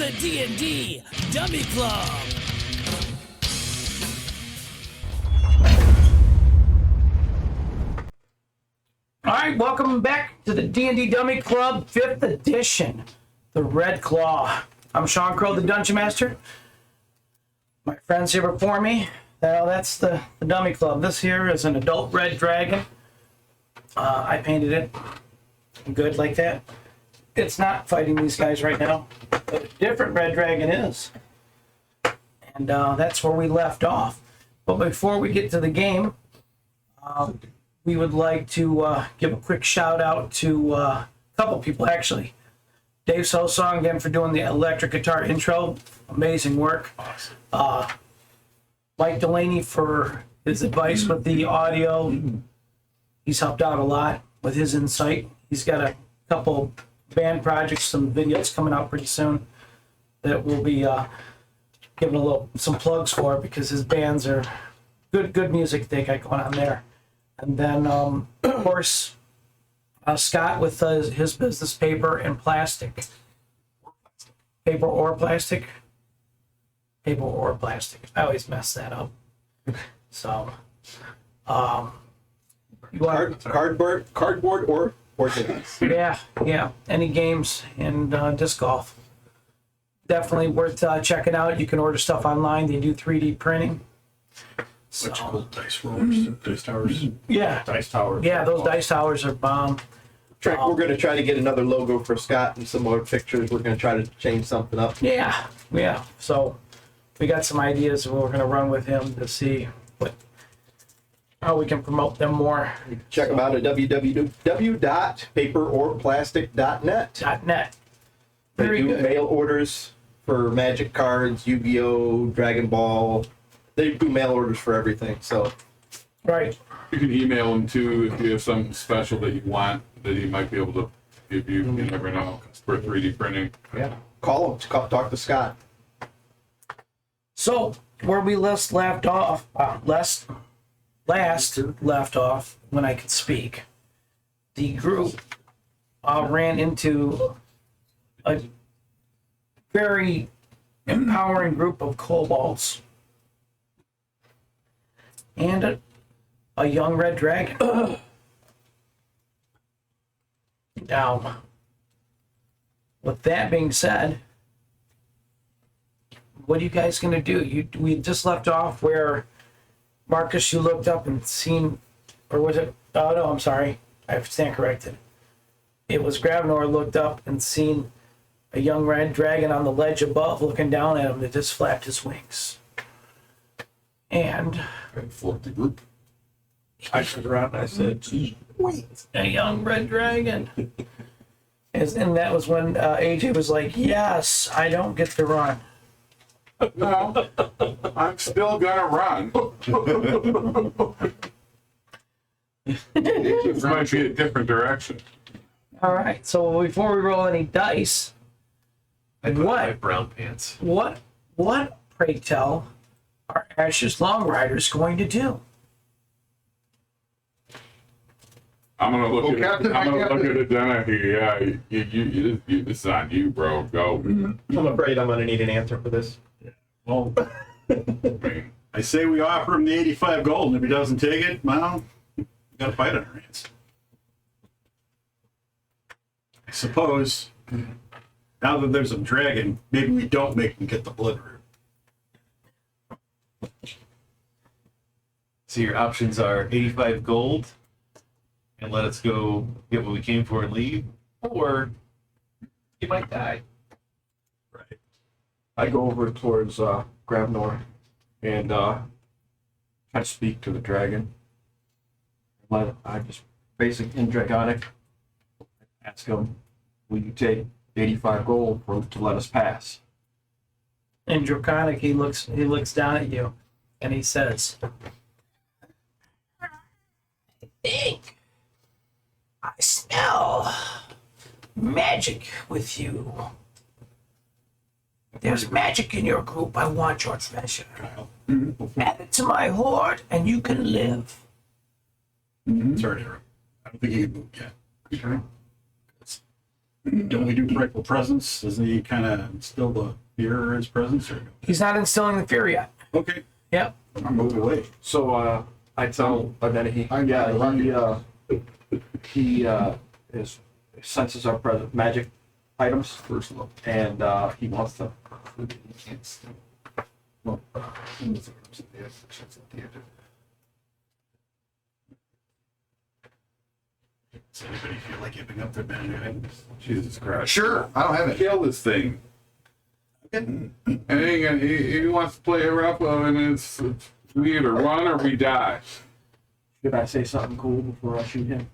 the D&D Dummy Club. All right, welcome back to the D&D Dummy Club 5th edition, the Red Claw. I'm Sean Crow, the Dungeon Master. My friends here before me, that's the Dummy Club. This here is an adult red dragon. I painted it good like that. It's not fighting these guys right now, but a different red dragon is. And that's where we left off. But before we get to the game, we would like to give a quick shout out to a couple people, actually. Dave Sosong, again, for doing the electric guitar intro. Amazing work. Awesome. Mike Delaney for his advice with the audio. He's helped out a lot with his insight. He's got a couple band projects, some videos coming out pretty soon that we'll be giving some plugs for, because his bands are good music they got going on there. And then, of course, Scott with his business, Paper and Plastic. Paper or Plastic? Paper or Plastic. I always mess that up. So, cardboard or organized. Yeah. Any games and disc golf. Definitely worth checking out. You can order stuff online. They do 3D printing. Such cool dice rollers, dice towers. Yeah. Dice towers. Yeah, those dice towers are bomb. We're going to try to get another logo for Scott and some more pictures. We're going to try to change something up. Yeah. So we got some ideas we're going to run with him to see how we can promote them more. Check them out at www.paperorplastic.net. .net. They Very do good. mail orders for Magic cards, Yu-Gi-Oh, Dragon Ball. They do mail orders for everything. So Right. You can email him too if you have something special that you want that he might be able to give you. You never know for 3D printing. yeah, call him. Talk to Scott. So where we last left off, when I could speak, the group ran into a very empowering group of kobolds and a young red dragon. Now, with that being said, what are you guys going to do? We just left off where, Marcus, you looked up and seen, or was it? Oh no, I'm sorry, I stand corrected. It was Gravnor looked up and seen a young red dragon on the ledge above, looking down at him that just flapped his wings. And And float the group. I turned around and I said, "Gee, wait." a young red dragon. And that was when AJ was like, "Yes, I don't get to run." No, I'm still gonna run. This might be a different direction. All right. So before we roll any dice, I put on What? my brown pants. what pray tell are Ashes Long Riders going to do? I'm gonna look Oh, at Captain, I'm gonna Captain. look at it then. Yeah, you, this is on you, bro. Go. I'm afraid I'm going to need an answer for this. Well, I mean, I say we offer him the 85 gold, and if he doesn't take it, well, we got a fight on our hands. I suppose, now that there's a dragon, maybe we don't make him get the blood root. So your options are 85 gold and let us go get what we came for and leave, or you might die. Right. I go over towards Gravnor and try to speak to the dragon. I just basic in Dragonic ask him, "Will you take 85 gold to let us pass?" In Draconic, he looks down at you, and he says, "I think I smell magic with you. There's magic in your group. I want your treasure. Add it to my hoard, and you can live." Sorry to interrupt. I don't think he can move yet. Don't we do frightful presence? Doesn't he kind of instill the fear of his presence? Or... He's not instilling the fear yet. Okay, Yep. I'll move away. So I tell Identity, he is senses our present magic items first look, and he wants to. Does anybody feel like giving up their magic items? Jesus Christ. Sure, I don't have it. Kill this thing. And he wants to play it rough. I mean, it's we either run or we die. Should I say something cool before I shoot him?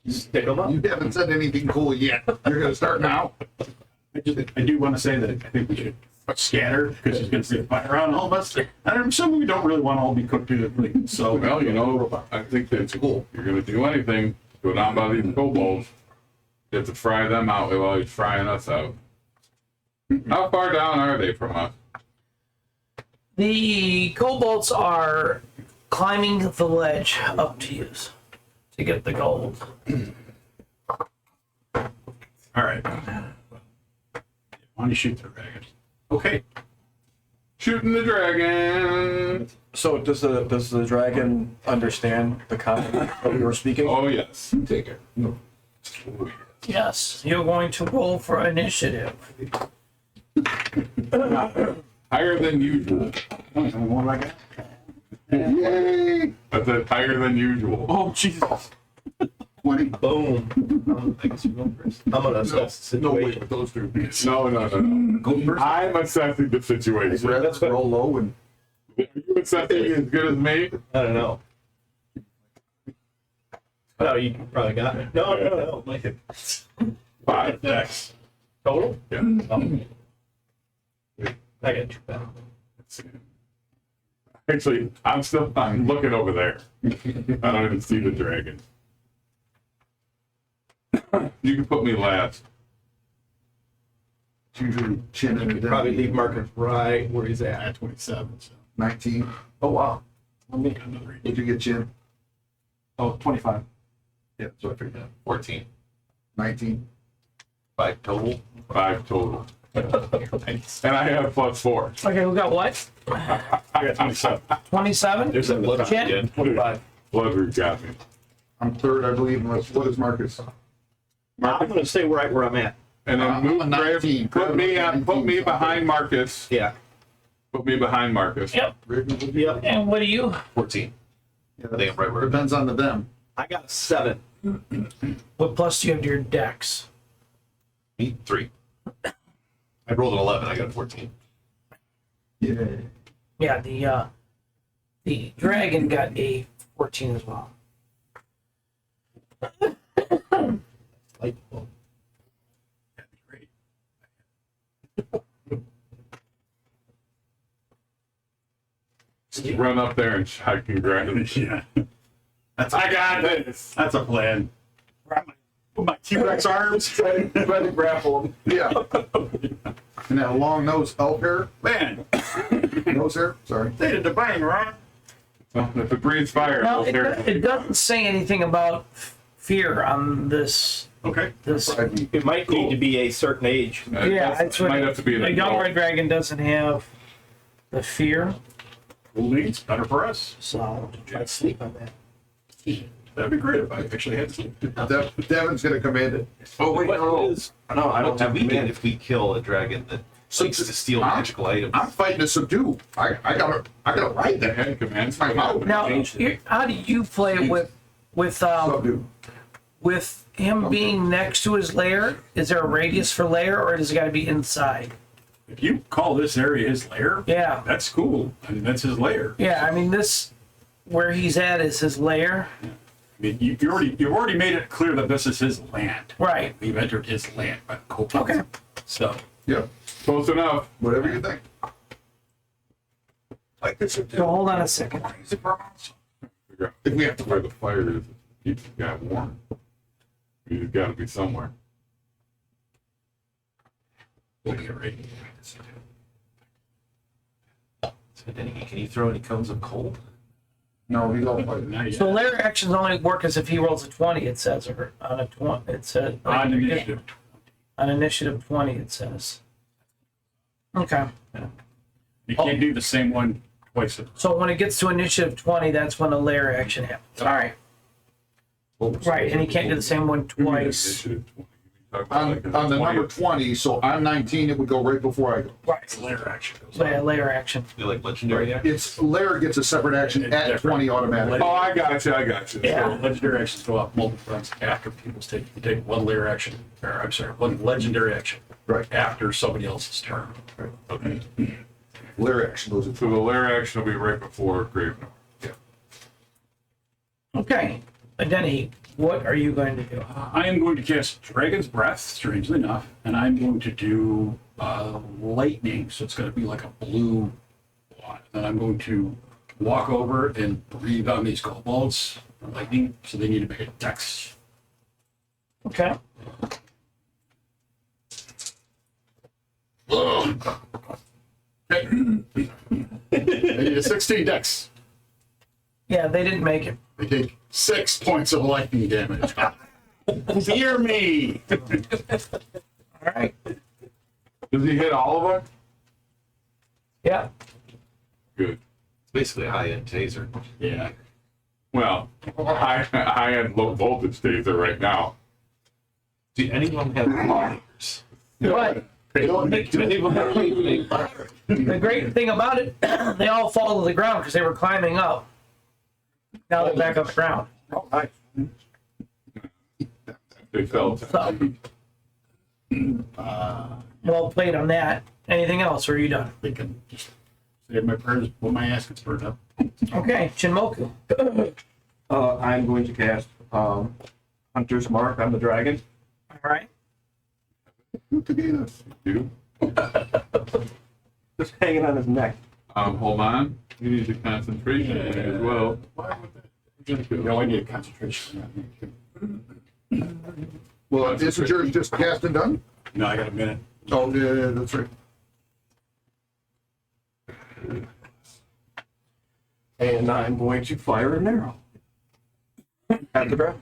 Stick them up. You haven't said anything cool yet. You're gonna start now. I do want to say that I think we should scatter because he's going to see fire on all of us. And I'm assuming we don't really want to all be cooked to the thing. So, Well, you know, I think that's cool. You're gonna do anything, go down by these kobolds. You have to fry them out while he's frying us out. How far down are they from us? The kobolds are climbing the ledge up to you to get the gold. all right. Why don't you shoot the dragon? Okay. Shooting the dragon. So does the dragon understand the comment that we were speaking? Oh yes. Take it. No. Yes, you're going to roll for initiative. Higher than usual. What I got? Yay! I said higher than usual. Oh, Jesus. 20. Boom. I guess you go first. I'm gonna assess the No way situation. with those two. No. Go first. I'm assessing the situation. Are Let's roll low and you assessing as good as me? I don't know. Oh, you probably got it. No. Like 5 decks. total? Yeah. Oh. I got you back. Actually, I'm looking over there. I don't even see the dragon. You can put me last. choose your chin and your Probably identity. leave Marcus right where he's I at. had 27, so 19. Oh wow. I'll make another 8. What'd you get, chin? Oh, 25. Yeah, so I figured that. 14. 19. 5 total. 5 total. And I have +4. Okay, we got what? I got 27. 27? There's a blood Chin? again. 25. Blood root got me. I'm third, I believe. What is Marcus? I'm gonna stay right where I'm at. And then I'm move a 19. put me behind Marcus. Yeah. Put me behind Marcus. Yep. Yep. And what are you? 14. Yeah, I think I'm right where depends on the them. I got a 7. What plus do you have to your dex? me 3. I rolled an 11. I got a 14. Yeah. Yeah, the dragon got a 14 as well. Light bulb. That'd be great. Just run up there and I can grab him. Yeah. I got this. That's a plan. Put my T-Rex arms. Try to grapple him. Yeah. And that long nose elf hair. Man, Nose hair? Sorry. they did the bang, Ron. If it breathes fire, No, it'll tear- it doesn't say anything about fear on this. Okay. It might need to be a certain age. Yeah, it's it might have to be an a young adult. red dragon doesn't have the fear, Cool means better for us. so Try to sleep on that. That'd be great if I actually had to. Devin's gonna command it. Oh, wait, What no. is- No, I What don't do have we get if we kill a dragon that likes to steal Huh? magical items? I'm fighting to subdue. I gotta ride The that. head commands. It's my mouth. now how do you play it with Subdue. with him being next to his lair? Is there a radius for lair, or does it got to be inside? If you call this area his lair, Yeah, that's cool. I mean, that's his lair. yeah. I mean, this where he's at is his lair, I mean, you've already made it clear that this is his land. right? We've entered his land by the kobolds. Okay. So, Yeah. Close enough. Whatever you think. Like this. So hold on a second. Figure out if we have to where the fire is, keeps the guy warm. He's got to be somewhere. we'll get ready. So, Denny, can you throw any cones of cold? No, he's all fighting. Not yet. So lair actions only work as if he rolls a 20, it says, or on a 20, it says. On initiative. On initiative 20, it says. Okay. You can't do the same one twice. So when it gets to initiative 20, that's when a lair action happens. All right. Right, and he can't do the same one twice. Initiative 20. Talk about like a On the 20. number 20, so I'm 19, it would go right before I go. Right. Layer action goes So yeah, lair action. You like legendary action? It's, Lair gets a separate action at 20 automatically. Oh, I got you. Yeah. Legendary actions go up multiple times after people's take. You take one layer action, or I'm sorry, one legendary action. Right. After somebody else's turn. Okay. Lair action goes at So the lair action will be right before Grave North. Okay. Identity, what are you going to do? I am going to cast Dragon's Breath, strangely enough, and I'm going to do lightning, so it's going to be like a blue one. And I'm going to walk over and breathe on these kobolds, lightning, so they need to make a dex. Okay. Okay. They need a 16 dex. Yeah, they didn't make it. They take 6 points of lightning damage. Fear me! All right. Does he hit all of them? Yeah. Good. It's basically a high-end taser. Yeah. Well, high-end low voltage taser right now. Do any of them have fires? But Do any of them have anything? the great thing about it, they all fall to the ground because they were climbing up. Now they're back on the ground. Oh, nice. They fell. So, well played on that. Anything else, or are you done? They can just say my prayers when my ass gets burned up. Okay, Chinmoku. I'm going to cast Hunter's Mark on the dragon. All right. You? Just hanging on his neck. Hold on. You need the concentration as well. No, I need a concentration. Well, isn't yours just cast and done? No, I got a minute. Oh, yeah, that's right. And I'm going to fire an arrow at the dragon.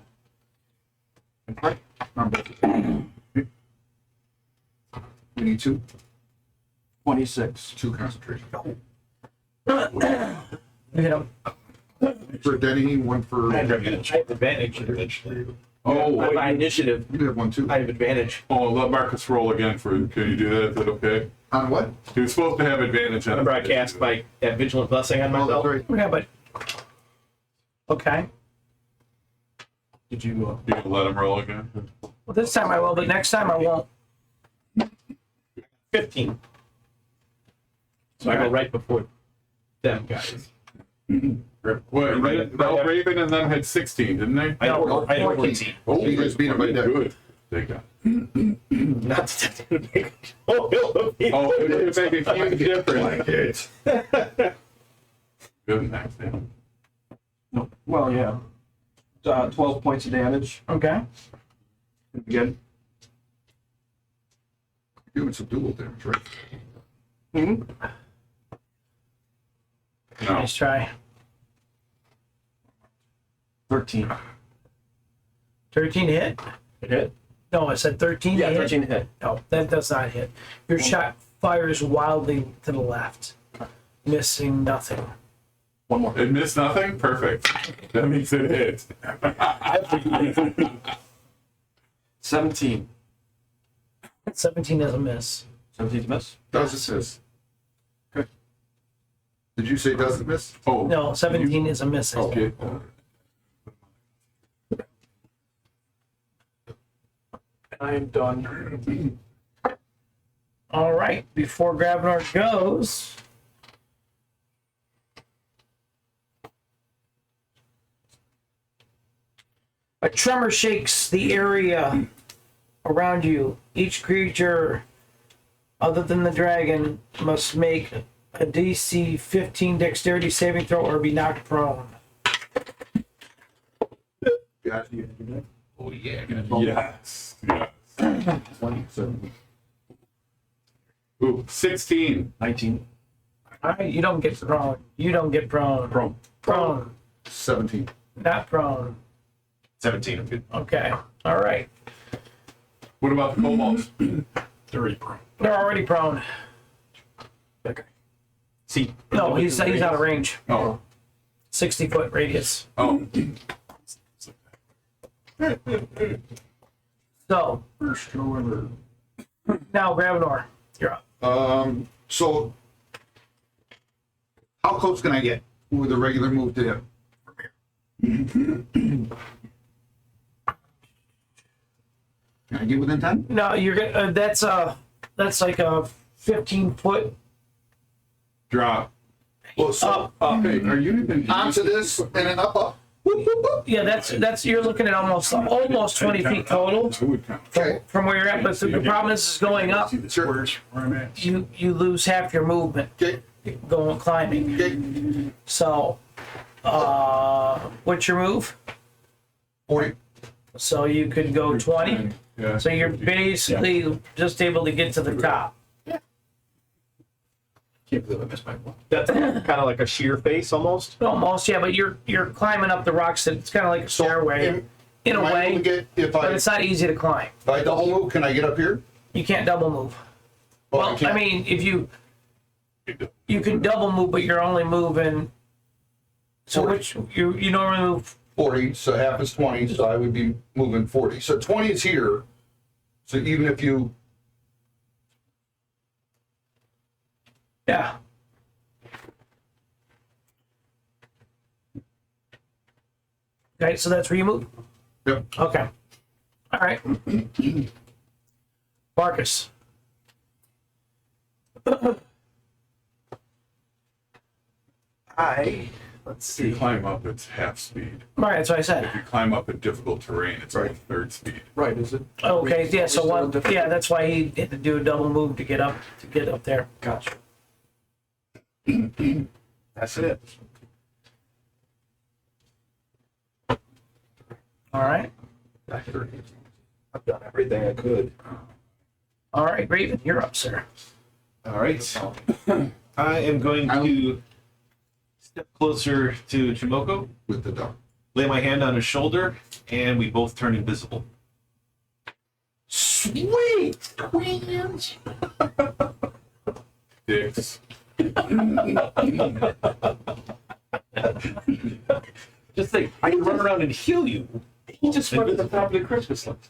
We need two 26. concentration. You hit him. For Denny, one for, I have advantage. Oh, My wait. initiative, you have one too. I have advantage. Oh, let Marcus roll again for, can you do that? Is that okay? On what? He was supposed to have advantage on. Remember I cast my Vigilant Blessing on Oh, myself? that's right. Yeah, but. Okay. Did you, You can let him roll again? Well, this time I will, but next time I won't. 15. So I go right before them guys. What, no, Raven and them had 16, didn't they? I No, had 14. 14. Oh, He just beat him by death. Good. They got. Not that that's gonna make Oh, it would make a huge difference. Good, max damage. Well, yeah. 12 points of damage. Okay. Again. Doing some dual damage, right? Mm-hmm. No. Nice try. 13. 13 to hit? It hit? No, I said 13 Yeah, to hit. 13 hit. No, that does not hit. Your shot fires wildly to the left, missing nothing. One more. It missed nothing? Perfect. That means it hit. 17. 17 is a miss. 17 to miss? Does it miss? Okay. Did you say does it miss? Oh. No, 17 is a miss. Okay. I am done. All right, before Gravnar goes, a tremor shakes the area around you. Each creature, other than the dragon, must make a DC 15 dexterity saving throw or be knocked prone. Yeah. Oh, yeah. Yes. Yes. 27. Ooh, 16. 19. All right, you don't get prone. You don't get prone. Prone. Prone. 17. Not prone. 17. I'm good. Okay. All right. What about the kobolds? They're already prone. They're already prone. Okay. See. No, he's out of range. Oh, 60-foot radius. oh. So First go ever. now, Gravenor, you're up. So how close can I get with a regular move to him from here? Can I get within 10? No, you're gonna. That's like a 15-foot Drop. Well, so up. Hey, are you even onto this and then up. Whoop, whoop, whoop. Yeah, that's you're looking at almost 20 feet total I would count. Okay. from where you're at. But the problem is going up. See the squares where I'm at. You lose half your movement Okay. going climbing. Okay. So, what's your move? 40. So you could go 20. Yeah. So you're basically just able to get to the top. Can't believe I missed my one. That's kind of like a sheer face almost. Almost, yeah, but you're climbing up the rocks. It's kind of like a stairway in a Am I able way, to get, if but I it's not easy to climb. double move, can I get up here? You can't double move. Oh, Well, I can't. mean, if you can double move, but you're only moving. So 40. which you normally move. 40, so half is 20, so I would be moving 40. So 20 is here. So even if you, Yeah. Okay, so that's where you move. yep. Okay. All right. Marcus. If Let's you see. climb up, it's half speed. All right, that's what I said. If you climb up in difficult terrain, it's only third speed. Right, is it? Okay, yeah, so Still one, different. yeah, that's why he had to do a double move to get up there. Gotcha. That's it. All right. I've done everything I could. All right, Raven, you're up, sir. All right. I am going to step closer to Chimoko, With the dog. lay my hand on his shoulder, and we both turn invisible. Sweet! Queens! Dicks. Just think, I can run around and heal you. He just went to the top of the Christmas list.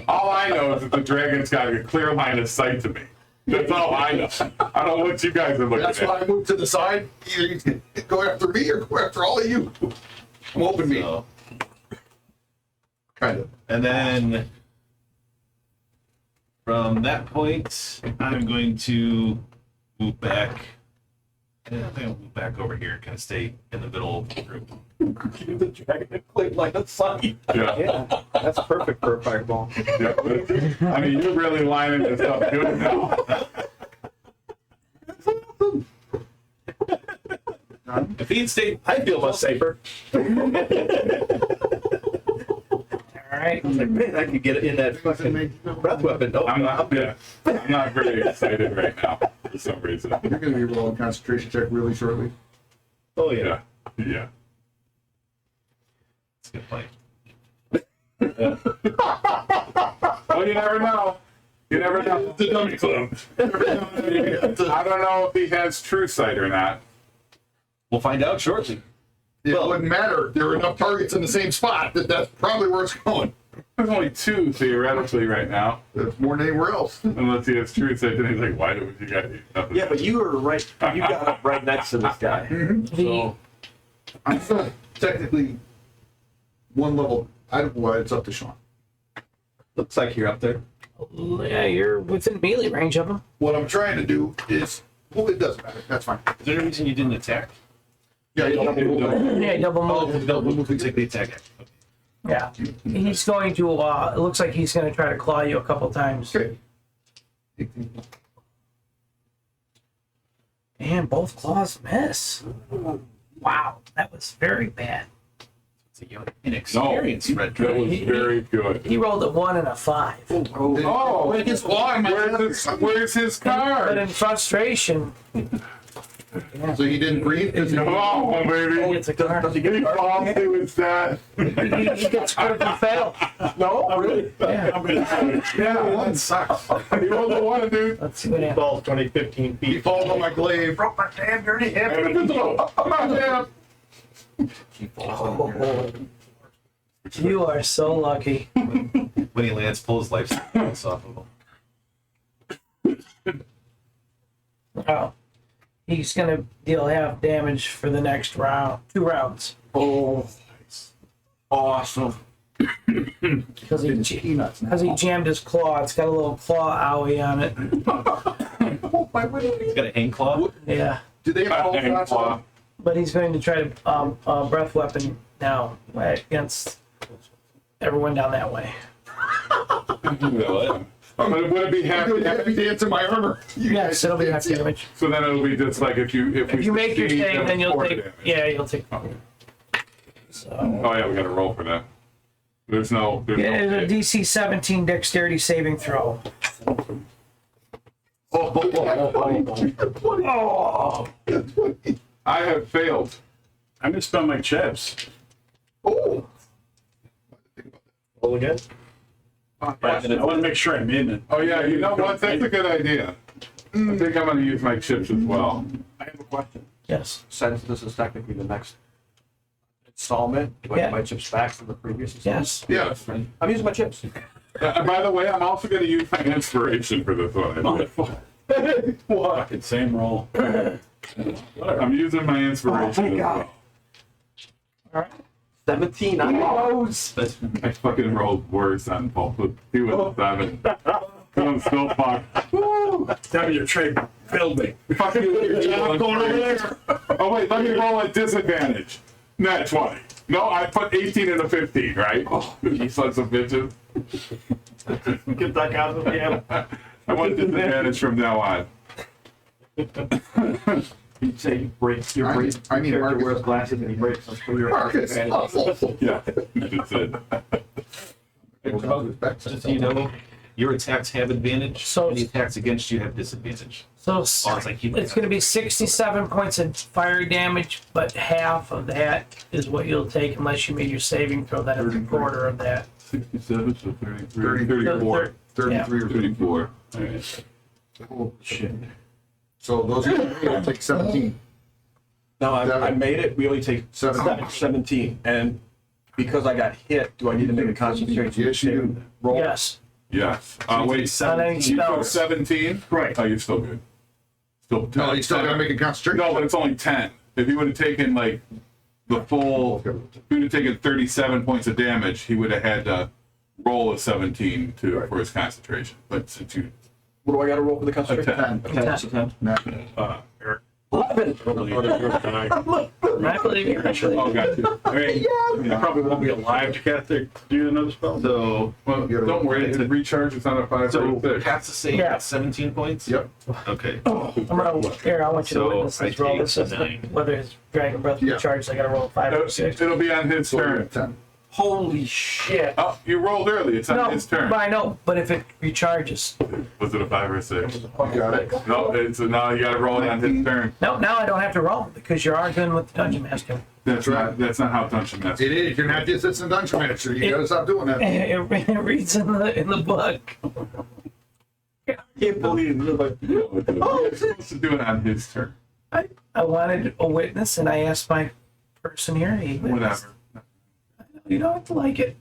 All I know is that the dragon's got a clear line of sight to me. That's all I know. I don't know what you guys are looking That's at. why I moved to the side. Either you can go after me or go after all of you. I'm open meat. So, Kind of. and then from that point, I'm going to move back. And I think I'll move back over here and kind of stay in the middle of the group. Give the dragon a clear line of sight. Yeah. Yeah, that's perfect for a fireball. Yeah, I mean, you're really lining this up good now. If he'd stayed, I feel much safer. All right. Man, I could get it in that fucking breath weapon. Oh, I'm not very excited right now for some reason. You're going to be rolling concentration check really shortly. oh yeah. Yeah. it's a good fight. Well, you never know. You never know. The dummy club. I don't know if he has true sight or not. We'll find out shortly. It Well- wouldn't matter. There are enough targets in the same spot that's probably where it's going. There's only two theoretically right now. That's more than anywhere else. Unless he has true sight, then he's like, why would you guys do nothing? Yeah, but you were right. You got up right next to this guy. The, I'm still technically one level. Well, it's up to Sean. Looks like you're up there. yeah, you're within melee range of him. What I'm trying to do is, well, it doesn't matter. That's fine. Is there any reason you didn't attack? Yeah, you don't move. Yeah, double Oh, move. no, we can take the attack. Okay. Yeah, he's going to. It looks like he's going to try to claw you a couple times. Okay. And both claws miss. Wow, that was very bad. It's a young, inexperienced red That dragon. was very good. He rolled a 1 and a 5. Oh, Wait, his claw in my where's his But card? in frustration, So he didn't breathe? Come on, baby. It's a car. Does he get He falls to his death. He gets critical fail. No, really? Yeah. I'm gonna tell you. Yeah, One sucks. he rolled a one, dude. Let's see what happens. Falls 20, 15 feet. He falls on my glaive. Broke my damn dirty hip. Come on, man. You are so lucky. When he lands, pull his life support off of him. Oh. He's gonna deal half damage for the next round. 2 rounds. Oh, awesome. Because he jammed his claw. It's got a little claw owie on it. He's got a hang claw. Yeah. Do they have Hang all claw. But he's going to try to breath weapon now against everyone down that way. But would it be half Good, have me damage? dance in my armor. Yes, it'll be half damage. So then it'll be just like if you If you make your succeed, save, then you'll 4 take. damage. Yeah, you'll take. So. Oh yeah, we got to roll for that. There's no. Yeah, it's a DC 17 dexterity saving throw. Oh, I have failed. I'm gonna spend my chips. Oh. Roll again. I want to make sure I'm in it. Oh yeah, you know what? That's a good idea. I think I'm going to use my chips as well. I have a question. yes. Since this is technically the next installment, do I Yeah. get my chips back from the previous installment? Yes. Yes. I'm using my chips. By the way, I'm also going to use my inspiration for this one. Fucking same roll. I'm using my inspiration as well. All right. 17 on those. I fucking rolled worse on both. He was 7. I'm still fucked. Damn, your trade failed me. Fuck you. I'm going over there. Oh wait, let me roll at disadvantage. Nat 20. No, I put 18 and a 15, right? Oh, you sons of bitches. Get that out of the game. I want disadvantage from now on. You'd say you break your I break. need- I need character Marcus. wears glasses and he breaks them for your Marcus. advantage. Yeah, that's it. Just so you know, your attacks have advantage. So- Any attacks against you have disadvantage. So it's like you- it's going to be 67 points of fire damage, but half of that is what you'll take unless you made your saving throw. That is a quarter of that. 67, so 33, 34. 33 or 34. All right. Oh, shit. So those are take 17. No, I made it. We only take 17. 17. And because I got hit, do I need to make a concentration Yes, you do. roll? Yes. Yes. Wait, On any you took spells. 17? Right. Oh, you're still good. Still 10. No, you still gotta make a concentration. No, but it's only 10. If he would have taken like the full, if he would have taken 37 points of damage, he would have had to roll a 17 for his concentration. But since you, What do I got to roll for the concentration? 10. 10. So 10. Eric. 11. I believe you, actually. Oh, got you. I mean, I probably won't be alive to get to do another spell. So, Well, don't worry, it recharges on a 5 so or 6. Cat's the same. Yeah. 17 points. Yep. Okay. I'm gonna here. I want you to So, witness this I roll. take This is 9. whether his dragon breath will Yeah. charge. I got to roll 5 or 6. It'll be on his turn. 10. Holy shit. Oh, you rolled early. It's on No, his turn. but I know. But if it recharges, Was it a 5 or 6? Got it. No, it's now you got to roll it on his turn. no, now I don't have to roll because you're arguing with the dungeon master. That's not how Dungeon Master. It is. You're not just assistant dungeon master. You gotta stop doing that. It reads in the book. I can't believe it. You're supposed to do it on his turn. I wanted a witness, and I asked my person here. He witnessed. Whatever. You don't have to like it.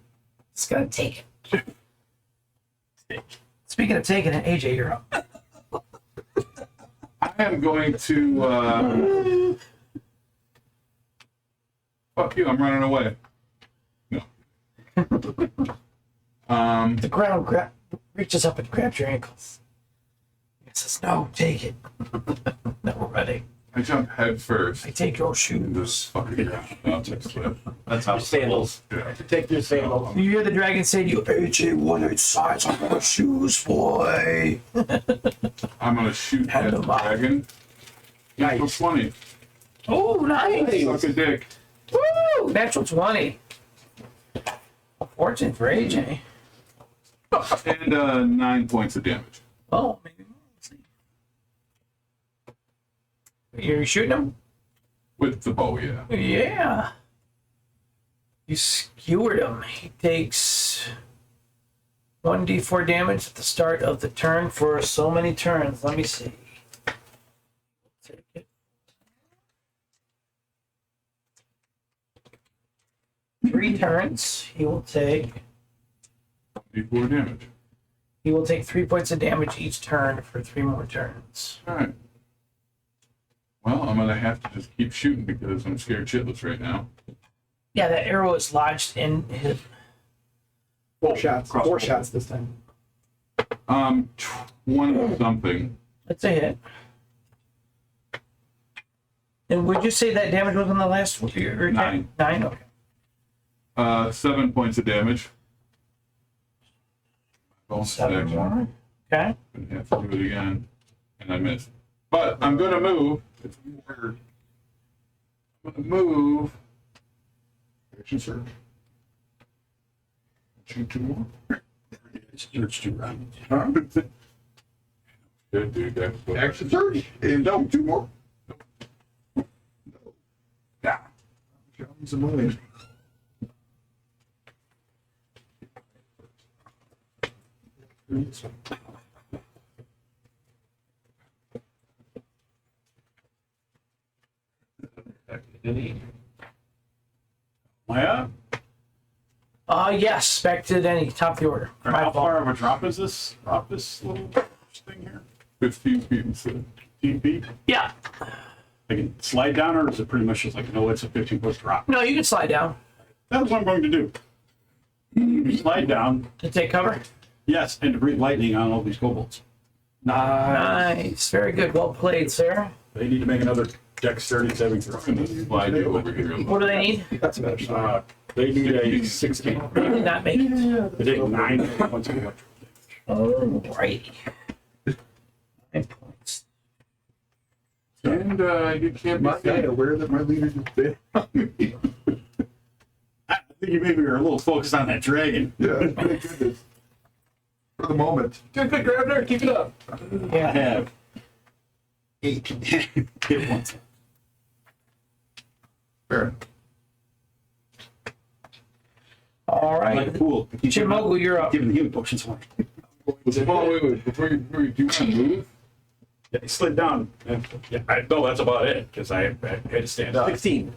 Just gotta take it. Speaking of taking it, AJ, you're up. I am going to. Fuck you! I'm running away. No. The ground reaches up and grabs your ankles. It says, "No, take it." No, we're ready. I jump head first I take your in shoes. this fucking ground. I'll just slip. That's how Sandals. Yeah. Take your sandals. You hear the dragon say to you, AJ, what are size of my shoes, boy? I'm gonna shoot Hand at the them up. dragon. Nice. 20. Oh, nice. Suck a dick. Woo! Natural 20. Fortune for AJ. And 9 points of damage. Oh, maybe. You're shooting him? With the bow, yeah. Yeah. You skewered him. He takes 1d4 damage at the start of the turn for so many turns. Let me see. Take it. 3 turns. He will take D4 damage. 3 points of damage each turn for 3 more turns. Alright. Well, I'm gonna have to just keep shooting because I'm scared shitless right now. Yeah, that arrow is lodged in his. 4 shots. 4 shots this time. 20 something. That's a hit. And would you say that damage was on the last your attack? 9? Okay. 7 points of damage. Bonus 7 action. more. Okay. Gonna have to do it again. And I missed. But I'm gonna move. It's weird. I'm gonna move. Action surge. Shoot 2 more. Search 2 rounds. Good dude. That's Action surge. And no, 2 more. Yeah. John's a million. Am I up? Yes, back to Denny, top of the order. Or how far of a drop is this? Drop this little thing here? 15 feet instead. 15 feet? Yeah. I can slide down, or is it pretty much just like, no, it's a 15-foot drop? No, you can slide down That's what I'm going to do. Slide down, to take cover. yes, and to breathe lightning on all these kobolds. Nice. Very good. Well played, sir. They need to make another dexterity saving throw. Slide you over here. What do they need? That's a better shot. They need a 16. They did not make it. They take 9 points of electrical damage. Alrighty. 9 points. And you can't My be guy seen. aware that my leader just bit on me. I think you maybe were a little focused on that dragon. Yeah, thank goodness. For the moment. Good, Grabner. Keep it up. I Yeah. have 8 hit points. Fair. All Like a right. pool. Jim Mogul, you're up. Giving the healing potions away. Oh, wait. Before you do you want to move? Yeah, he slid down. And, yeah, no, that's about it, because I had to stand up. 16.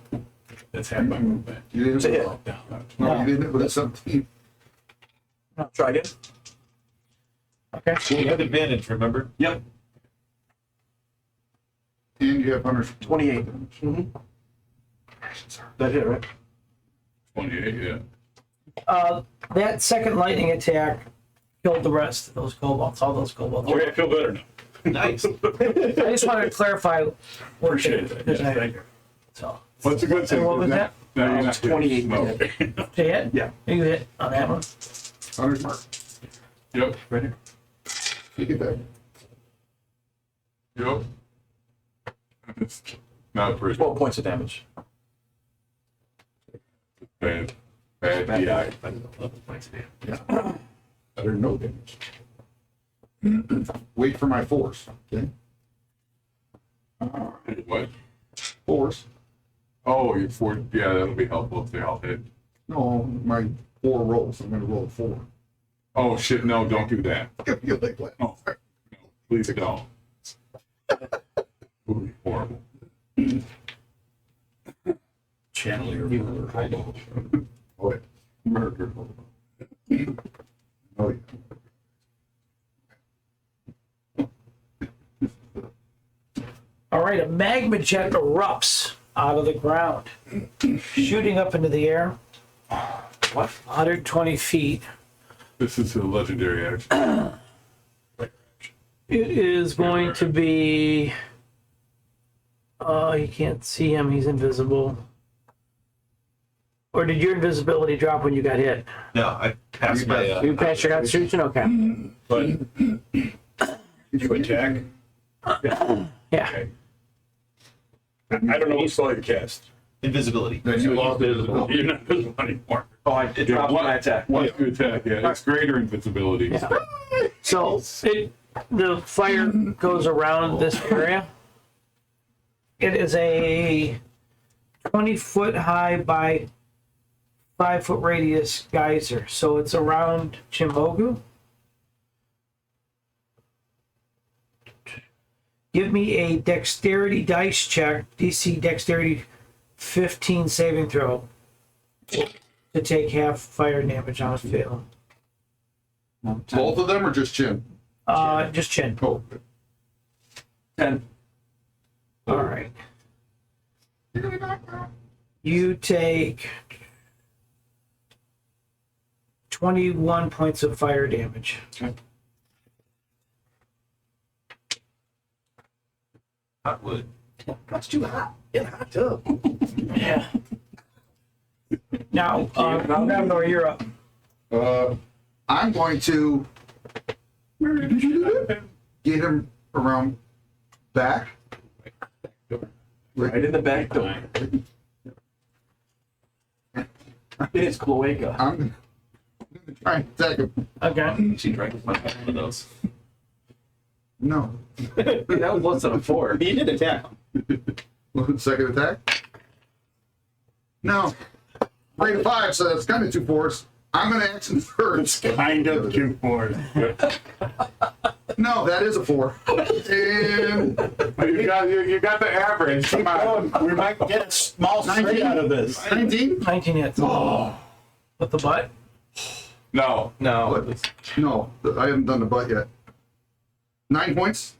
That's half my movement. You didn't hit. Down. No, you didn't hit with a 17. Try again. Okay. You have advantage, remember? Yep. And you have Hunter's 28. That hit, right? 28, yeah. That second lightning attack killed the rest of those kobolds, all those kobolds. Okay, I feel better now. Nice. I just wanted to clarify what Appreciate it. Yeah, thank you. So, What's a good thing? and what was that? Now you're not 28 getting minutes. smoked. To hit? Yeah. You hit on that one. Hunter's mark. Yep. Right here. Take it back. Yep. It's not pretty 12 points of damage. bad. Bad DI. 11 points of damage. Better no damage. Wait for my force. Okay. What? Force. Oh, your 4. Yeah, that'll be helpful if they all hit. No, my 4 rolls. I'm going to roll a 4. Oh, shit, no, don't do that. You like that? Oh, no, please don't. Would be horrible. Channel your hobo. Oh, yeah. Murder. Oh, yeah. All right, a magma jet erupts out of the ground, shooting up into the air. What? 120 feet. This is a legendary action. It is going to be. You can't see him, he's invisible. Or did your invisibility drop when you got hit? No, I passed my. You passed your constitution? Okay. But you attack. Yeah. Okay. I don't know what spell you cast. Invisibility. Then you lost visibility. You're not visible anymore. Oh, it dropped what- my attack. Once you attack, yeah, it's greater invisibility. Yeah. So the fire goes around this area. it is a 20-foot high by 5-foot radius geyser. So it's around Chimogu. Give me a dexterity dice check, DC dexterity 15 saving throw to take half fire damage on a fail. Both of them or just chin? Just chin. Oh, 10. All right. You take 21 points of fire damage. Hot wood. That's too hot. Get a hot tub. Yeah. Now, Gravnor, you're up. I'm going to get him around back. Right in the back door. It is cloaca. I'm gonna try and attack him. Okay. She drank one of those. No. That was less than a 4. He did attack him. Second attack? No. 3 to 5, so that's kind of 2 fours. I'm going to action first. Kind of 2 4s. No, that is a 4. And You got the average. Come on. We might get a small straight 19 out of this. 19? 19 hits. Oh. With the butt? No. No. No, I haven't done the butt yet. 9 points.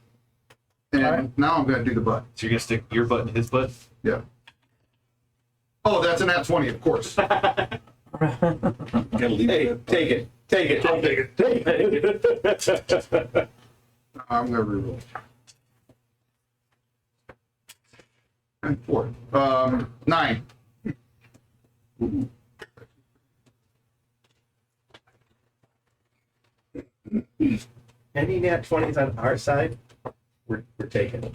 And Alright. now I'm going to do the butt. So you're gonna stick your butt in his butt? Yeah. Oh, that's an at 20, of course. Hey, take it. Take it. I'll take it. Take it. I'm going to reroll. And 4. 9. Any nat 20s on our side, we're taking it.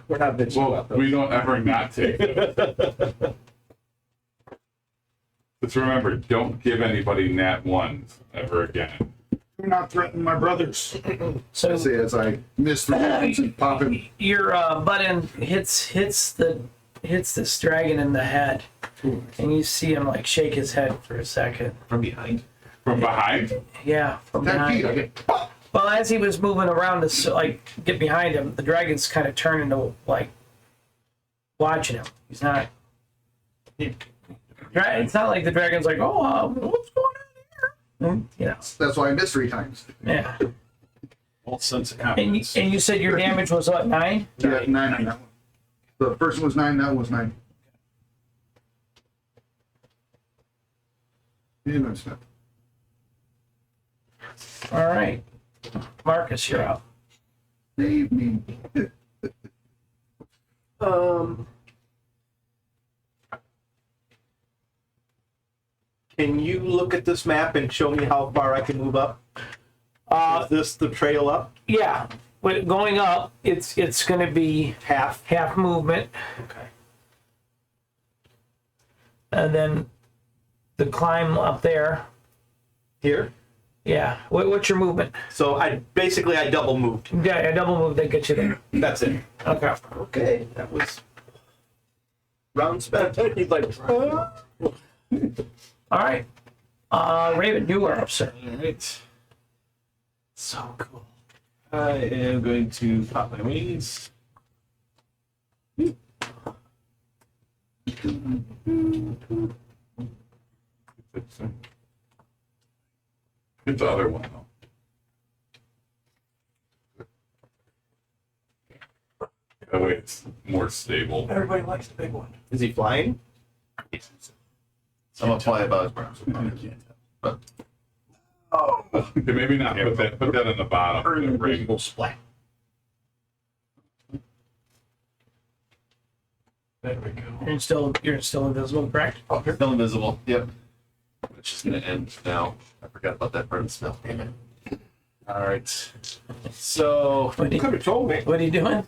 We're not bitching Well, about those. we don't ever not take it. Just remember, don't give anybody nat 1s ever again. Do not threaten my brothers. So See, as I miss 3 times and pop him. your butt end hits this dragon in the head. And you see him like shake his head for a second. From behind? From behind? Yeah, from 10 behind. feet, I get pop. Well, as he was moving around to like get behind him, the dragon's kind of turning to like watching him. He's not. It's not like the dragon's like, oh, what's going on here? You know. That's why I missed 3 times. Yeah. All sense of And confidence. you said your damage was what, 9? Yeah, 9 on that one. The first one was 9, that one was 9. Yeah, no, it's not. All right, Marcus, you're up. Save me. Can you look at this map and show me how far I can move up? Is this the trail up? Yeah, but going up, it's going to be half movement, Okay. and then the climb up there. Here? Yeah, what's your movement? So I double moved. Yeah, a double move that gets you there. That's it. Okay. Okay, that was round spent. He's like, All right. Raven, you are up, sir. Alright. So cool. I am going to pop my wings. It's the other one, though. That way it's more stable. Everybody likes the big one. is he flying? I'm gonna fly above his brows. But Okay, maybe not. Put that in the bottom. of the ring. Splat. There we go. You're still invisible, correct? still invisible. Yep. Which is gonna end now. I forgot about that part of the spell. Damn it. Alright. So What You could have told me. are you doing?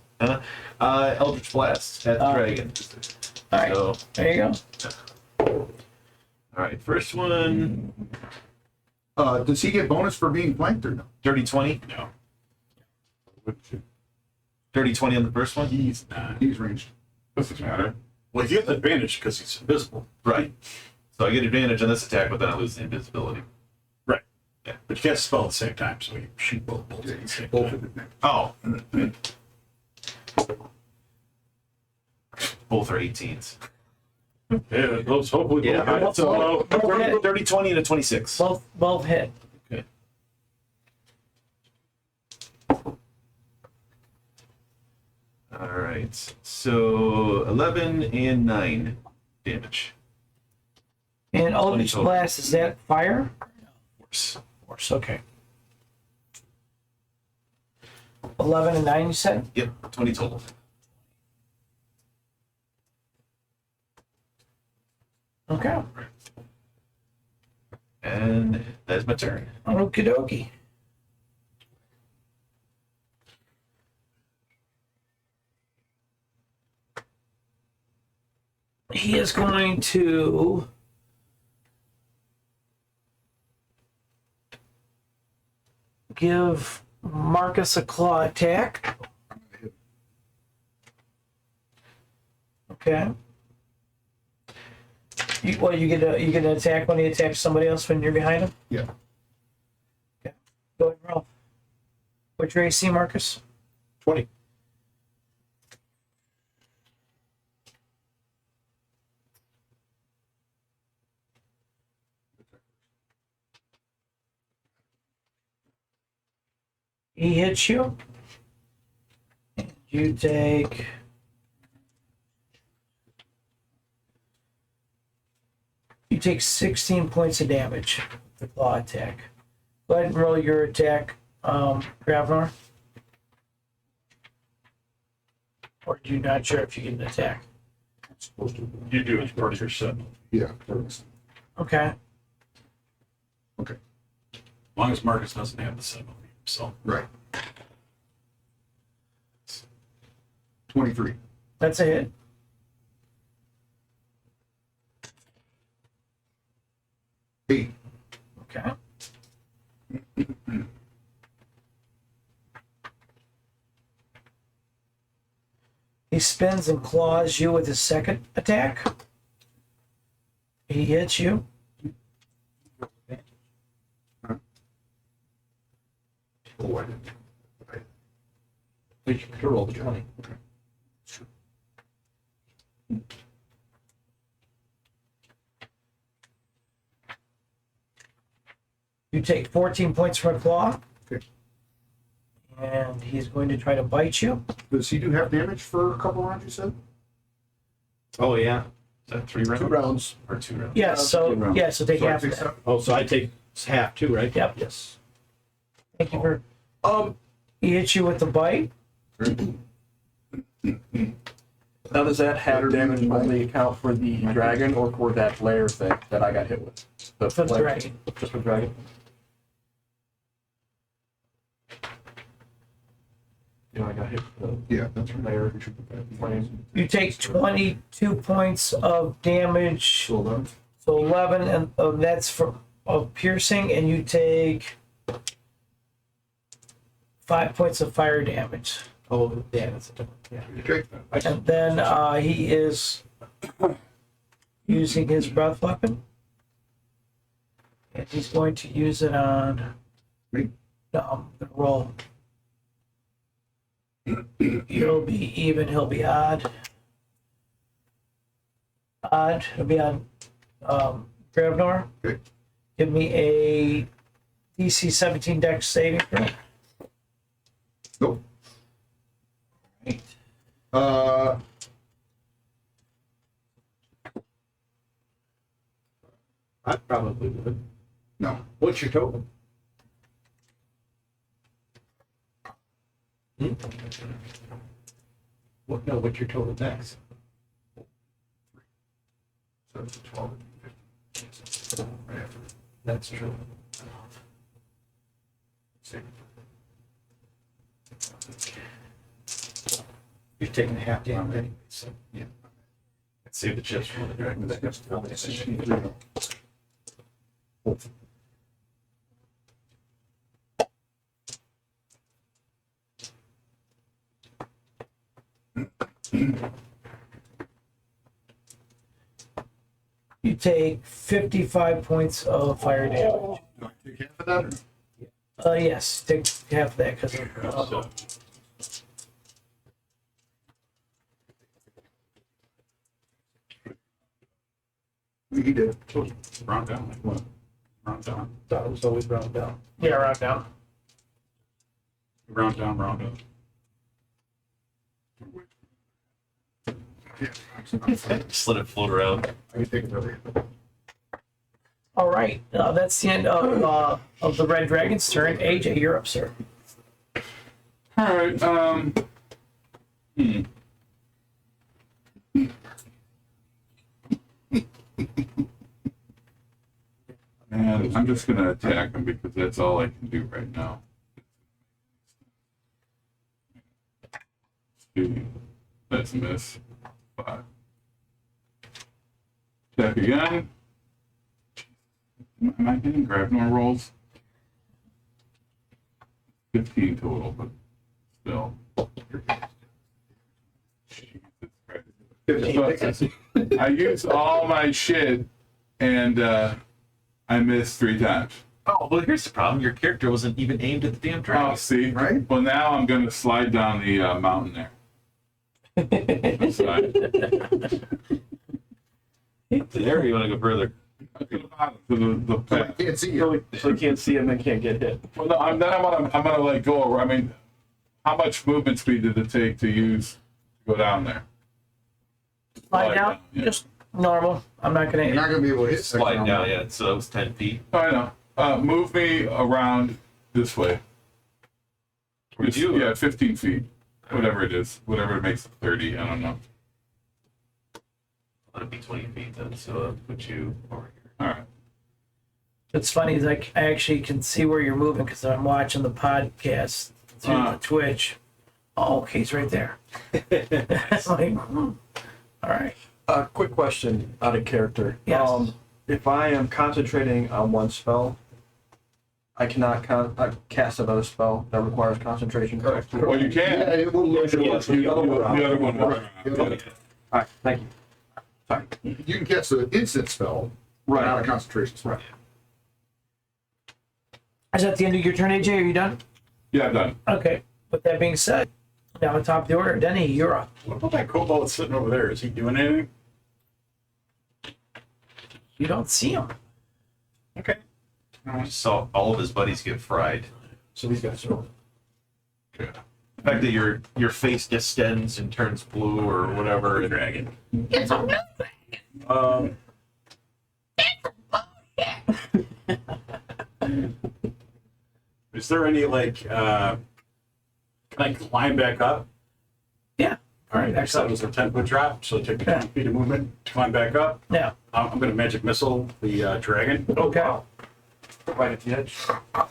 Eldritch Blast at the dragon. All right, So there you go. alright, first one, Does he get bonus for being flanked or no? dirty 20. No. Would you? Dirty 20 on the first one. He's not. He's ranged. Doesn't matter. Well, you get the advantage because he's invisible. Right. So I get advantage on this attack, but then I lose the invisibility. Right. Yeah. But you can't spell at the same time, so you shoot both bolts at the same time. Oh. Both are 18s. Yeah, those hopefully Yeah, both hit. So, Both hit. 30, 20, and a 26. Both hit. Okay. All right. So 11 and 9 damage. And Eldritch total. Blast, is that fire? Force. Force, okay. 11 and 9, you said? Yep, 20 total. Okay. And that's my turn. Okie dokie. He is going to give Marcus a claw attack. Okay. You get an attack when he attacks somebody else when you're behind him? Yeah. Okay. Go ahead and roll. What's your AC, Marcus? 20. He hits you. And you take 16 points of damage with the claw attack. Go ahead and roll your attack, Gravnor. Or are you not sure if you get an attack? you do as part of your set. Yeah. As Okay. Okay. As long as Marcus doesn't have the 7 himself. Right. 23. That's a hit. Eight. Okay. He spins and claws you with his second attack. He hits you. Oh, I didn't. You can roll the 20. You take 14 points from a claw. Okay. And he's going to try to bite you. Does he do half damage for a couple rounds, you said? Oh, yeah. Is that 3 rounds? 2 rounds. Or 2 rounds? Yes, so take half of that. Oh, so I take half too, right? Yep. Yes. Thank you for. He hits you with the bite. Now, does that hatter damage only account for the dragon or for that layer thing that I got hit with? For the layer- dragon. Just for the dragon? Yeah, I got hit with Yeah, that's the right. layer flame. You take 22 points of damage. So 11, and that's for of piercing, and you take 5 points of fire damage. Oh, yeah, that's a different. Yeah. Okay. And then he is using his breath weapon. And he's going to use it on Me? the roll. He'll be even, he'll be odd. Odd, he'll be on Gravnor. Okay. Give me a DC 17 Dex saving throw. Nope. Right. I probably would. No. What's your total? What? No, what's your total dex? So it's 12. 15. Right after. That's true. Save. You're taking half damage anyway, so. Yeah. Save the chips for the dragon. That gets full damage. take 55 points of fire damage. Do I take half of that? Or? Yes, take half of that because of. He did. Round down, like what? Round down. Thought it was always round down. Yeah, round down. Round down, round up. Just let it float around. I can take another. All right, that's the end of the Red Dragon's turn. AJ, you're up, sir. All right. Man, I'm just gonna attack him because that's all I can do right now. That's a miss. 5. Attack again. Am I getting Grabnor rolls? 15 total, but still. I used all my shit and I missed 3 times. Oh, well, here's the problem. Your character wasn't even aimed at the damn Oh, dragon. see? Right? Well, now I'm going to slide down the mountain there. Slide. There, you want to go further? To the So I path. can't see So you. you can't see him and can't get hit. Well, no, I'm gonna like go over. I mean, how much movement speed did it take to use to go down there? Slide down, yeah. just normal. I'm not You're gonna. not gonna be able to hit. second Slide round. down, yeah. So that was 10 feet. Oh, I know. Move me around this way. Would Just- you? Yeah, 15 feet. Whatever it is. Whatever it makes it 30. I don't know. Let it be 20 feet then. So I'll put you over here. All right. It's funny, like I actually can see where you're moving because I'm watching the podcast through the Twitch. Oh, okay, he's right there. It's like, all right. Quick question out of character. Yes. If I am concentrating on one spell, I cannot cast another spell that requires concentration. Correct. Well, you can. Yeah, it will lose your Yes. The other one. Right. All right. Thank you. Sorry. You can cast an instant spell, Right. not a concentration spell. Right. Is that the end of your turn, AJ? Are you done? Yeah, I'm done. Okay. With that being said, now on top of the order, Denny, you're up. What about that kobold sitting over there? Is he doing anything? You don't see him. Okay. I just saw all of his buddies get fried. So these guys are. The fact that your face distends and turns blue or whatever. Dragon. Is there any can I climb back up? Yeah. All right, next up was a 10-foot drop, so take 20 feet of movement to climb back up. Yeah. I'm going to magic missile the dragon. Okay. Right at the edge. I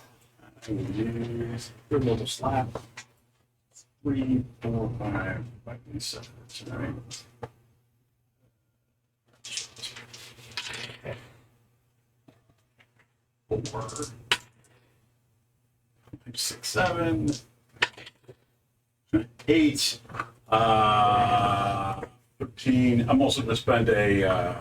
will use good little slap. 3, 4, 5, 7. All right. 4, 6, 7, 8, 13. I'm also going to spend a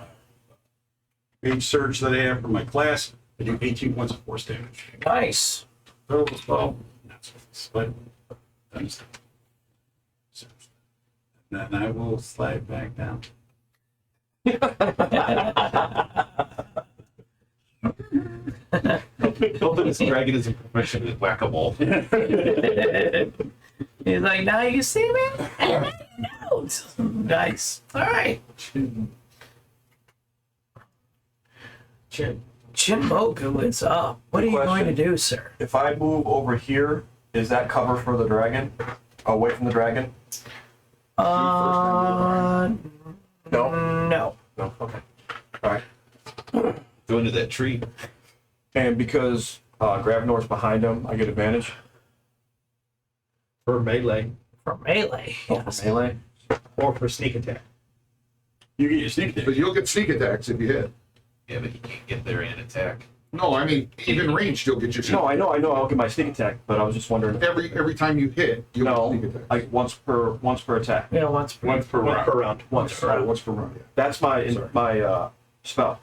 mage surge that I have for my class. I do 18 points of force damage. Nice. Terrible spell. That's what it's then I will slide back down. Don't think this dragon is a professional at whack-a-mole. He's like, now you see me? No. Nice. All right. Chinmoku is up. What are you going to do, sir? If I move over here, is that cover for the dragon? Away from the dragon? No. No. Okay. All right. Go into that tree. And because Gravnor's behind him, I get advantage For melee For melee. Yes. for melee. or for sneak attack. You get your sneak But attack. you'll get sneak attacks if you hit. Yeah, but he can't get there and attack. No, I mean, even ranged, you'll get your sneak. No, I know. I'll get my sneak attack, but I was just wondering. Every time you hit, you'll get sneak No, attack. like once per attack. Yeah, once per Once per round. Per round. Once per round. What's for run? That's my spell.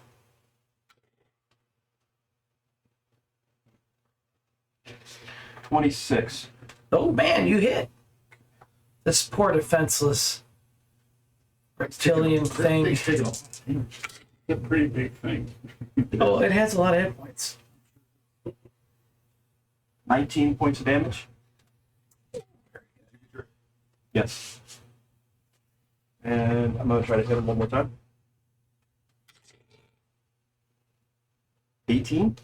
26. Oh man, you hit. This poor defenseless reptilian thing. It's a pretty big thing. Oh, it has a lot of hit points. 19 points of damage. Yes. And I'm gonna try to hit him one more time. 18.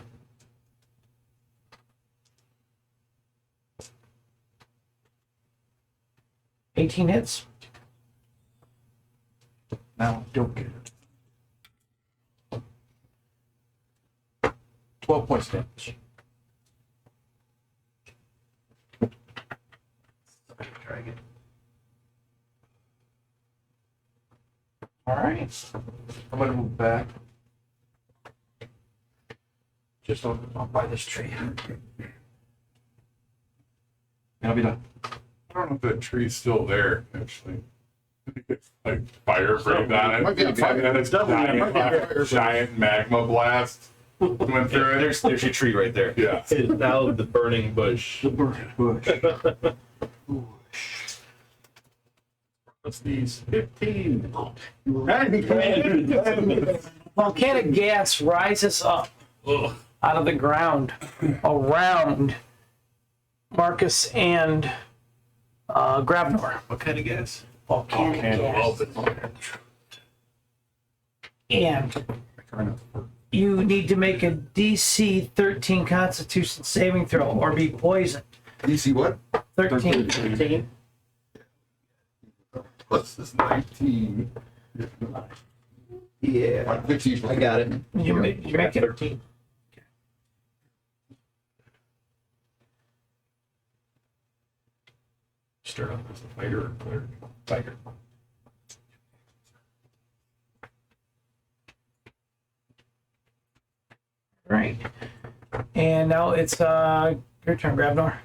Hits. Now don't get it. 12 points of damage. Dragon. All right. I'm gonna move back. Just on by this tree. And I'll be done. I don't know if that tree's still there, actually. It's like fire breathed on it. Might be on fire. And it's giant magma blast went through it. There's your tree right there. Yeah. It is now the burning bush. Bush. What's these? 15. Volcanic gas rises up out of the ground around Marcus and Grabnor. What kind of gas? Volcanic gas. And you need to make a DC 13 Constitution saving throw or be poisoned. DC what? 13. Plus this 19. Yeah. 15. I got it. You make it. 13. Start off as a fighter or cleric? Fighter. Right. And now it's your turn, Grabnor.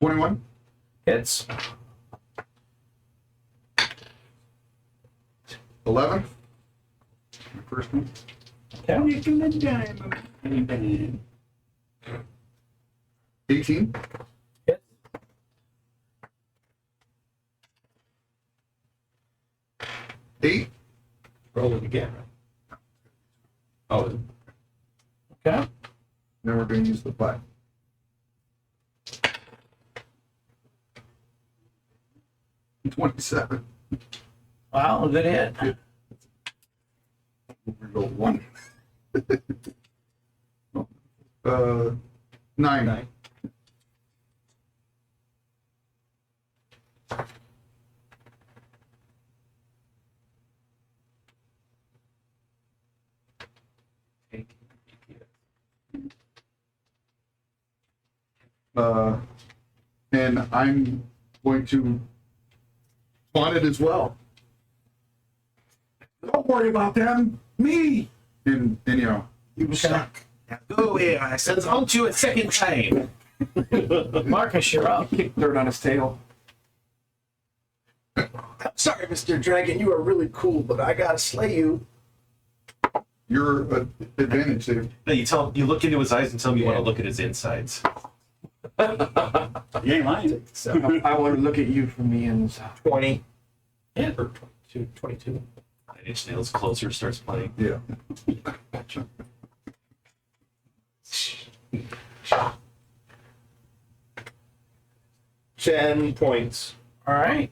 $21. Hits. 11. First one. Okay. 18. Hits. 8. Roll it again. Oh, Okay. Then we're going to use the 5. $27. Wow, good hit. We go 1. 9. And I'm going to spawn it as well. Don't worry about them, me. And you know, you suck. Now go away. I said on to you a second time. Marcus, you're up. Kick dirt on his tail. Sorry, Mr. Dragon, you are really cool, but I gotta slay you. you're advantage there. No, you look into his eyes and tell him you want to look at his insides. You ain't lying. I want to look at you from the inside. 20. Yeah. Or 22. 9-Inch Nails closer starts playing. Yeah. 10 points. All right.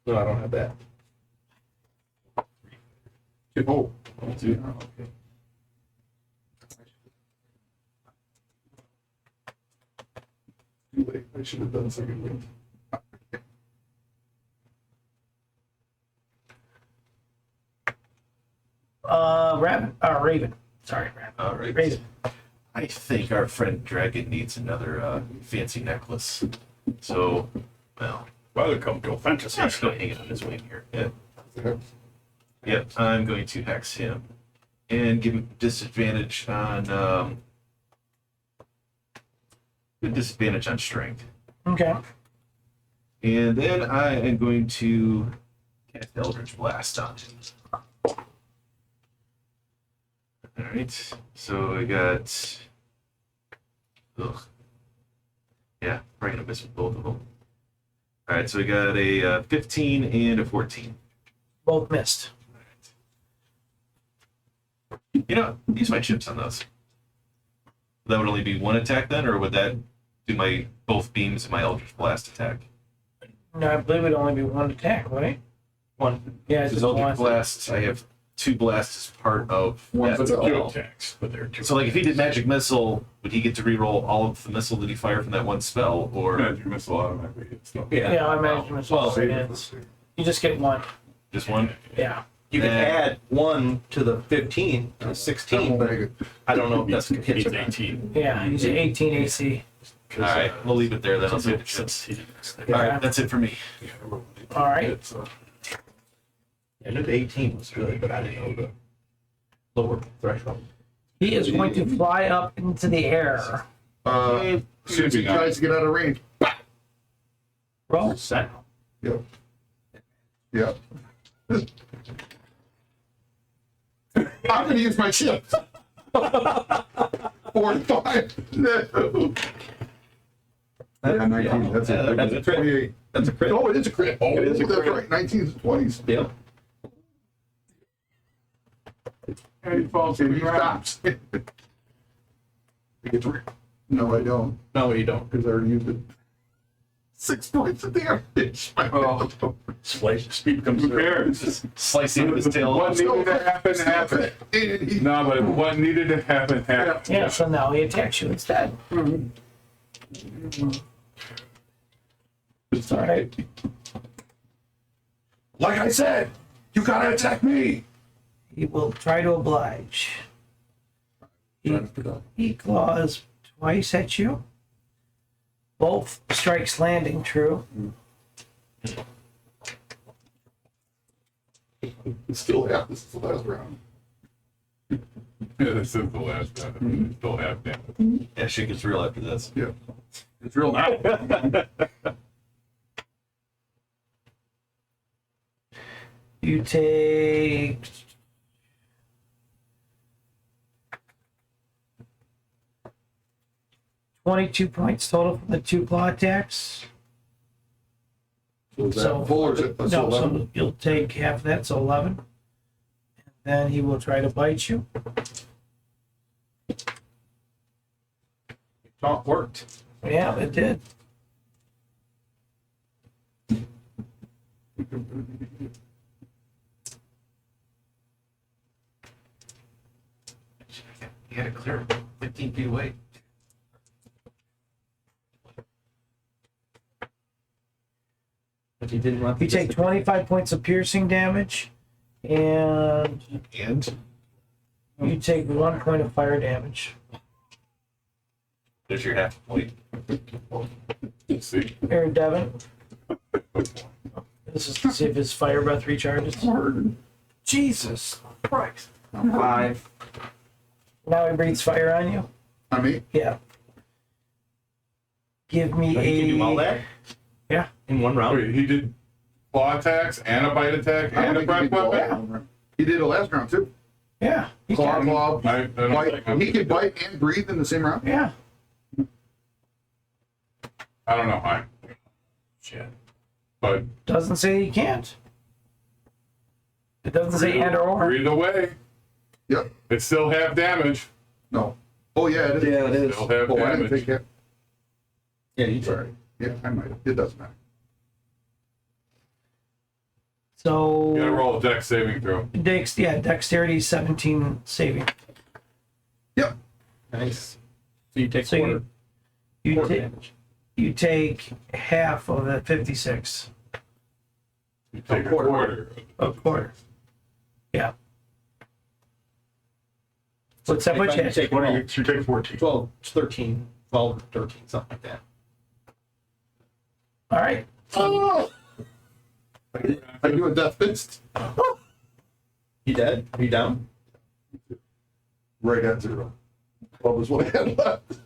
No, I don't have that. Oh, Okay. too late. I should have done second wind. Raven. Sorry, Raven. All right. Raven. I think our friend Dragon needs another fancy necklace. So, well, Welcome to fantasy. I'm just going to hang it on his wing here. Yeah. Yep, I'm going to hex him and give him disadvantage on With disadvantage on strength. Okay. And then I am going to cast Eldritch Blast on him. Alright, so I got. Ugh. Yeah, probably gonna miss with both of them. Alright, so I got a 15 and a 14. Both missed. You know, use my chips on those. That would only be one attack then, or would that do my both beams and my Eldritch Blast attack? No, I believe it'd only be one attack, right? One. Yeah, it's Because just Eldritch one. Blast, I have 2 blasts as part of One that for the Two spell. attacks, but they're two. So, like, if he did Magic Missile, would he get to reroll all of the missile that he fired from that one spell, or Magic missile automatically hits stuff. Yeah, I imagine it's all Well, ends. You just get one. just one? Yeah. You can Nah. add 1 to the 15 to 16, but I don't know if that's going to hit He's or not. 18. Yeah, he's 18 AC. All right, we'll leave it there then. I'll Since take the chips. he didn't miss that. All right, that's it for me. All right. I knew the 18 was good, but I didn't know the lower threshold. He is going to fly up into the air. As soon as he tries to get out of range. Roll. Set. Yep. Yep. I'm gonna use my chips. 45. No. Yeah, 19. That's it. That's a crit. 28. That's a crit. Oh, it is a crit. Oh, It is a that's crit. right. 19s and 20s. Yep. And he falls to And the he ground. stops. No, I don't. No, you don't. Because I already used it. 6 points of damage. Oh, speed comes Who through. cares? Slice into his tail. What needed to happen, happened. And he, No, but what needed to happen, happened. Yeah, so now he attacks you instead. It's all right. Like I said, you gotta attack me. He will try to oblige. He claws twice at you. Both strikes landing true. still have this is the last round. Yeah, this is the last time. Still have damage. Yeah, shit gets real after this. Yeah. It's real now. You take 22 points total from the 2 claw attacks. So is that So- full or is it? That's No, 11? so you'll take half of that, so 11. And then he will try to bite you. Taunt worked. Yeah, it did. You gotta clear 15 feet away. If you didn't run You take 25 points of piercing damage, and And you take 1 point of fire damage. there's your half point. Let's see. Aaron Devon. This is to see if his fire breath recharges. Jesus Christ. 5. Now he breathes fire on you? I mean, Yeah. Give me But you can do all a. that Yeah. in one round. Wait, he did claw attacks and a bite attack I and a don't think he breath did all weapon? that. He did it last round too. Yeah. He Claw, can. claw, I don't bite. think He can bite and breathe in the same round. Yeah. I don't know. Shit. But Doesn't say he can't. It doesn't say and or. either way, Yep. it's still half damage. No. Oh yeah, it is. Yeah, it is. Still half Oh, I didn't damage. think that. Yeah, you Sorry. Yeah, I might. It doesn't matter. So. You gotta roll a dex saving throw. Dexterity 17 saving. Yep. Nice. So you take So quarter. You Quarter take damage. you take half of that 56. You take a quarter. quarter. A quarter. Yeah. What's that much? You take What do 12, you take 14? 12, 13, 12, 13, something like that. All right. Oh! I do a death fist. You dead? Are you down? Right at 0. 12 is what I had left.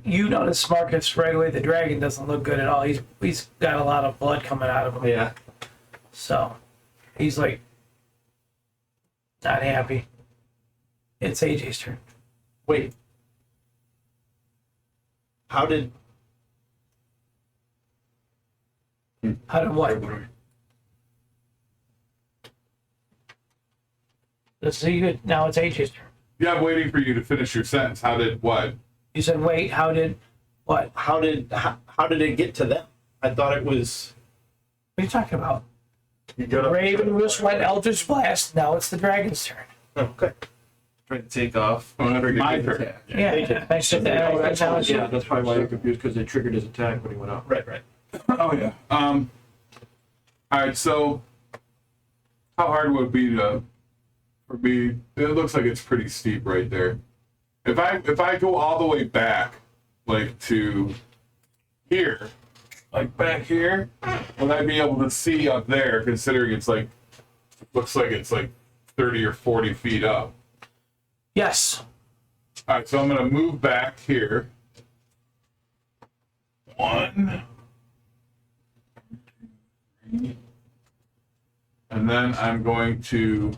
You notice Marcus right away. The dragon doesn't look good at all. He's got a lot of blood coming out of him. Yeah. So he's like not happy. It's AJ's turn. Wait. How did How did what? Let's see. Good. Now it's AJ's turn. Yeah, I'm waiting for you to finish your sentence. How did what? You said wait. How did what? how did it get to them? I thought it was What are you talking about? You got Raven just went Eldritch Blast. Now it's the dragon's turn. okay. Trying to take off. My turn. Yeah. I said that. Oh, that's Now why, it's- yeah, that's probably why you're confused, because they triggered his attack when he went up. Right, right. Oh yeah. All right. So, how hard would it be for me? It looks like it's pretty steep right there. If I go all the way back, like to here, like back here, will I be able to see up there? Considering it's like, looks like it's like 30 or 40 feet up. Yes. All right. So I'm gonna move back here. 1. And then I'm going to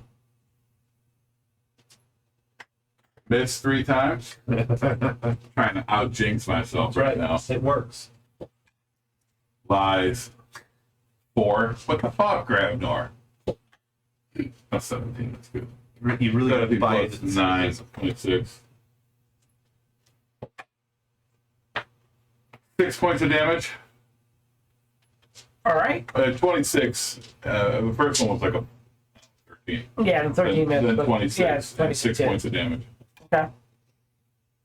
miss 3 times. Trying to out jinx myself right now. It works. Lies. 4. What the fuck, Grabnor? That's 17. That's good. You really got 17 to buy plus it. 9, 26. 6 points of damage. All right. 26. The first one was like a 13. Yeah, the 13 Then minutes. but- 26. Yeah, it's 26. 6 Yeah. points of damage. Okay.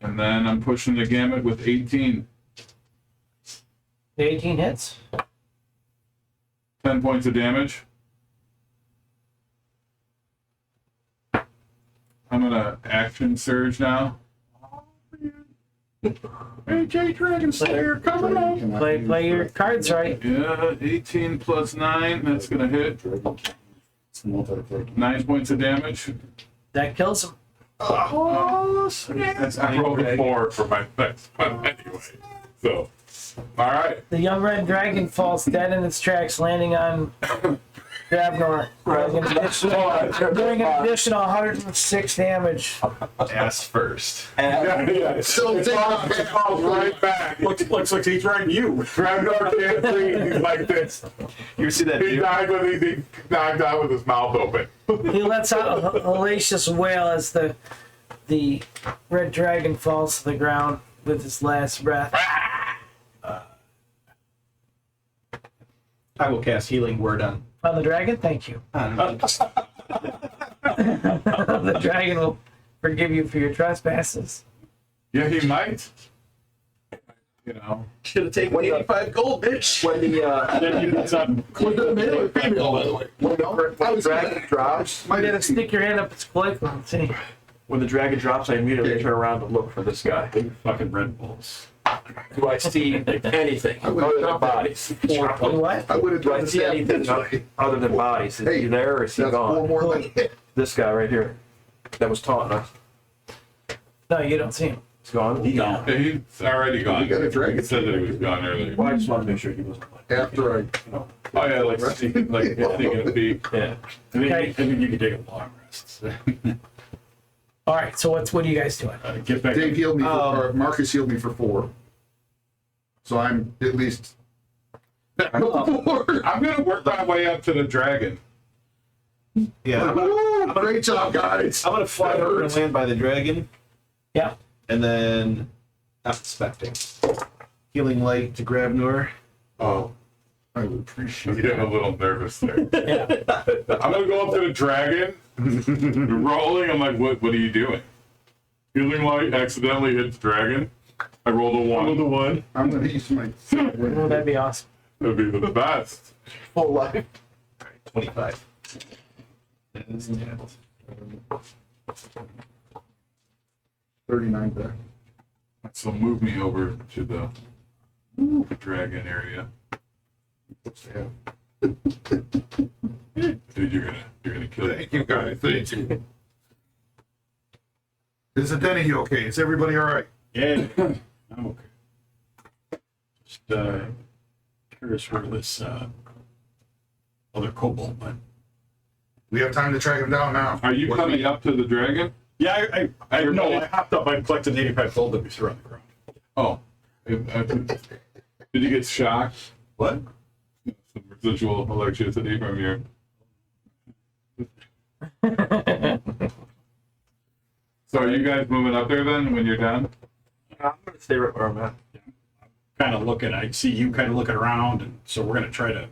And then I'm pushing the gamut with 18. The 18 hits. 10 points of damage. I'm gonna action surge now. AJ Dragon Slayer coming on. Play your cards right. Yeah, 18 plus 9. That's gonna hit. 9 points of damage. That kills him. Oh, snap. I rolled a 4 for my next one anyway. So, all right. The young red dragon falls dead in its tracks, landing on Grabnor, doing an additional 106 damage. Ass first. Yeah. Still It's all right back. Looks like he's riding you. Grabnor can't breathe. He's like this. You ever see that He video? died when he knocked out with his mouth open. He lets out a hellacious wail as the red dragon falls to the ground with his last breath. I will cast Healing Word on. On the dragon, thank you. The dragon will forgive you for your trespasses. Yeah, he might. You know. Should have taken 85 gold, bitch. When the, Was it a male or female, by the way? when the dragon drops, You gotta stick your hand up its cloacle and see. when the dragon drops, I immediately turn around to look for this guy. Fucking Red Bulls. Do I see anything I would other have than bodies? What? I would have Do done I the see same anything thing. other than bodies? Is Hey, he there or is he That's 4 gone? more than This guy right here that was taunting us. No, you don't see him. He's gone? No. Yeah, he's already gone. We got a dragon. He said that he was gone earlier. Well, I just wanted to make sure he wasn't. after I. Oh yeah, like sneaking, like sneaking a peek. Yeah. I think you can take a long rest. All right, so what are you guys doing? Get back. Dave healed me or Marcus healed me for 4. So I'm at least. 4. I'm gonna work my way up to the dragon. Yeah. Woo, great job, guys. I'm gonna fly over and land by the dragon, Yeah. and then not inspecting. Healing light to Grabnor. Oh, I would appreciate I'm getting a little nervous there. Yeah. I'm gonna go up to the dragon, rolling. I'm like, what are you doing? Healing light accidentally hit the dragon. I rolled a 1. I'm going to use my. Well, that'd be awesome. That'd be the best. Full life. 25. 39 back. So move me over to the dragon area. Dude, you're gonna kill me. Thank you, guys. Thank you. Is the Denny okay? Is everybody all right? Yeah. I'm okay. Just curious where this other kobold went. We have time to track him down now. Are you coming up to the dragon? Yeah, I hopped up. I collected 85 gold that we threw on the ground. Oh. Did you get shocked? What? Some residual electricity from your. So are you guys moving up there then when you're done? I'm gonna stay right where I'm at. Kind of looking. I see you kind of looking around, and so we're gonna try to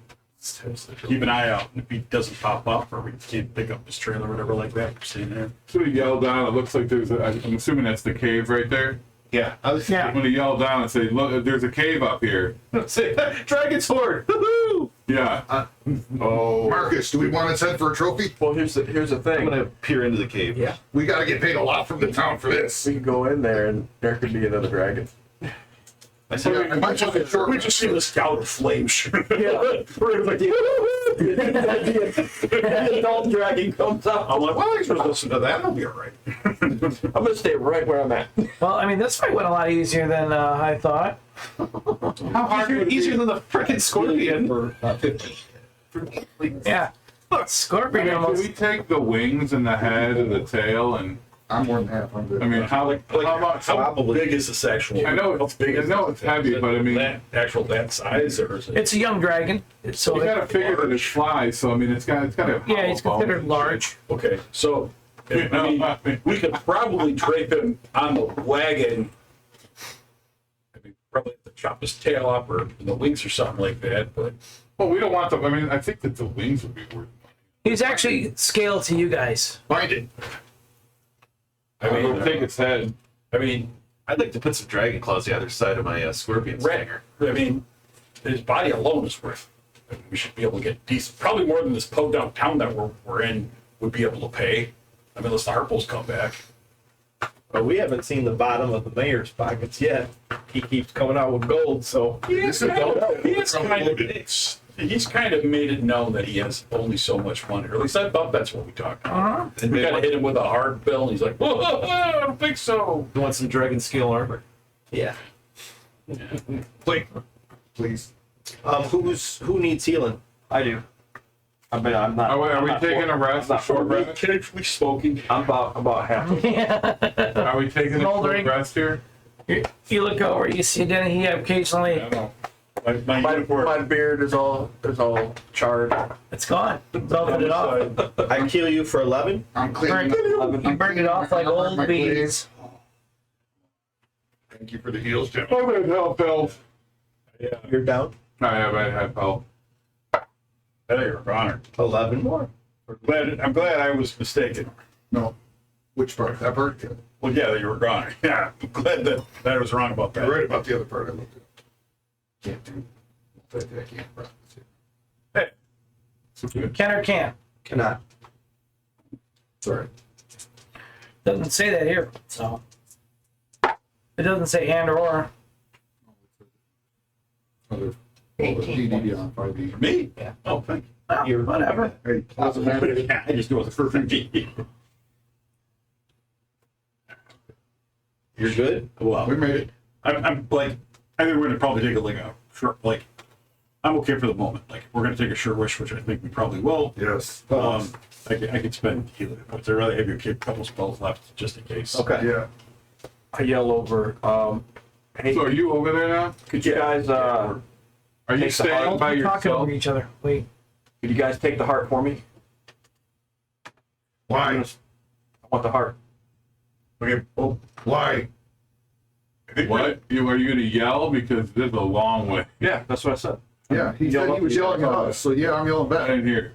keep an eye out. If he doesn't pop up, or we can't pick up his trailer or whatever like that, we're staying there. So he yelled down. It looks like there's a. I'm assuming that's the cave right there. Yeah. I was Yeah. When he yelled down and said, "Look, there's a cave up here." say Dragon's Horde. Woohoo! Yeah. Oh. Marcus, do we want to head for a trophy? Well, here's the I'm thing. gonna peer into the cave. Yeah. We got to get paid a lot from the town for this. We can go in there and there could be another dragon. I see. I might just get short. We just see this scout of flame shoot. Yeah. We're like, the adult dragon comes out. I'm like, well, I should listen to that. It'll be all right. I'm gonna stay right where I'm at. Well, I mean, this fight went a lot easier than I thought. How hard easier than the freaking scorpion. Yeah. Scorpion Can almost. we take the wings and the head and the tail and? I'm more than half. I'm good. I mean, how much? How big is this actual? I know it's big. I know it's heavy, but I mean, that size, or is it? It's a young dragon. So you gotta figure that it flies. So I mean, it's got a. yeah, he's hollow bone. considered large. Okay, so I mean, we could probably drape him on the wagon. I mean, probably have to chop his tail off or the wings or something like that. But Well, we don't want them. I mean, I think that the wings would be worth money. He's actually scaled to you guys. Find it. I mean, We'll take its head. I'd like to put some dragon claws the other side of my scorpion stinger. I mean, his body alone is worth. I mean, we should be able to get decent, probably more than this podunk town that we're in would be able to pay. I mean, unless the Harples come back. But we haven't seen the bottom of the mayor's pockets yet. He keeps coming out with gold, so This is He's kind of made it known that he has only so much money, or at least I thought that's what we talked about. And we kind of hit him with a hard bill, and he's like, "Whoa, I don't think so." You want some dragon scale armor? yeah. Please. Who needs healing? I do. I mean, I'm not. Are we I'm not taking for- a rest, I'm a not short for- rest? Carefully spoken. I'm about half. Are we taking a short Smoldering. rest here? You look over, you see then he occasionally, I don't know. My My uniform. beard is all charred. it's gone. Melted it off. I kill you for 11. I'm cleaning Burn, up. you burned it off like old My bees. Thank you for the heals, Jim. Oh, that help, help. You're down. I have help. Hey, you're honored. 11 more. I'm glad I was mistaken. No. Which part? That part? Yeah. Well, yeah, that you were gone. Yeah, I'm glad that I was wrong about that. You're right about the other part. I looked at. Can't do. I can't practice it. Hey, Can or can't? Cannot. Sorry. Doesn't say that here, so. It doesn't say and or. Other. DD on 5D. me? Yeah. Oh, thank Well, You're- whatever. Hey, doesn't matter. you. Yeah, I just knew it was a perfect. You're good? Well, We made it. I'm like, I think we're gonna probably take a short, like, I'm okay for the moment. Like, we're gonna take a short wish, which I think we probably will. Yes. I could spend healing, but I rather have you keep a couple spells left just in case. Okay. Yeah. I yell over. Hey, So are you over there now? could you guys Are you Take the staying heart. by We're talking yourself? over each other. Wait. could you guys take the heart for me? Why? I want the heart. Okay, well, Why? I think What? Are you gonna yell? Because this is a long way. Yeah, that's what I said. Yeah, he said he was yelling at us, so yeah, I'm yelling I back. didn't hear.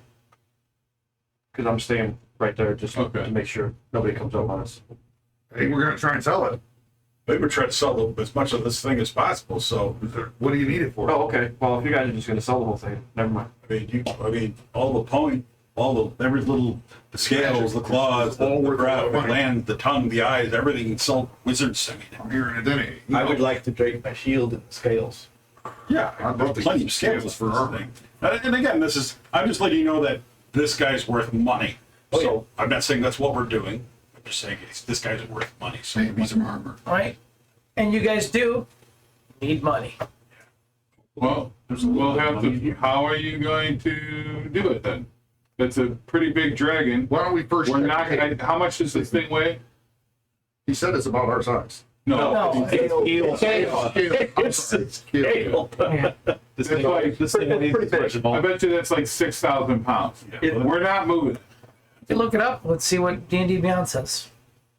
Because I'm staying right there just Okay. to make sure nobody comes up on us. Hey, we're gonna try and sell it. they were trying to sell as much of this thing as possible, so, What do you need it for? Oh, okay. Well, if you guys are just gonna sell the whole thing, never mind. I mean, all the point, every little, the scales, the claws, the breath, the land, the tongue, the eyes, everything, it's all wizards, I mean. I'm hearing it, any. I would like to drape my shield in the scales. Yeah, I'd love there's to plenty get of scales for for armor. this thing. And again, I'm just letting you know that this guy's worth money. Oh, So I'm not saying that's what we're doing. I'm just saying this guy's worth money. So Maybe some armor. All right. And you guys do need money. Well, we'll have to. How are you going to do it then? It's a pretty big dragon. Why don't we first We're check not. the cave? How much does this thing weigh? He said it's about our size. No, It's scale. Yeah. This It's thing, like- this thing needs pretty big. I bet you that's like 6,000 pounds. We're not moving it. If you look it up, let's see what D&D Beyond says.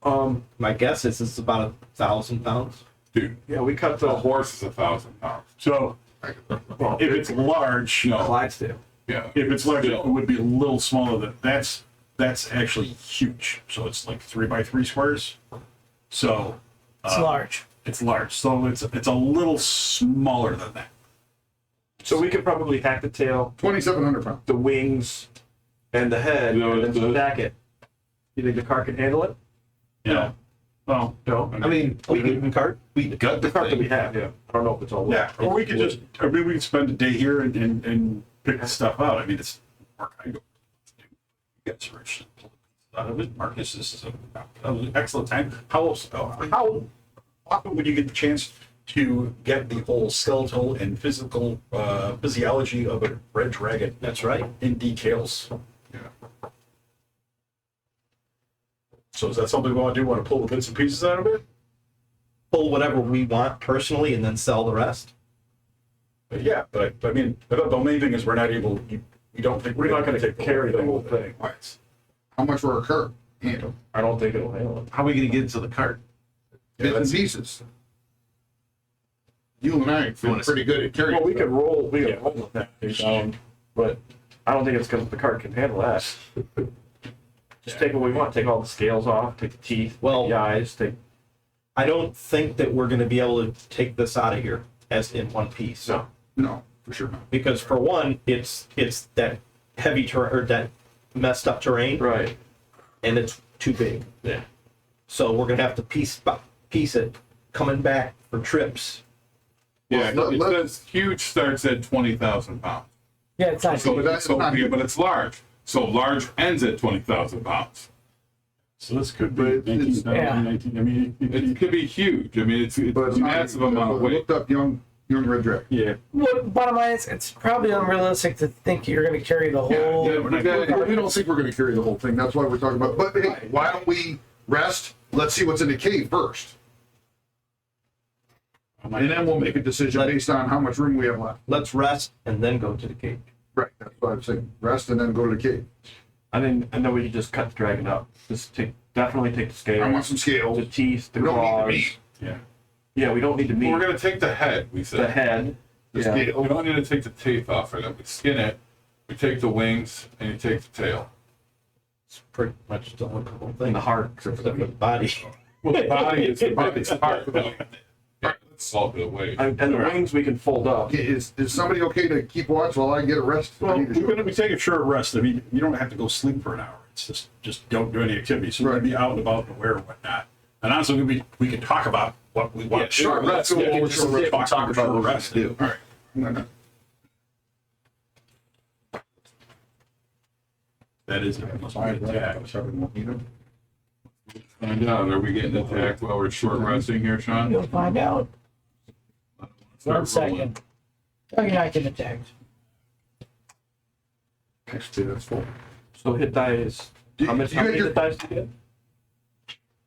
My guess is it's about 1,000 pounds. Dude, Yeah, we cut a the horse is 1,000 pounds. So if it's large, No. Clydesdale. Yeah. if it's large, it would be a little smaller than that's actually huge. So it's like 3x3 squares. So It's large. it's large. So it's a little smaller than that. So we could probably hack the tail, 2,700 pounds. the wings, and the head, No, and then the- stack it. You think the cart can handle it? Yeah. Well, No. I mean, we can cart. We gut The cart that we have, yeah. I don't know if it's all. yeah. Or we could just. I mean, we could spend a day here and pick the stuff out. I mean, it's work I go. You guys are interested. Out of it, Marcus. This is an excellent time. How often would you get the chance to get the whole skeletal and physical physiology of a red dragon? That's right. In details. So is that something we want to do? Want to pull the bits and pieces out of it? Pull whatever we want personally and then sell the rest. But yeah, but I mean, the main thing is we're not able. You don't think We're not gonna carry the whole thing. Right. How much for a cart? Handle. I don't think it'll handle it. how are we going to get into the cart? Bits and pieces. You and I feel pretty good at carrying. Well, we could roll with that thing down, but I don't think it's because the cart can handle that. Just take what we want, take all the scales off, take the teeth, Well- the eyes, take. I don't think that we're going to be able to take this out of here as in one piece. No. No, for sure not. Because for one, it's that heavy terrain or that messed up terrain, Right. and it's too big. Yeah. So we're gonna have to piece it coming back for trips. Yeah, Well, it let- says huge starts at 20,000 pounds. Yeah, it's not. So, that's so not- yeah, but it's large. So large ends at 20,000 pounds. So this could be But it's- 19,000, yeah. 19. I mean, It could be huge. I mean, it's But a massive amount of weight. Looked up young red dragon. Yeah. What, bottom line is, it's probably unrealistic to think you're going to carry the whole. Yeah, we're not gonna- We don't think we're going to carry the whole thing. That's why we're talking about. But hey, why don't we rest? Let's see what's in the cave first, and then we'll make a decision based on how much room we have left. Let's rest and then go to the cave. Right. That's what I'm saying. Rest and then go to the cave. And then we could just cut the dragon up. Just definitely take the scales. I want some scales. The teeth, the We don't need the claws. meat. Yeah. Yeah, we don't need the meat. We're gonna take the head. We said The head. The Yeah. scale. We don't need to take the teeth off of it. We skin it. We take the wings and you take the tail. It's pretty much the whole And thing. the heart. Except for the body. Well, the body is the body's part. Though. Yeah, let's solve it away. And the wings we can fold up. Okay, is somebody okay to keep watch while I get a rest? I Well, need to we're going to be taking a short rest. I mean, you don't have to go sleep for an hour. It's just don't do any activity. So we're going to be out and about and aware and whatnot. And honestly, we can talk about what we want. to do. short rest. Yeah, We'll just short rest. talk about short rest. All right. No. That is it. Must be attacked. Find out. Are we getting attacked while we're short resting here, Sean? You'll find out. Start 1 second. Oh, you're not getting attacked. Actually, that's full. So hit dice. How many you had your- hit dice do you get?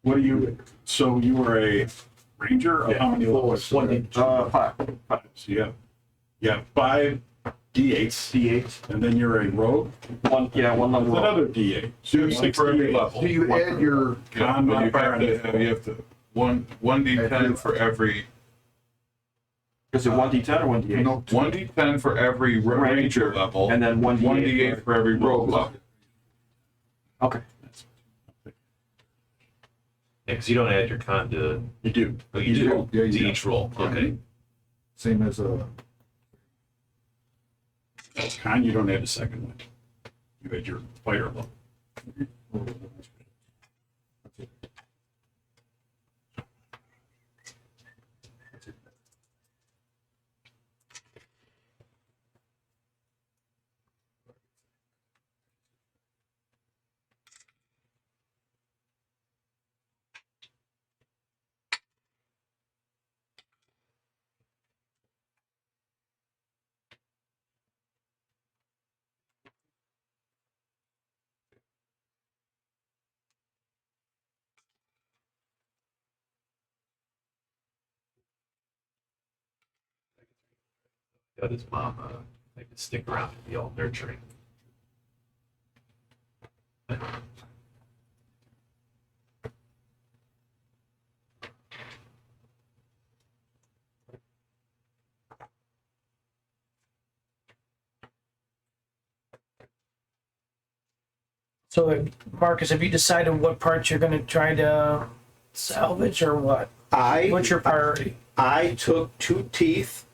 What are you? So you were a ranger? Of how many levels? 5. So you have 5 D8s, D8. and then you're a rogue. One level. That's roll. another D8. So you're 6 for every D8s. level. Do you add your? Con But modifier on it. you have to one D10 for every Is it 1d10 or 1d8? No, 1D10 for every ranger level, And then 1d8 1D8 for every rogue level. Okay. Yeah, because you don't add your con to. You do. Oh, you do. Yeah, you To do. each roll. Okay. same as a. Con, you don't have the second one. You had your fighter level. Got his mom. I could stick around and be all nurturing. So, Marcus, have you decided what parts you're going to try to salvage or what? What's your priority? I took 2 teeth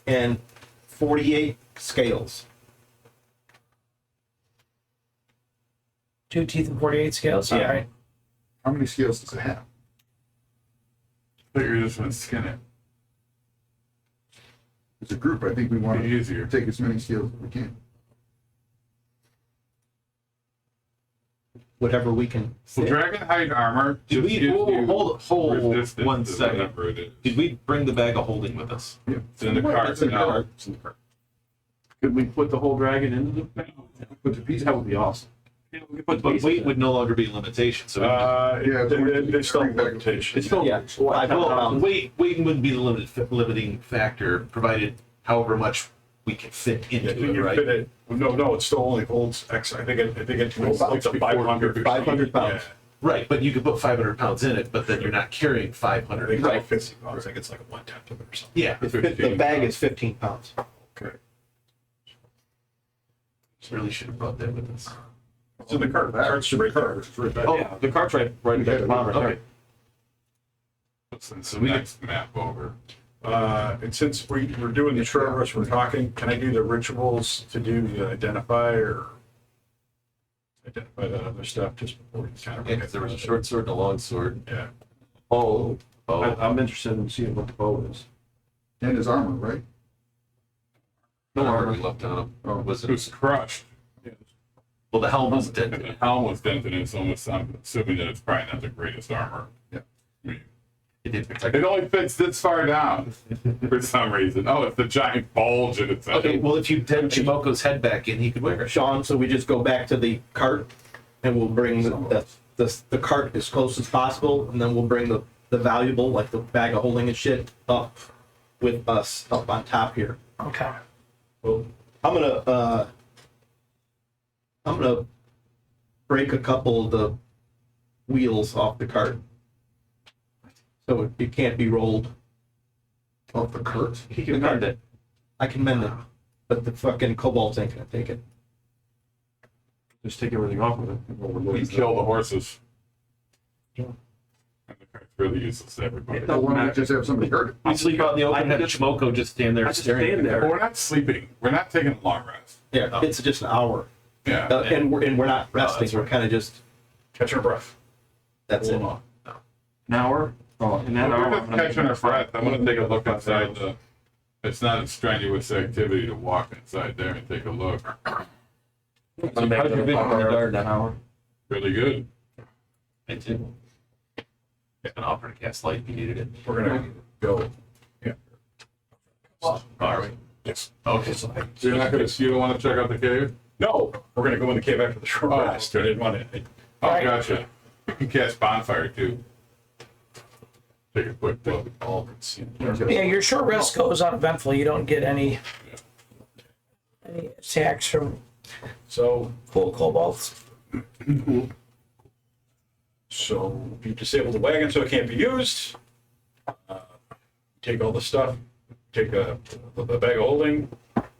and 48 scales. 2 teeth and 48 scales? Yeah. All right. How many scales does it have? I think you're just gonna skin it. As a group, I think we want Be to easier. take as many scales as we can. Whatever we can. So dragon hide armor. Did just we gives you hold resistance 1 to second? whatever it is. Did we bring the bag of holding with us? It's in the cart It's in the now. cart. It's in the cart. Could we put the whole dragon into the thing? Put the piece. That would be awesome. Yeah, we could put the But pieces weight in. would no longer be a limitation. So Yeah, They still have limitations. It's still, yeah, 500 pounds. weight wouldn't be the limiting factor, provided however much we can fit into Yeah, it, you right? fit it. No, it still only holds X. I think it holds up to 500. 500 pounds. Right, but you could put 500 pounds in it, but then you're not carrying I 500. think it's Right. like 50 pounds. I think it's like a 1/10 of it or something. Yeah, The bag is 15 pounds. Okay. really should have brought that with us. It's in the cart. The cart's right there. It's right back. Oh, Yeah, the cart's right at the bottom right there. Okay. Since the next map over. And since we're doing the short rest, we're talking, can I do the rituals to do the identify that other stuff just before we kind of. Yeah, because there was a short sword and a long sword. Yeah. Oh, Oh, I'm interested in seeing what the bow is. And his armor, right? no armor we left on him. Oh. Was It was it? crushed. Well, the helm was And dented. the helm was dented in, so I'm assuming that it's probably not the greatest armor. Yeah. I mean, It did protect. it only fits this far down for some reason. Oh, it's the giant bulge in its head. Okay, well, if you dent Chimoko's head back in, he could wear it. Sean, so we just go back to the cart and we'll bring the cart as close as possible, and then we'll bring the valuable, like the bag of holding and shit, up with us up on top here. Okay. I'm gonna break a couple of the wheels off the cart, so it can't be rolled. Off the cart? He can mend it. I can mend it, but the fucking kobolds ain't gonna take it. Just take everything off with it. We kill the horses. And the cart's really useless to everybody. Why don't we just have somebody hurt it? We sleep out in the open and have Chimoko just stand there I just staring. stand at there. But we're not sleeping. We're not taking a long rest. Yeah, it's just an hour, Yeah. and we're not resting. that's We're right. kind of just Catch your breath. that's it. Hold on. An hour? Oh, in that hour. We're I'm just gonna catching make our breath. I'm gonna take a look inside the. It's not a strenuous activity to walk inside there and take a look. How's your vision in the dark in that hour? Really good. I did. An offer to cast light if you needed it. We're gonna go. Yeah. Are we? Yes. Okay. So you're not gonna. You don't want to check out the cave? No, we're gonna go in the cave after the short Oh, rest. okay. I didn't want to. Oh, gotcha. You can cast bonfire too. Take a quick look. All can see. Yeah, your short rest goes uneventful. You don't get any attacks from So, cool kobolds. you disable the wagon so it can't be used. Take all the stuff. Take the bag of holding.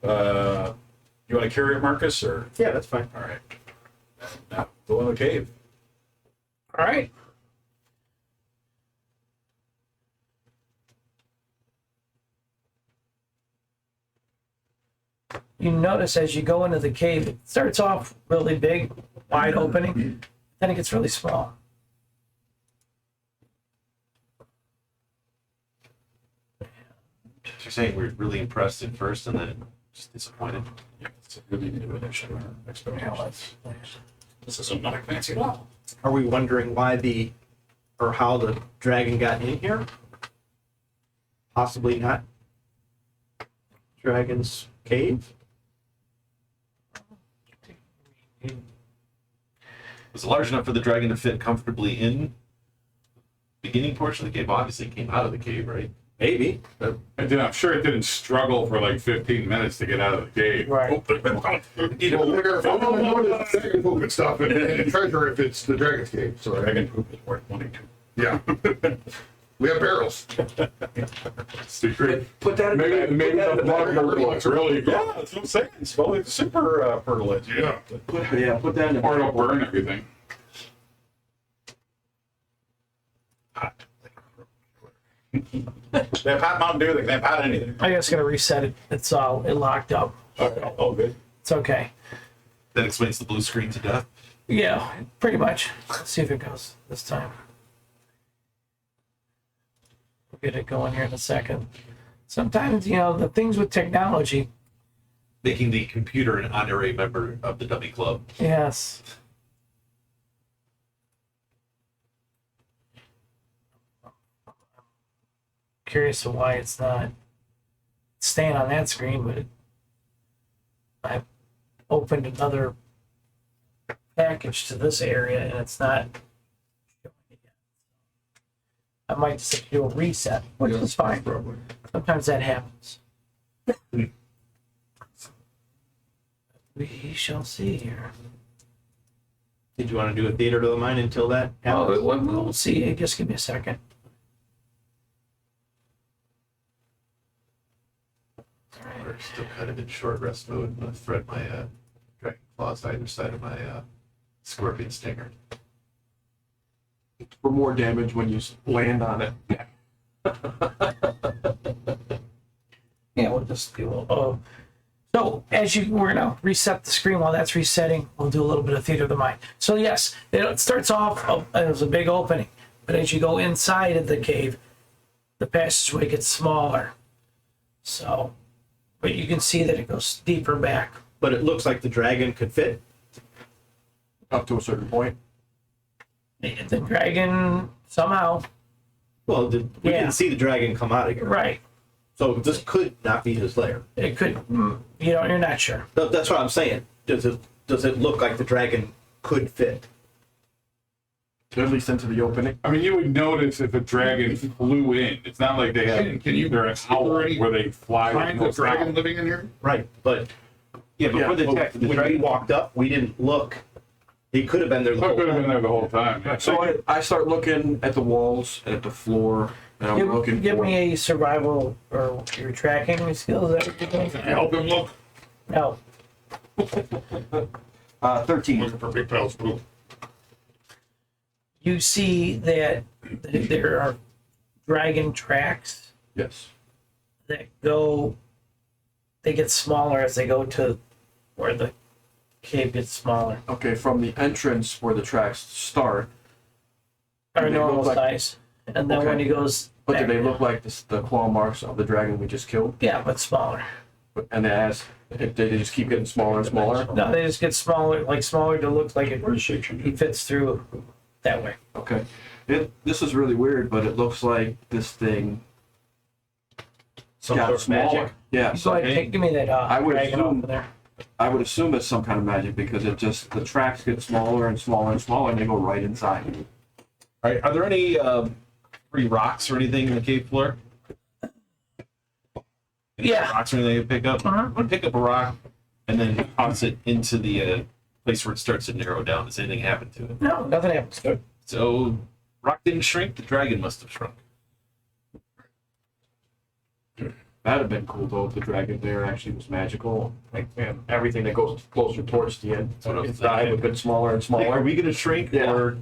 You want to carry it, Marcus, or? Yeah, that's fine. All right. And now go in the cave. All right. You notice as you go into the cave, it starts off really big, wide opening, then it gets really small. You're saying we're really impressed at first and then just disappointed. Yeah, it's really diminished our Yeah, expectations. let's- This is not fancy at all. Are we wondering why or how the dragon got in here? Possibly not. Dragon's cave? Was it large enough for the dragon to fit comfortably in the beginning portion of the cave? Obviously, it came out of the cave, right? Maybe. And then I'm sure it didn't struggle for like 15 minutes to get out of the cave. Right. Oh, Well, they're gonna find the dragon poop and stuff and treasure if it's the dragon's cave. So Dragon poop is worth money too. yeah, we have barrels. Secret. Put that in the bag. Maybe Put that in the the bag. blood looks really good. Yeah, that's what I'm saying. It's probably super fertilized. Yeah. Put that in the Or bag. it'll burn everything. They have hot Mountain Dew, they can have hot anything. I just gotta reset it. It's all it locked up. Oh, good. It's okay. That explains the blue screen to death. Yeah, pretty much. Let's see if it goes this time. We'll get it going here in a second. Sometimes, you know, the things with technology. Making the computer an honorary member of the Dummy Club. Yes. Curious of why it's not staying on that screen, but I opened another package to this area and it's not showing it yet. I might just have to do a reset, which is fine. Probably. Sometimes that happens. We shall see here. Did you want to do a theater to the mind until that Oh, happens? we'll see. Just give me a second. We're still kind of in short rest mode. I'm going to thread my dragon claws either side of my scorpion stinger. For more damage when you land on it. Yeah, we'll just do. So as we're gonna reset the screen while that's resetting. We'll do a little bit of theater of the mind. So yes, it starts off as a big opening, but as you go inside of the cave, the passageway gets smaller. So, but you can see that it goes deeper back. But it looks like the dragon could fit. Up to a certain point. The dragon somehow, Well, we Yeah. didn't see the dragon come out of here. right? So this could not be his lair. It could, you know, you're not sure. That's what I'm saying. Does it look like the dragon could fit? At least into the opening. I mean, you would notice if a dragon flew in. It's not like they have. Can you- They're an owl where they fly. Find no the dragon sound. living in here? Right, but Yeah, before they attacked, the when we dragon walked up, we didn't look. He could have been there the I whole could have been time. there the whole time. Yeah. So I start looking at the walls and at the floor, and I'm looking Give for... me a survival or your tracking skills. Is that what you're doing? Help him look. No. 13. Looking for big piles of poop. You see that there are dragon tracks Yes. that they get smaller as they go to where the cave gets smaller. Okay, from the entrance where the tracks start, Or They look normal like- size. And then when Okay. he goes but do back- they look like the claw marks of the dragon we just killed? Yeah, but smaller. And as they just keep getting smaller and smaller? No, they just get smaller, like smaller to look like he fits through that way. Okay. This is really weird, but it looks like this thing Some got sort of smaller. magic. Yeah, So give me that I would dragon assume- over there. I would assume it's some kind of magic because the tracks get smaller and smaller and smaller and they go right inside. All right, are there any free rocks or anything in the cave floor? Yeah. Rocks or anything you pick up? Uh-huh. I'm gonna pick up a rock and then toss it into the place where it starts to narrow down. Does anything happen to it? No, nothing happens to it. So, rock didn't shrink. The dragon must have shrunk. That'd have been cool though if the dragon there actually was magical. Like man, everything that goes closer towards the end, what I was its eye thinking. would have been smaller and Like, smaller. are we gonna shrink, Yeah. or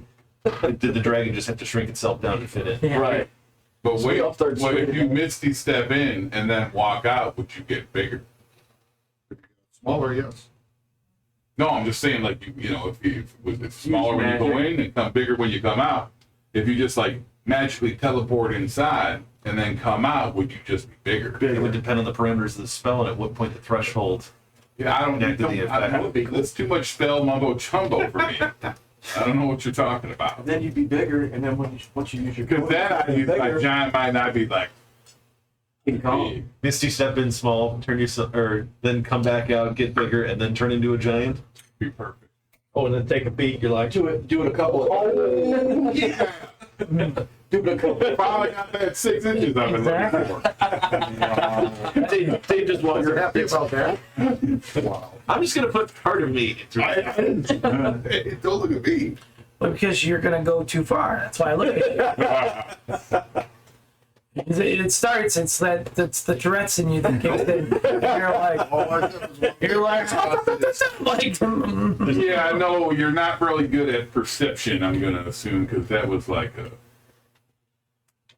did the dragon just have to shrink itself down to fit in? Yeah. Right. But So wait, we all start what if you swinging. misty step in and then walk out? Would you get bigger? Smaller, yes. No, I'm just saying, like you know, if it was it's smaller when you go in and come bigger when you come out. If you just like magically teleport inside and then come out, would you just be bigger? It would depend on the parameters of the spell and at what point the threshold. Yeah, I don't Connect to the I don't effect. that's too much spell mumbo jumbo for me. I don't know what you're talking about. And then you'd be bigger, and then once you use your Because then I use like John might not be like, King Kong. Misty step in small, turn yourself, or then come back out, get bigger, and then turn into a giant. be perfect. Oh, and then take a beat. You're like, Do it a couple of Finally got that 6 inches I've been looking for. They just want You're happy about that? I'm just gonna put part of me through. Hey, don't look at me. Because you're gonna go too far. That's why I look at you. It starts. It's the Tourette's in you that kicks in. You're like, how come it doesn't like? Yeah, no, you're not really good at perception, I'm going to assume, because that was like a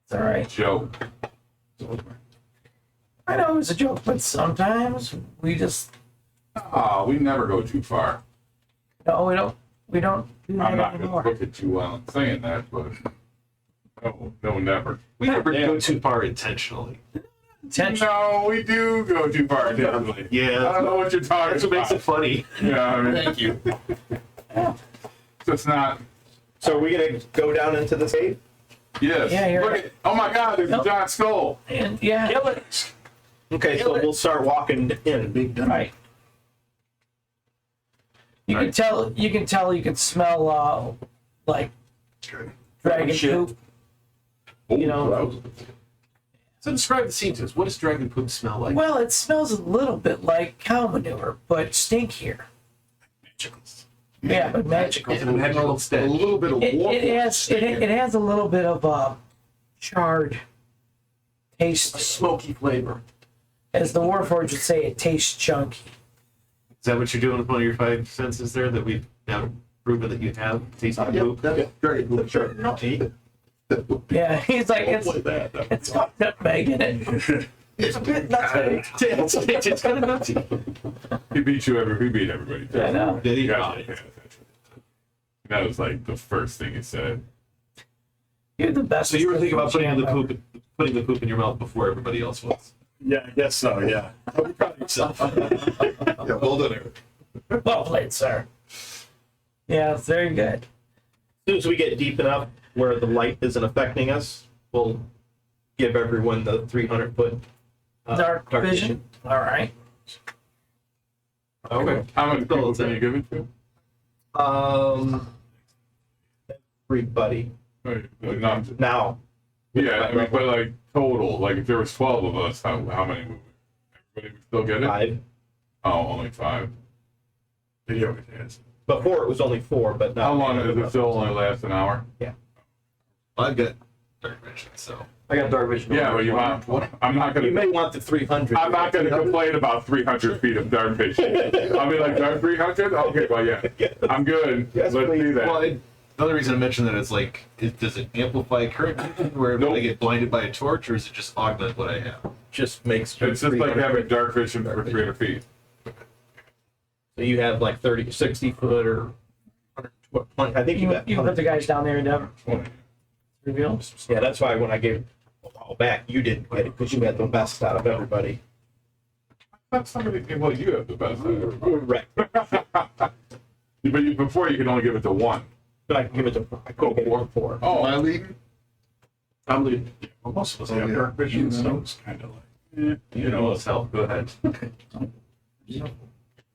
It's all right. joke. I know it's a joke, but sometimes we just Oh, we never go too far. no, we don't do that I'm not going to anymore. look at you while I'm saying that, but no, never. We never go too far intentionally. Attention. No, we do go too far, definitely. Yeah, I don't know what you're talking that's what makes it about. funny. Yeah, I mean, Thank you. it's not. So are we gonna go down into the cave? Yes. Yeah, you're Look right. at, oh my God, there's a Nope. giant skull. And yeah, Okay, so we'll start walking in. Big dumb. right. You Right. can tell, you can smell like dragon Shit. poop. You know, So describe the scene to us. What does dragon poop smell like? well, it smells a little bit like cow manure, but stinkier. Yeah, but magical. It's a magical A stench. little bit of It has a little bit of charred taste. Smoky flavor. As the Warforged would say, it tastes chunky. Is that what you're doing with one of your 5 senses there that we've now proven that you have? Tasting poop? Very good. Sure. Yeah, he's like, it's got nutmeg in it. It's a bit nutty. It's kind of nutty. He beat everybody. I know. Did he? Yeah, yeah. That was like the first thing he said. You're the best. So you were thinking about putting the poop in your mouth before everybody else was. Yeah, I guess so, yeah. Be proud of yourself. Yeah, well done, Eric. Well played, sir. Yeah, it's very good. As soon as we get deep enough where the light isn't affecting us, we'll give everyone the 300-foot Dark vision. All right. Okay. How many people can you give it to? Everybody. Not, Now. yeah, I mean, but like total, like if there was 12 of us, how many would everybody would still get it? 5. Oh, only 5. Video games. Before it was only 4, but now. How long does it still only last an hour? I've got dark vision, so. I got dark vision. Yeah, but you want, I'm not You may gonna, want the 300. I'm not gonna complain about 300 feet of dark vision. I'll be like, dark 300? Okay, well, yeah, I'm good. Yes, Let's please. do that. Well, another reason I mentioned that is like, does it amplify current vision where Nope. I get blinded by a torch, or is it just augment what I have? Just makes It's just like having dark vision for 300 feet. So you have like 30, 60 foot or 120. I think you got. You put the guys down there and never reveal. Yeah, that's why when I gave a while back, you didn't get it because you had the best out of everybody. Not somebody, well, you have the best out of everybody. Right. But before you could only give it to one. But I can give it to. I could get it to 4. Oh, Am I leading? I'm leading. Well, most of us have yeah. dark vision, so it's kind of like. You know, let's help. Go ahead.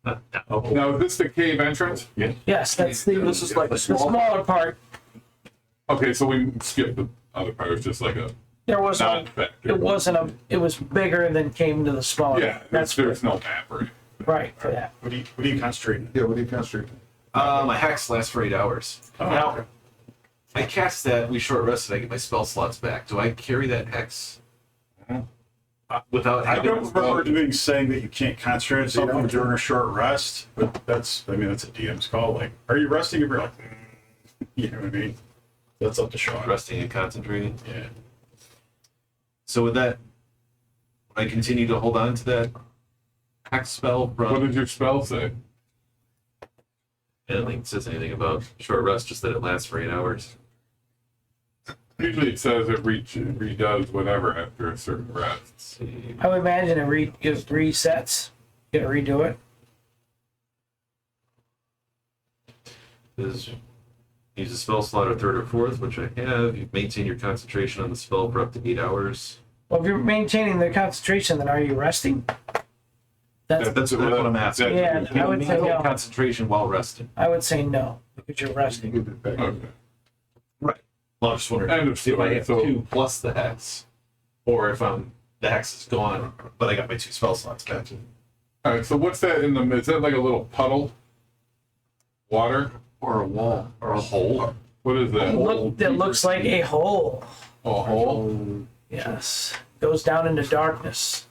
now is this the cave entrance? Yes, that's the. This is like a the small. smaller part. Okay, so we skipped the other part. It was just like a There was a. non-factor. It wasn't a. It was bigger and then came to the smaller. Yeah, that's there's no map or anything. right for that. What do you concentrate on? Yeah, what do you concentrate? My hex lasts for 8 hours. Now, okay. I cast that, we short rested, I get my spell slots back. Do I carry that hex? Without I having. don't remember doing saying that you can't concentrate on something during a short rest, but that's a DM's call. Like, are you resting? If you're like, you know what I mean? That's up to Sean. Resting and concentrating. Yeah. So with that, would I continue to hold on to that hex spell What from? did your spell say? I don't think it says anything about short rest, just that it lasts for 8 hours. Usually it says it redoes whatever after a certain rest. Let's see. I would imagine it resets. You gotta redo it. Is use a spell slot or third or fourth, which I have. You maintain your concentration on the spell for up to 8 hours. Well, if you're maintaining the concentration, then are you resting? That's what I'm asking. Yeah, I would say no. Concentration while resting. I would say no because you're resting. Okay. As Well, I'm just wondering End of see if I story, have so- 2 plus the hex, or if the hex is gone, but I got my 2 spell slots back. All right, so what's that in the is that like a little puddle? Water Or a wall. Or a hole. What is that? That looks like a hole. A hole? Yes. Goes down into darkness.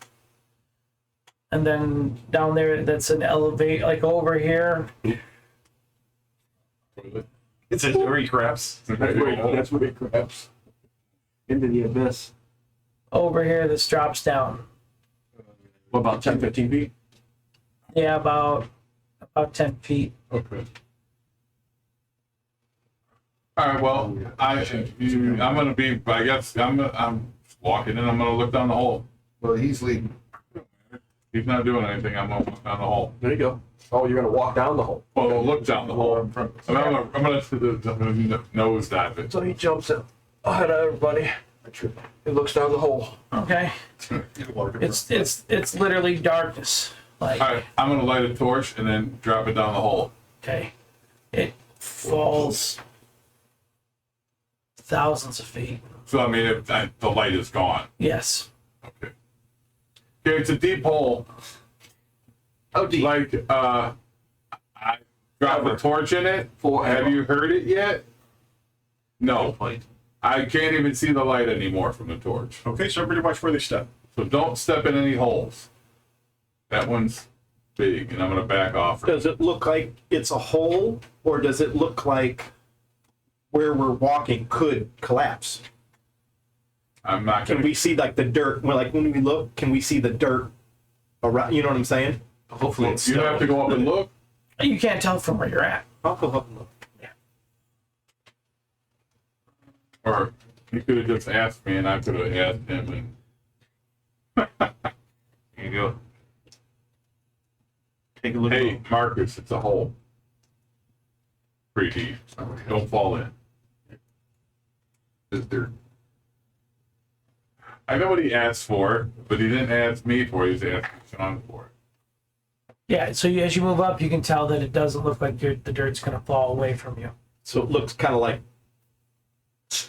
And then down there, that's an elevate, like over here. It's a where he grabs. That's where it grabs. Into the abyss. Over here, this drops down. What about 10, 15 feet? Yeah, about 10 feet. Okay. All right. Well, I'm gonna be. I guess I'm walking in. I'm gonna look down the hole. Well, he's leading. He's not doing anything. I'm gonna look down the hole. There you go. Oh, you're gonna walk down the hole. Well, look down the hole. I'm gonna nose dive it. So he jumps in ahead of everybody. He looks down the hole. Okay. It's literally darkness. Like, All right. I'm gonna light a torch and then drop it down the hole. okay. It falls thousands of feet. So I mean, the light is gone. Yes. Okay. Okay, it's a deep hole. How deep? Like, I dropped a torch in it. Have you heard it yet? No. Point. I can't even see the light anymore from the torch. Okay, so pretty much where they step. So don't step in any holes. That one's big, and I'm gonna back off. Does it look like it's a hole, or does it look like where we're walking could collapse? I'm not Can gonna. we see like the dirt? Well, like when we look, can we see the dirt around? You know what I'm saying? Hopefully it's You have to go up and look. You can't tell from where you're at. I'll go up and look. Or he could have just asked me, and I could have asked him. And Here you go. Take a look. hey, Marcus, it's a hole. Pretty deep. Don't fall in. Is there? I know what he asked for, but he didn't ask me for it. He's asking Sean for it. Yeah, so as you move up, you can tell that it doesn't look like the dirt's going to fall away from you. So it looks kind of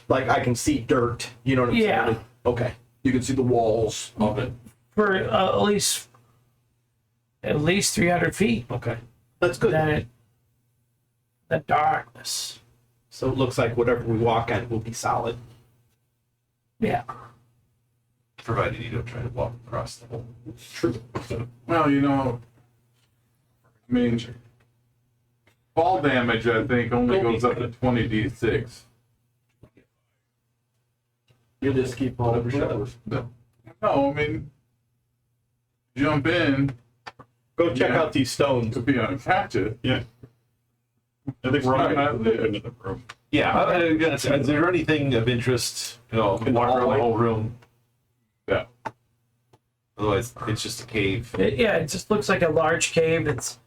like I can see dirt. You know what I'm Yeah. saying? Okay. You can see the walls of it. For at least 300 feet. Okay. That's good. Then the darkness. So it looks like whatever we walk on will be solid. Yeah. Provided you don't try to walk across the hole. True. Well, you know, I mean, fall damage, I think, only goes up to 20d6. You just keep on over shadows. No, I mean, jump in, Go check Yeah. out these stones. to be unconscious. Yeah. I think Right. we're not living in the room. Yeah, I was gonna say, is there anything of interest? You know, the walk around hallway? the whole room. Yeah. Otherwise, it's just a cave. It just looks like a large cave. It's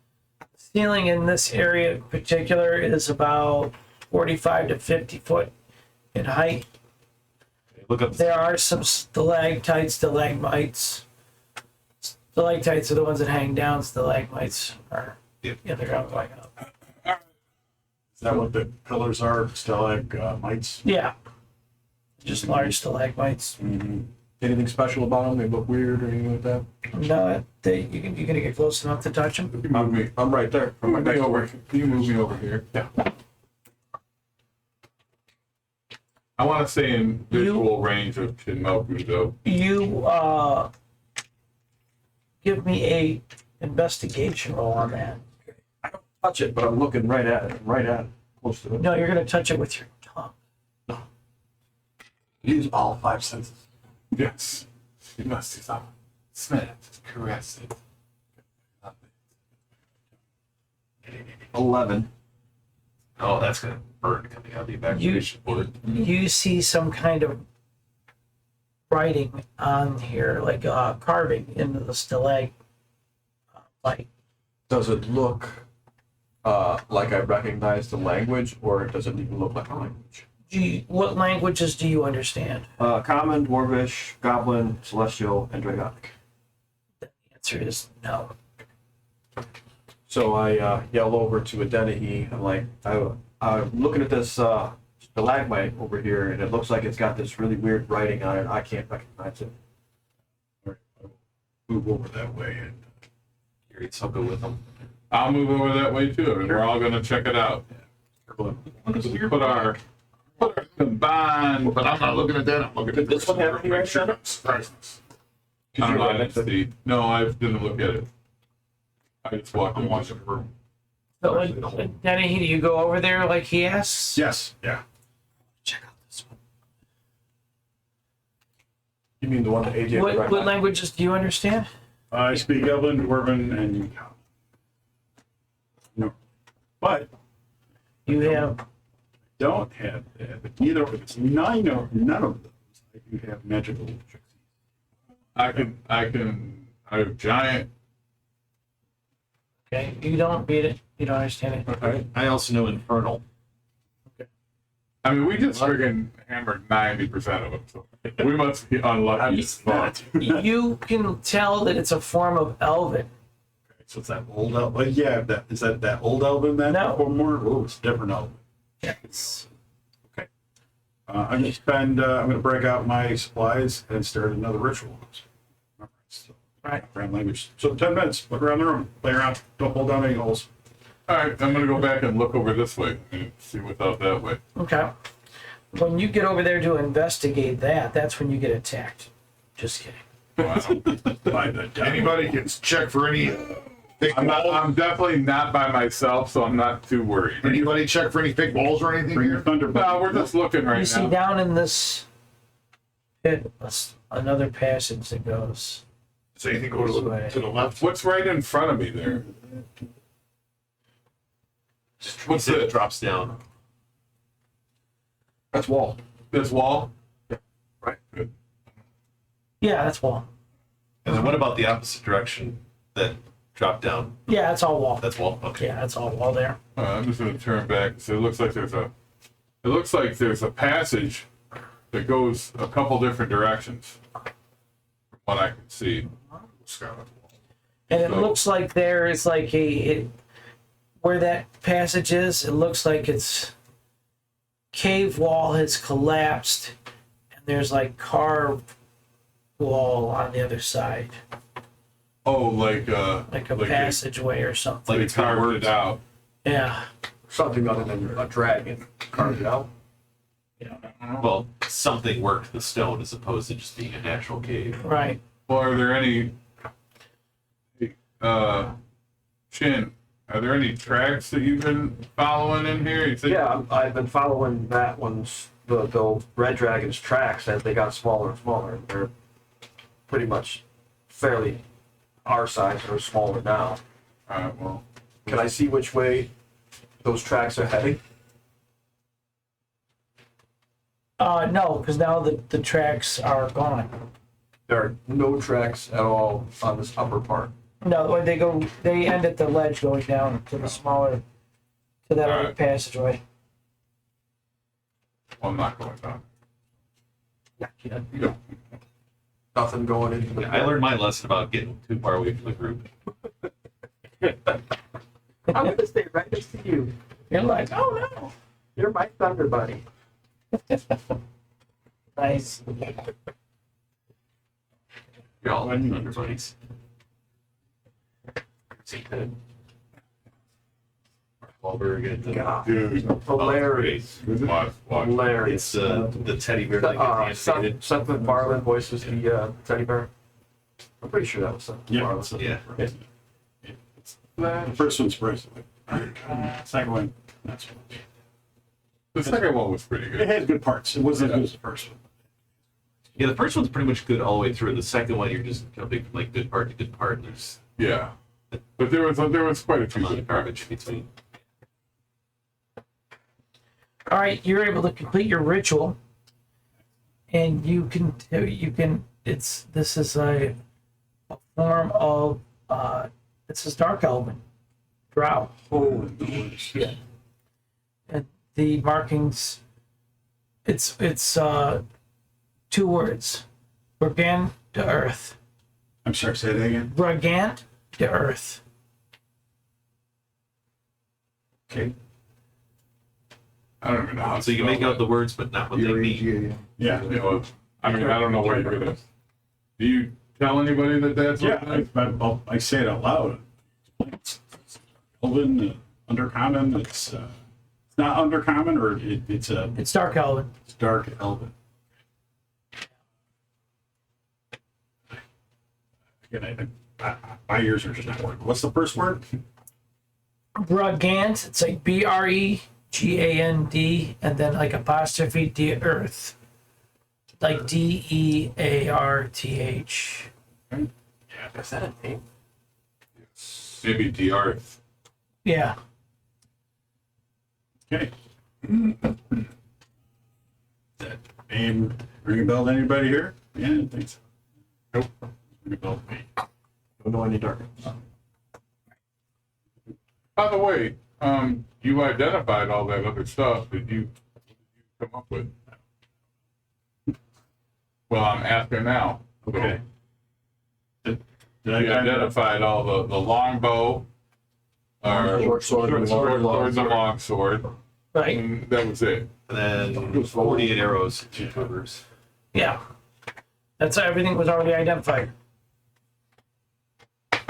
ceiling in this area in particular is about 45 to 50 foot in height. Look up. There are some stalactites, stalagmites. Stalactites are the ones that hang down. Stalagmites are Yep. the other going up. Is that what the pillars are? Stalagmites? Yeah, just large stalagmites. Anything special about them? They look weird or anything like that? No, you're gonna get close enough to touch them. You move me. I'm right there. I'm right Move me next to over. it. Can you move me over here? Yeah. I want to stay in visual range of Shinmoku, though. You give me a investigation roll on that. Touch it, but I'm looking right at it. Right at it. Close to it. No, you're gonna touch it with your tongue. Use all 5 senses. Yes. You must do something. Smell it. Caress it. 11. Oh, that's gonna burn coming out of the evacuation board. You see some kind of writing on here, like carving into the stalagmite. Does it look like I recognize the language, or does it even look like a language? What languages do you understand? Common, Dwarvish, Goblin, Celestial, and Dragonic. The answer is no. So I yell over to Adenahi. I'm like, I'm looking at this stalagmite over here, and it looks like it's got this really weird writing on it. I can't recognize it. All right, I'll move over that way and I'll go with them. I'll move over that way too, and we're all gonna check it out. Put our combined. But I'm not looking at that. I'm looking at This one have any Make sure right don't surprise us. I'm not in the, no, I didn't look at it. I just walked I'm in. watching the room. So, Denny, do you go over there like he asks? yes, yeah. Check out this one. You mean the one that AJ? What languages do you understand? I speak Elven, Dwarven, and no, but You have don't have that. But neither of it's none of those. I do have magical trick. I have giant. okay. You don't read it. You don't understand it. I also know Infernal. I mean, we just friggin' hammered 90% of them, so we must be unlucky as fuck. You can tell that it's a form of Elven. So it's that old Elven. Yeah, is that old Elven then? No. Or more? Oh, it's different Elven. Yes. Okay. I'm going to break out my supplies and start another ritual. So, Right. Brand language. So 10 minutes. Look around the room. Play around. Don't pull down any holes. All right, I'm gonna go back and look over this way and see what's out that way. Okay. When you get over there to investigate that, that's when you get attacked. Just kidding. Wow. By the devil. Anybody can check for any fake walls. I'm definitely not by myself, so I'm not too worried. Anybody check for any fake walls or anything Bring your here? thunder. No, we're just looking You right see now. down in this pit another passage that goes. Does anything go to the left? What's right in front of me there? What's it drops down? That's wall. This wall? Right. Good. Yeah, that's wall. And then what about the opposite direction that drop down? Yeah, that's all wall. That's wall. Okay. Yeah, that's all wall there. I'm just gonna turn back. So it looks like there's a passage that goes a couple different directions, from what I can see. And it So- looks like there is like where that passage is, it looks like it's cave wall has collapsed and there's like carved wall on the other side. Oh, like Like a Like passageway or something. they carved it out. Yeah. Something other than a dragon carved it out. Well, something worked the stone as opposed to just being a natural cave. Right. Well, are there any Chin, are there any tracks that you've been following in here? You think? Yeah, I've been following that one's the red dragon's tracks as they got smaller and smaller. They're pretty much fairly our size or smaller now. Well, Can I see which way those tracks are heading? No, because now the tracks are gone. There are no tracks at all on this upper part. No, they end at the ledge going down to the smaller, to that other Alright. passageway. I'm not going down. Yeah. Nothing going into the. Yeah, I learned my lesson about getting too far away from the group. I'm gonna stay right next to you. You're like, oh no. You're my thunder buddy. Nice. You're all thunder buddies. Wahlberg God, Dude, hilarious. watch. Hilarious. It's the teddy bear that gets animated. Seth MacFarlane voices the teddy bear. I'm pretty sure that was Seth Yeah. MacFarlane. Yeah. The first one's bracelet. Second one, that's one. The second one was pretty It good. had good parts. It wasn't as good as the first one. Yeah, the first one's pretty much good all the way through. The second one, you're just jumping from like good part to good part. And there's Yeah, but there was quite a a few lot good of parts. garbage between. All right, you're able to complete your ritual, and this is a form of this is Dark Elven, Drow. Oh, the worst. Yeah. And the markings, it's 2 words, Brigand to Earth, I'm sorry, say that again. Brigand to Earth. Okay. I don't even know how. So you can make out the words, but not what they mean. Yeah. You know, I mean, I don't know what you're gonna. Do you tell anybody that that's what Yeah, it is? I say it out loud. It's Elven, undercommon. It's not undercommon, or It's Dark Elven. it's dark Elven. Again, my ears are just not working. What's the first word? Brugand. It's like BREGAND, and then like apostrophe D Earth. Like DEARTH. Is that a name? Maybe D'Arth. Yeah. Okay. That name ring a bell to anybody here? Yeah, I didn't think so. Nope. Ring a bell to me. Don't know any dark. By the way, you identified all that other stuff. Did you come up with? Well, I'm asking now. Okay. Did You I identified all the longbow, or Short sword and short long sword, the long sword, Right. and that was it. And then 48 arrows, 2 covers. Yeah. That's everything was already identified.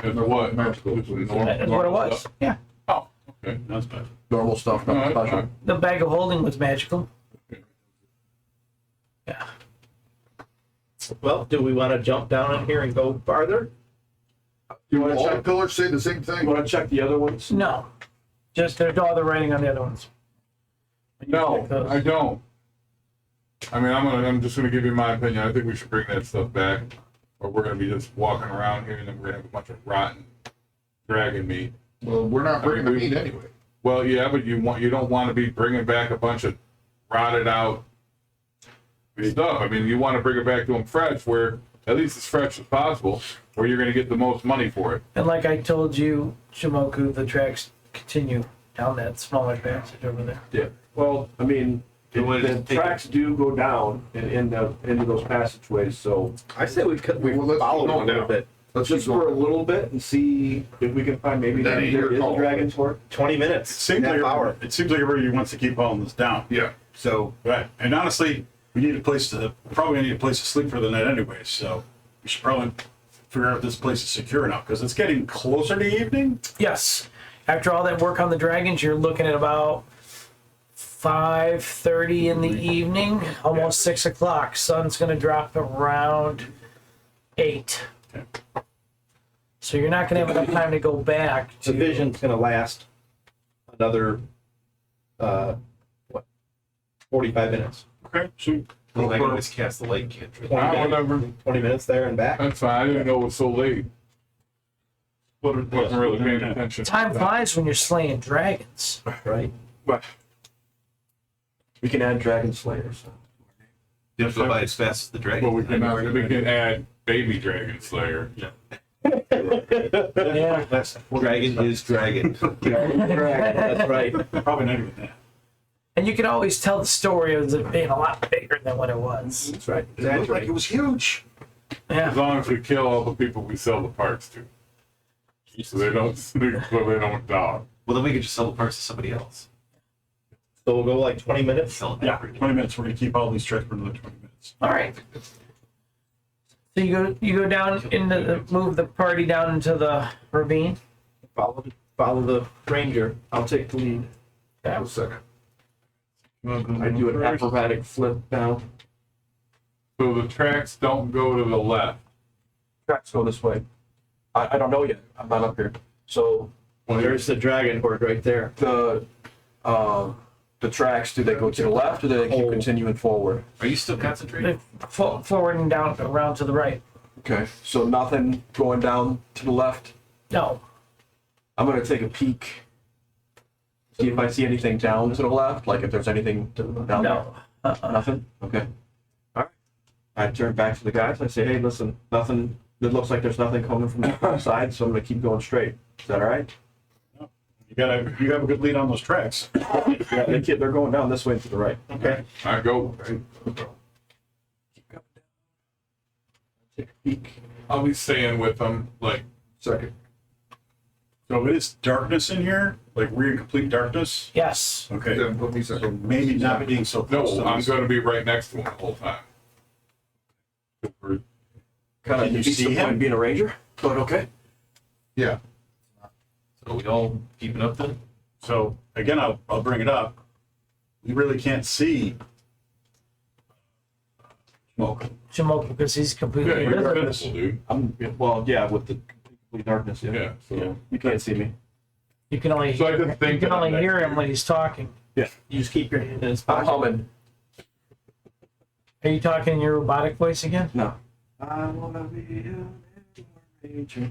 And what? That's what it was. Yeah. Oh, okay. That's bad. normal stuff, All nothing right, special. all right. The bag of holding was magical. Yeah. Well, do we want to jump down in here and go farther? You want to All the check? pillars say the same You thing. want to check the other ones? No. Just there's all the writing on the other ones. No, I don't. I mean, I'm just gonna give you my opinion. I think we should bring that stuff back, or we're gonna be just walking around here and then we're gonna have a bunch of rotten dragon meat. Well, we're not bringing the meat anyway. Well, yeah, but you don't want to be bringing back a bunch of rotted out stuff. I mean, you want to bring it back to them fresh, where at least as fresh as possible, where you're going to get the most money for it. And like I told you, Shimoku, the tracks continue down that smaller passage over there. Yeah. Well, I mean, You wanted to the take tracks do go down into those passageways, so I say we Well, let's follow keep a going little now. bit. Let's just keep for a going. little bit and see if we can find maybe Then there you're is a called. dragon's fork. 20 minutes. It seems half like hour. everybody wants to keep hauling this down. Yeah. So, right. And honestly, we need a place to probably need a place to sleep for the night anyway. So we should probably figure out if this place is secure enough because it's getting closer to evening. Yes. After all that work on the dragons, you're looking at about 5:30 in the evening, almost 6 o'clock. Sun's going to drop around 8. Okay. So you're not going to have enough time to go back. The vision's going to last another, 45 minutes. Okay. So Well, I can always cast the light cantrip. 20 minutes, Whatever. 20 minutes there and back. That's fine. I didn't know it was so late. Wasn't really paying attention. Time flies when you're slaying dragons. Right. But we can add dragon slayers. You have to go by as fast as the dragon. But we can add baby dragon slayer. Yeah. Dragon is dragon. That's right. probably not even that. And you can always tell the story of it being a lot bigger than what it was. That's right. It looked like it was huge. Yeah. As long as we kill all the people we sell the parts to. So they don't die. Well, then we could just sell the parts to somebody else. So we'll go like 20 minutes. Sell it Yeah, every day. 20 minutes. We're going to keep all these tracks for another 20 minutes. All right. So you go down move the party down into the ravine. Follow the ranger. I'll take the lead. One second. I do an acrobatic flip down. So the tracks don't go to the left. Tracks go this way. I don't know yet. I'm not up here. So There's the dragon horde right there. the tracks, do they go to the left or do they keep continuing forward? Are you still concentrating? Forward and down, around to the right. Okay. So nothing going down to the left. No. I'm gonna take a peek. See if I see anything down to the left, like if there's anything down No. there. Nothing? Okay. All right. I turn back to the guys. I say, hey, listen, nothing. It looks like there's nothing coming from the side, so I'm gonna keep going straight. Is that all right? You have a good lead on those tracks. Yeah, they're going down this way to the right. Okay. I go. Take a peek. I'll be staying with them. Like, Second. So it is darkness in here? Like we're in complete darkness? Yes. Okay. Then put me second. Maybe not being so close. No, to I'm this. going to be right next to him the whole time. Kind Can of you defeats see the point him? of being a ranger, but okay. Yeah. So we all keeping up then? So again, I'll bring it up. We really can't see smoke. Jamoke, because he's Yeah, completely you're invisible. invincible, dude. Well, yeah, with the complete darkness, yeah. Yeah, so. You can't see me. You can only So I just you think can that only I'm hear next him to when you. he's talking. You just keep your hand in his I'm pocket. humming. Are you talking in your robotic voice again? No. I wanna be a ranger.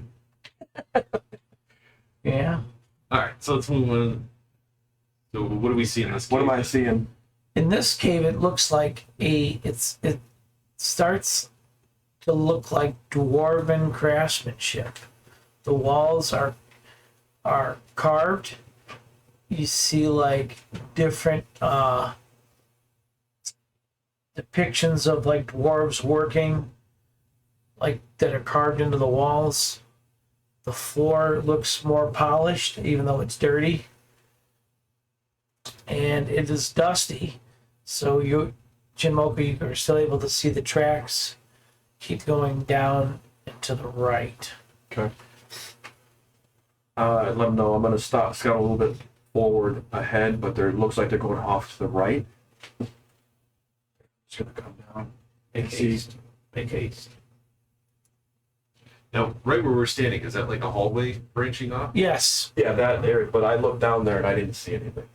Yeah. All right, so let's move on. So what do we see in this? What am cave? I seeing? In this cave, it looks like it starts to look like dwarven craftsmanship. The walls are carved. You see like different depictions of like dwarves working, like that are carved into the walls. The floor looks more polished, even though it's dirty. And it is dusty. So you, Jinmoku, you are still able to see the tracks. Keep going down and to the right. Okay. Let them know I'm gonna scout a little bit forward ahead, but there looks like they're going off to the right. Just gonna come down. Make See. haste. Make haste. Now, right where we're standing, is that like a hallway branching off? Yes. Yeah, that area, but I looked down there and I didn't see anything.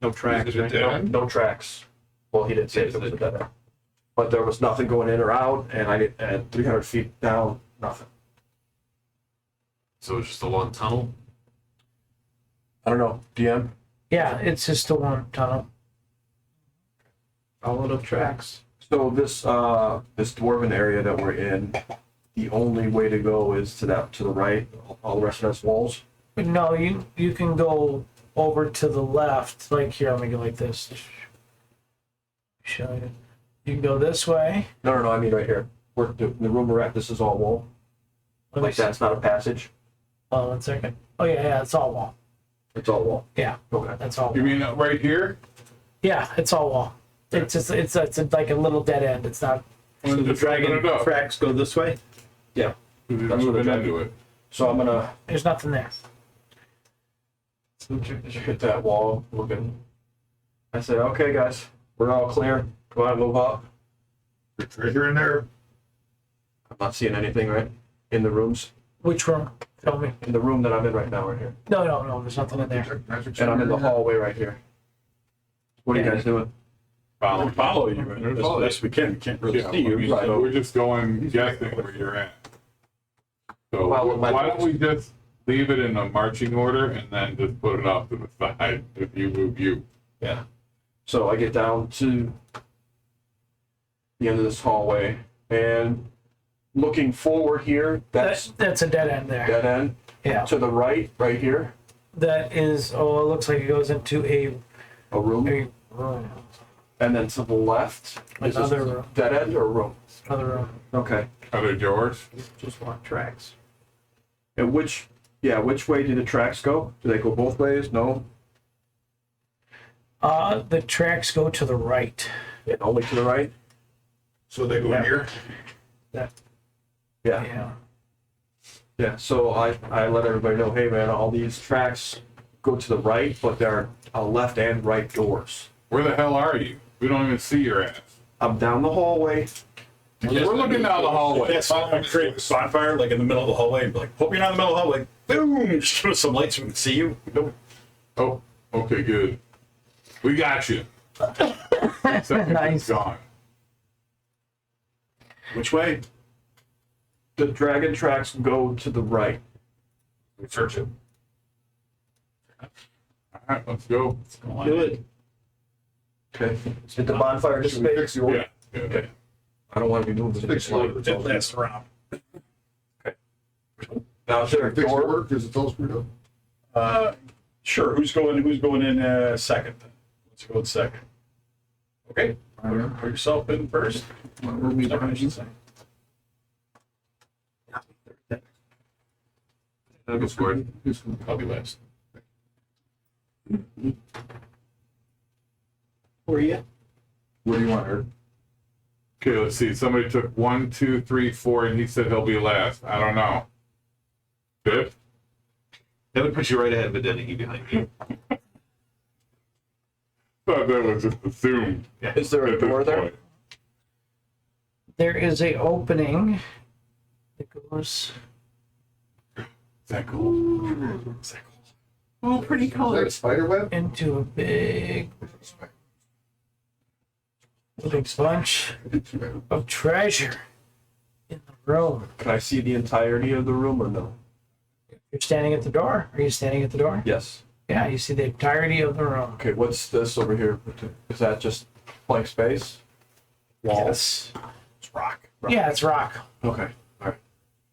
No tracks, Is it a right? dead end? No tracks. Well, he didn't say if it was a dead end. But there was nothing going in or out, and at 300 feet down, nothing. So it's just a long tunnel? I don't know, DM? Yeah, it's just a one tunnel. Follow the tracks. So this dwarven area that we're in, the only way to go is to the right. All the rest of that's walls. But no, you can go over to the left. Like here, let me go like this. Show you. You can go this way. No, I mean right here. The room we're at, this is all wall. Let me Like see. that's not a passage. Oh, 1 second. Oh yeah, it's all wall. It's all wall. Yeah, Okay. that's all. You Wall. mean right here? Yeah, it's all wall. It's just it's like a little dead end. It's not. Well, The just open dragon it up. tracks go this way. Yeah. You're That's what moving they're into it. So I'm gonna There's nothing there. hit that wall looking. I said, okay guys, we're all clear. Go on, move up. Right here and there. I'm not seeing anything, right? In the rooms. Which room? Tell me. In the room that I'm in right now, right here. No. There's nothing in there. And I'm in the hallway right here. What are you guys doing? Follow you as best we can. We can't really Yeah, see you. Right. so we're just going guessing where you're at. So Well, why don't we just leave it in a marching order and then just put it off to the side if you move you. Yeah. So I get down to the end of this hallway and looking forward here, that's That's a dead end there. dead end. Yeah. To the right here, That is. Oh, it looks like it goes into a room. a room. And then to the left is this Another room. dead end or a room? Another room. Okay. Are they doors? Just want tracks. And which way do the tracks go? Do they go both ways? No? The tracks go to the right. Yeah, only to the right? So they go in here. Yeah. Yeah. Yeah, so I let everybody know, hey man, all these tracks go to the right, but there are left and right doors. Where the hell are you? We don't even see your ass. I'm down the hallway. We're looking down the hallway. That's fine. Create a bonfire like in the middle of the hallway and be like, hope you're not in the middle of the hallway. Boom! Just put some lights so we can see you. Nope. Oh, okay, good. We got you. Second Nice. Gone. Which way? The dragon tracks go to the right. We search it. All right, let's go. Do it. Okay. Did the bonfire Should we dissipate? fix the order? Yeah. Okay. I don't want to be moving. Fix the order. It lasts around. Now is there a Fix the door? order because it's all screwed up. Sure. Who's going in second? Let's go in second. Okay. Put yourself in first. Second, I should say. I'll go for it. I'll be last. Who are you? What do you want, Herb? Okay, let's see. Somebody took 1, 2, 3, 4, and he said he'll be last. I don't know. Fifth? That would put you right ahead of Adeniki behind you. Thought that was just assumed. Is there a at this door there? point. There is a opening that goes Is that cool? Is that cool? Oh, pretty Is that a colors. spider web? into a big bunch of treasure in the room. Can I see the entirety of the room or no? You're standing at the door. Are you standing at the door? Yes. Yeah, you see the entirety of the room. Okay, what's this over here? Is that just blank space? Walls? It's rock. Yeah, it's rock. Okay, all right.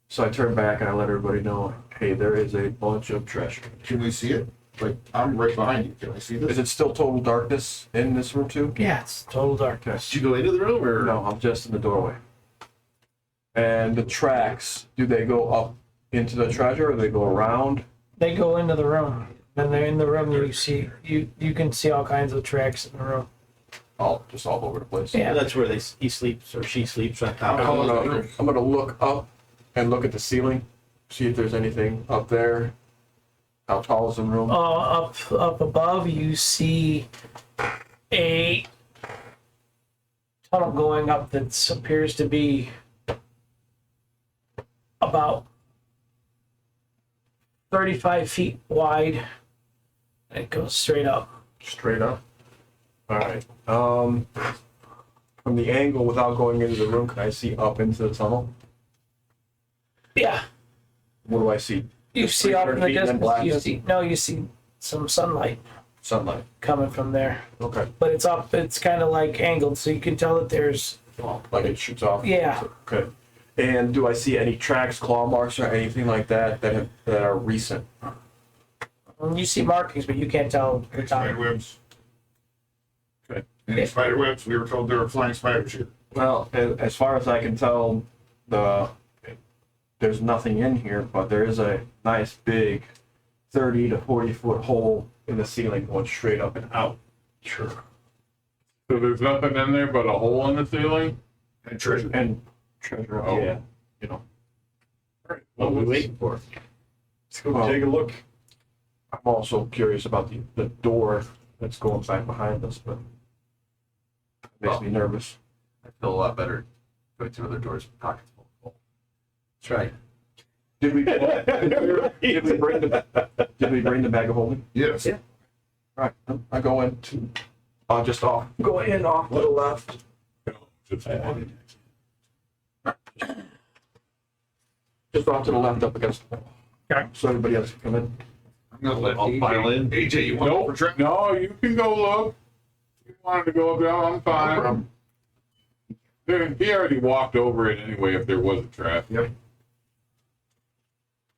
So I turn back and I let everybody know, hey, there is a bunch of treasure. Can we see it? Like, I'm right behind you. Can I see Is this? it still total darkness in this room too? Yeah, it's total darkness. Did you go into the room or? No, I'm just in the doorway. And the tracks, do they go up into the treasure or they go around? They go into the room. When they're in the room, you can see all kinds of tracks in the room. Just all over the place. Yeah. That's where he sleeps or she sleeps on top. I'm gonna look up and look at the ceiling, see if there's anything up there. How tall is the room? Up above, you see a tunnel going up that appears to be about 35 feet wide. And it goes straight up. Straight up. All right. From the angle, without going into the room, can I see up into the tunnel? Yeah, What do I see? you see up in the 300 feet and then distance. You blackness? see some sunlight Sunlight. coming from there, Okay. but it's up. It's kind of like angled, so you can tell that there's. Like it shoots off. Yeah. Okay. And do I see any tracks, claw marks, or anything like that that are recent? You see markings, but you can't tell the Spider time. webs. Okay. Any spider webs? We were told there were flying spiders here. Well, as far as I can tell, there's nothing in here, but there is a nice big 30 to 40 foot hole in the ceiling going straight up and out. Sure. So there's nothing in there but a hole in the ceiling? And treasure. And treasure, Oh. yeah, you know. What are we waiting for? Let's go take a look. I'm also curious about the door that's going back behind us, but it makes me nervous. I feel a lot better going through other doors with pockets full of gold. That's right. Did we bring the bag of holding? Yes. Yeah. All right, I go into, just off, go in off to the left. Just Just off to the left up against the wall. Okay. So everybody else can come in. I'm gonna let I'll file in. AJ, you want to over trap? No, you can go look. If you wanted to go up there, I'm fine. He already walked over it anyway if there was a trap. Yep.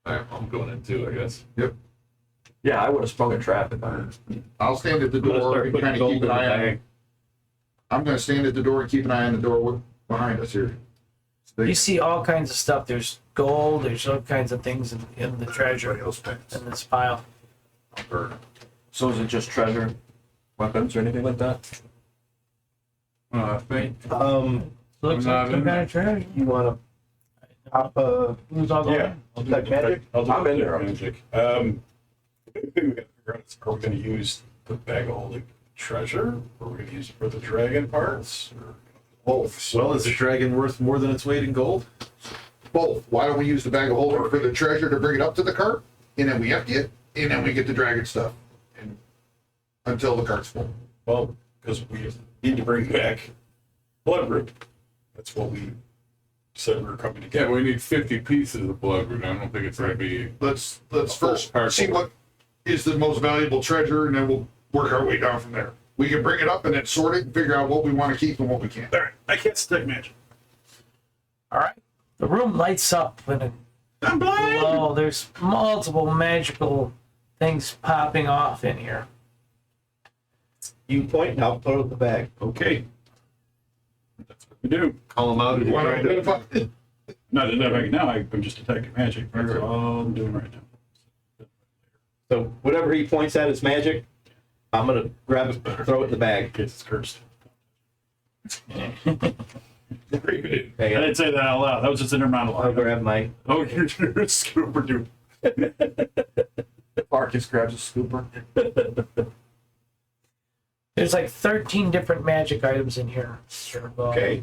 All right, I'm going in too, I guess. Yeah, I would have sprung a trap if I. I'll stand at the I'm gonna door start and putting kind of gold keep in an the eye on bag. it. I'm gonna stand at the door and keep an eye on the door behind us here. You see all kinds of stuff. There's gold. There's all kinds of things in the treasure Everybody else pants. in this pile. I'll burn it. So is it just treasure, weapons, or anything like that? I think. Looks not like some in kind of treasure. You want to pop Who's all going? Yeah. I'll do Detect magic? I'll do I'm in detect there. magic. The big thing we gotta figure out is, are we gonna use the bag of holding treasure? Or are we gonna use it for the dragon parts? Or Both. Well, is the dragon worth more than its weight in gold? Both. Why don't we use the bag of holding for the treasure to bring it up to the cart, and then we empty it, and then we get the dragon stuff, and until the cart's full. well, because we need to bring back blood root. That's what we said we were coming to Yeah, get. we need 50 pieces of blood root. I don't think it's gonna be. Let's first Cart see what is the most valuable treasure, and then we'll work our way down from there. We can bring it up and then sort it and figure out what we want to keep and what we can't. All right, I can't detect magic. All right. The room lights up in a I'm blind. glow. There's multiple magical things popping off in here. You point and I'll throw it in the bag. Okay. That's what we do. Call them out. You want to identify? Not identifying now, I'm just detecting magic. That's all I'm doing right now. So whatever he points at is magic. I'm gonna grab it, throw it in the bag. It's cursed. Hey, I didn't say that out loud. That was just in her I'll monologue. grab my. Oh, you're a scooper dude. Marcus grabs a scooper. There's like 13 different magic items in here. Okay.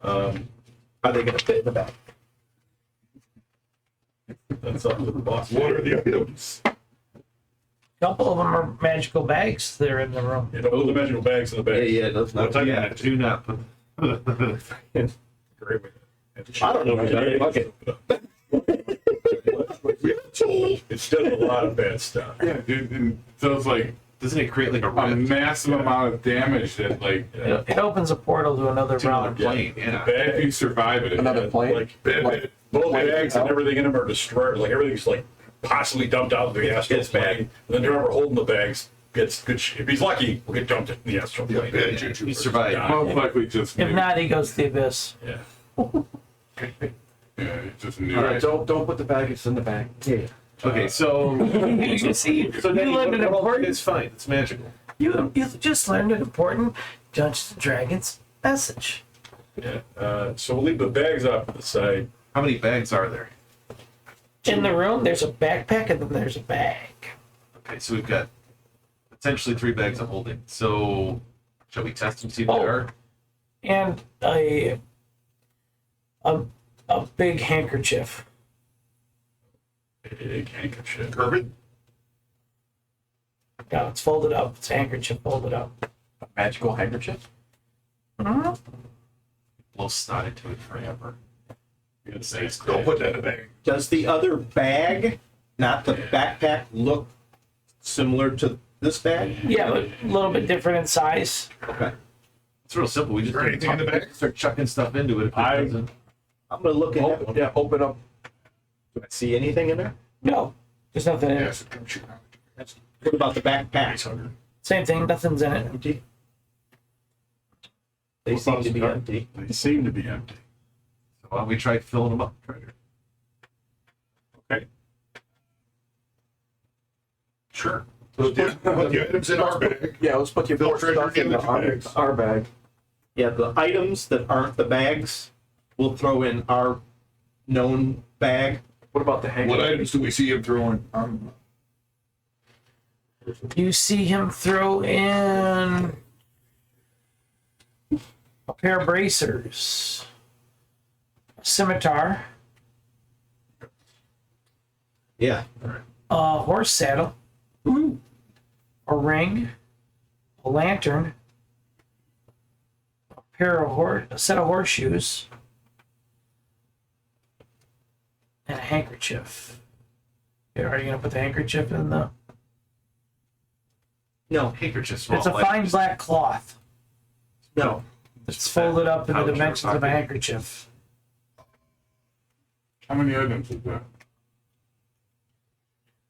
Are they gonna fit in the bag? That's up to the boss. What are the items? A couple of them are magical bags that are in the room. You know, those are magical bags in the bag. Yeah, that's not. Yeah, do not put. I don't know. Okay. It's done a lot of bad stuff. Yeah, dude, and so it's like Doesn't it create like a a rift massive amount of damage that, like, It opens a portal to another to another realm. plane? Yeah. if you survive it, Another plane. Like, both bags and everything in them are destroyed. Like, everything's like possibly dumped out of the astral It's bad. plane. And then whoever holding the bags gets good shit. If he's lucky, will get dumped in the astral plane. bad juju. You survived. most likely just If new. not, he goes to the abyss. Yeah. Yeah, it's just new. All right, don't put the bag. It's in the bag. Yeah. Okay, so You see, so you Danny, learned an important. it's fine. It's magical. You just learned an important Dungeons and Dragons message. Yeah. So we'll leave the bags off to the side. How many bags are there? In the room, there's a backpack and then there's a bag. Okay, so we've got potentially 3 bags of holding. So shall we test and see what they Oh. are? And a big handkerchief. Big handkerchief. Kermit? No, it's folded up. It's a handkerchief folded up. A magical handkerchief. Mhm. We'll snot into it forever. You gotta say it's Don't put that in the bag. Does the other bag, not the backpack, look similar to this bag? Yeah, but a little bit different in size. Okay. It's real simple. We just Is there anything in the bag? start chucking stuff into it. If it I- doesn't. I'm gonna look in that one. Yeah, open up. Do I see anything in there? No, there's nothing in it. Yes, come shoot out. What about the backpack? Same thing, nothing's in it. Empty. They seem to be empty. They seem to be empty. So why don't we try filling them up? Treasure. Okay. Sure. Put the items in our bag. Yeah, let's put the Fill important treasure stuff in in the our, bags. our bag. Yeah, the items that aren't the bags, we'll throw in our known bag. What about the What handkerchief? items do we see him throwing? You see him throw in a pair of bracers, a scimitar, Yeah. a horse saddle, a ring, a lantern, a set of horseshoes, and a handkerchief. Are you gonna put the handkerchief in the? No, Handkerchiefs. It's a fine black cloth. no. It's folded up in the Pouch or dimensions of a pocket. handkerchief. How many items is that?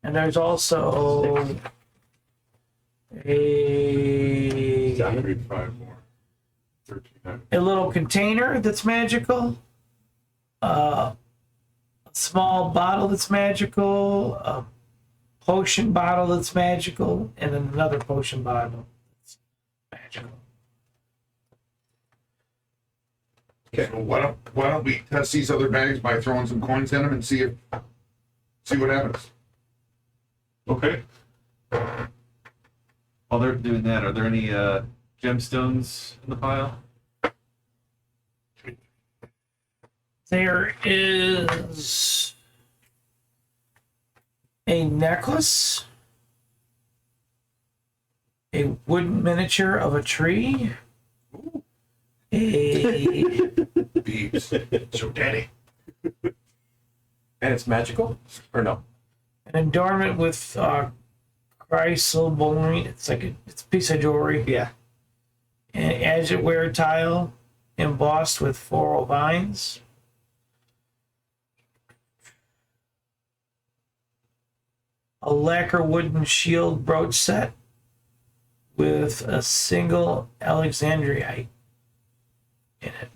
And there's also a 5 more. 13 items. little container that's magical, a small bottle that's magical, a potion bottle that's magical, and another potion bottle that's magical. So why don't we test these other bags by throwing some coins in them and see what happens? Okay. While they're doing that, are there any gemstones in the pile? There is a necklace, a wooden miniature of a tree, a Beeps. So Danny. And it's magical? Or no? an adornment with chrysoberyl. It's like it's a piece of jewelry. Yeah. An azure tile embossed with floral vines. A lacquer wooden shield brooch set with a single alexandrite in it.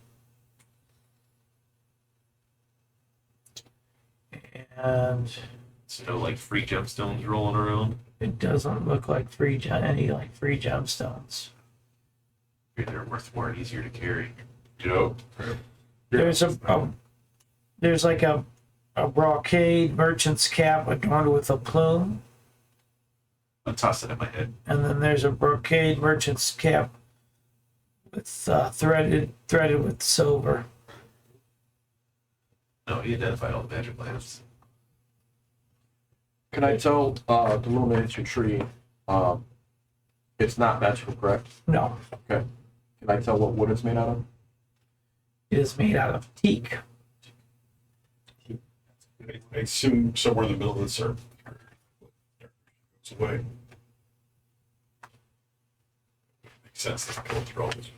And So no like free gemstones rolling around. It doesn't look like any like free gemstones. Maybe they're worth more and easier to carry. Yep. There's there's like a brocade merchant's cap adorned with a plume, I'll toss it in my head. and then there's a brocade merchant's cap with threaded with silver. No, he identified all the magic lamps. Can I tell the little miniature tree it's not magical, correct? No, Okay. Can I tell what wood it's made out of? it is made out of teak. I assume somewhere in the middle of the circle. It's away. Makes sense to go through all this.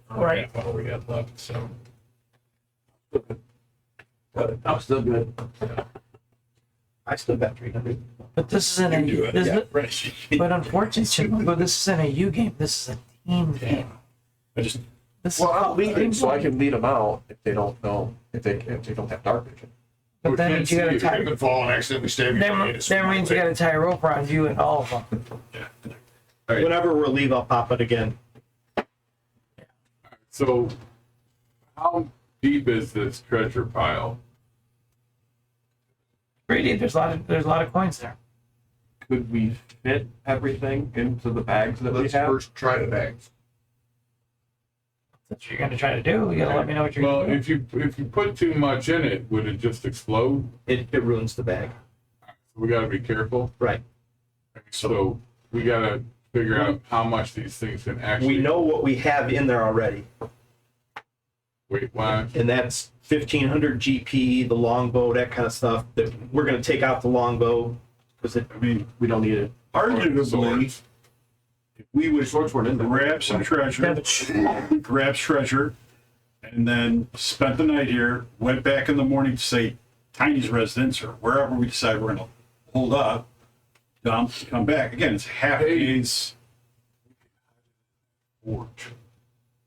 Right. What we had left, so. I'm still good. I still got 300. But this isn't a You do it, this yeah, is- right. but unfortunately, but this isn't a U game. This is a team game. I just, This Well, is I'll lead it so I can lead them out if they don't know, if they don't have dark vision. But that We means you can't gotta see tie. If it fall and accidentally stab you, That means you gotta tie a rope around you and all of them. yeah. Whenever we're leave, I'll pop it again. So, how deep is this treasure pile? Pretty deep. There's a lot of coins there. Could we fit everything into the bags that Let's we have? first try the bags. That's what you're gonna try to do. You gotta let me know what you're Well, gonna do. if you put too much in it, would it just explode? It ruins the bag. We gotta be careful. Right. So we gotta figure out how much these things can actually. We know what we have in there already, Wait, why? and that's 1500 GP, the longbow, that kind of stuff. That we're going to take out the longbow because I mean, we don't need it. arguably, Swords. if we would Swords weren't in there. grab some treasure, grab treasure, and then spent the night here, went back in the morning to say Tiny's residence or wherever we decide we're gonna hold up, dump, come back. Again, it's half a day's forge.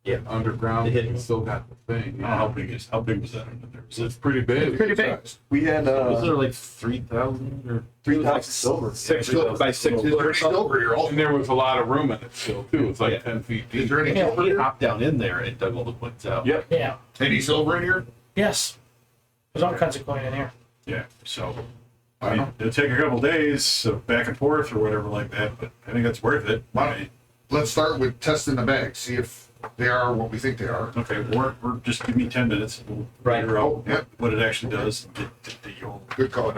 Yeah. Underground, The hidden. you still got the thing. I don't know how big is, how big was that? There was It's pretty big. Pretty big. We had Was there like 3,000 or 3,000 silver. 6 foot by 6 Is foot there or any something. silver here? Also, And there was a lot of room in it still too. It's like Yeah. 10 feet is deep. there any Yeah. silver he here? hopped down in there and dug all the points out. Yep. Yeah. Any silver in here? Yes. There's all kinds of coin in here. Yeah, so, I mean, it'll take a couple days, so back and forth or whatever like that, but I think that's worth it. Why- Let's start with testing the bags, see if they are what we think they are. Okay, we're just give me 10 minutes. We'll Right. figure out Yep. what it actually does. and Get the old. Good call.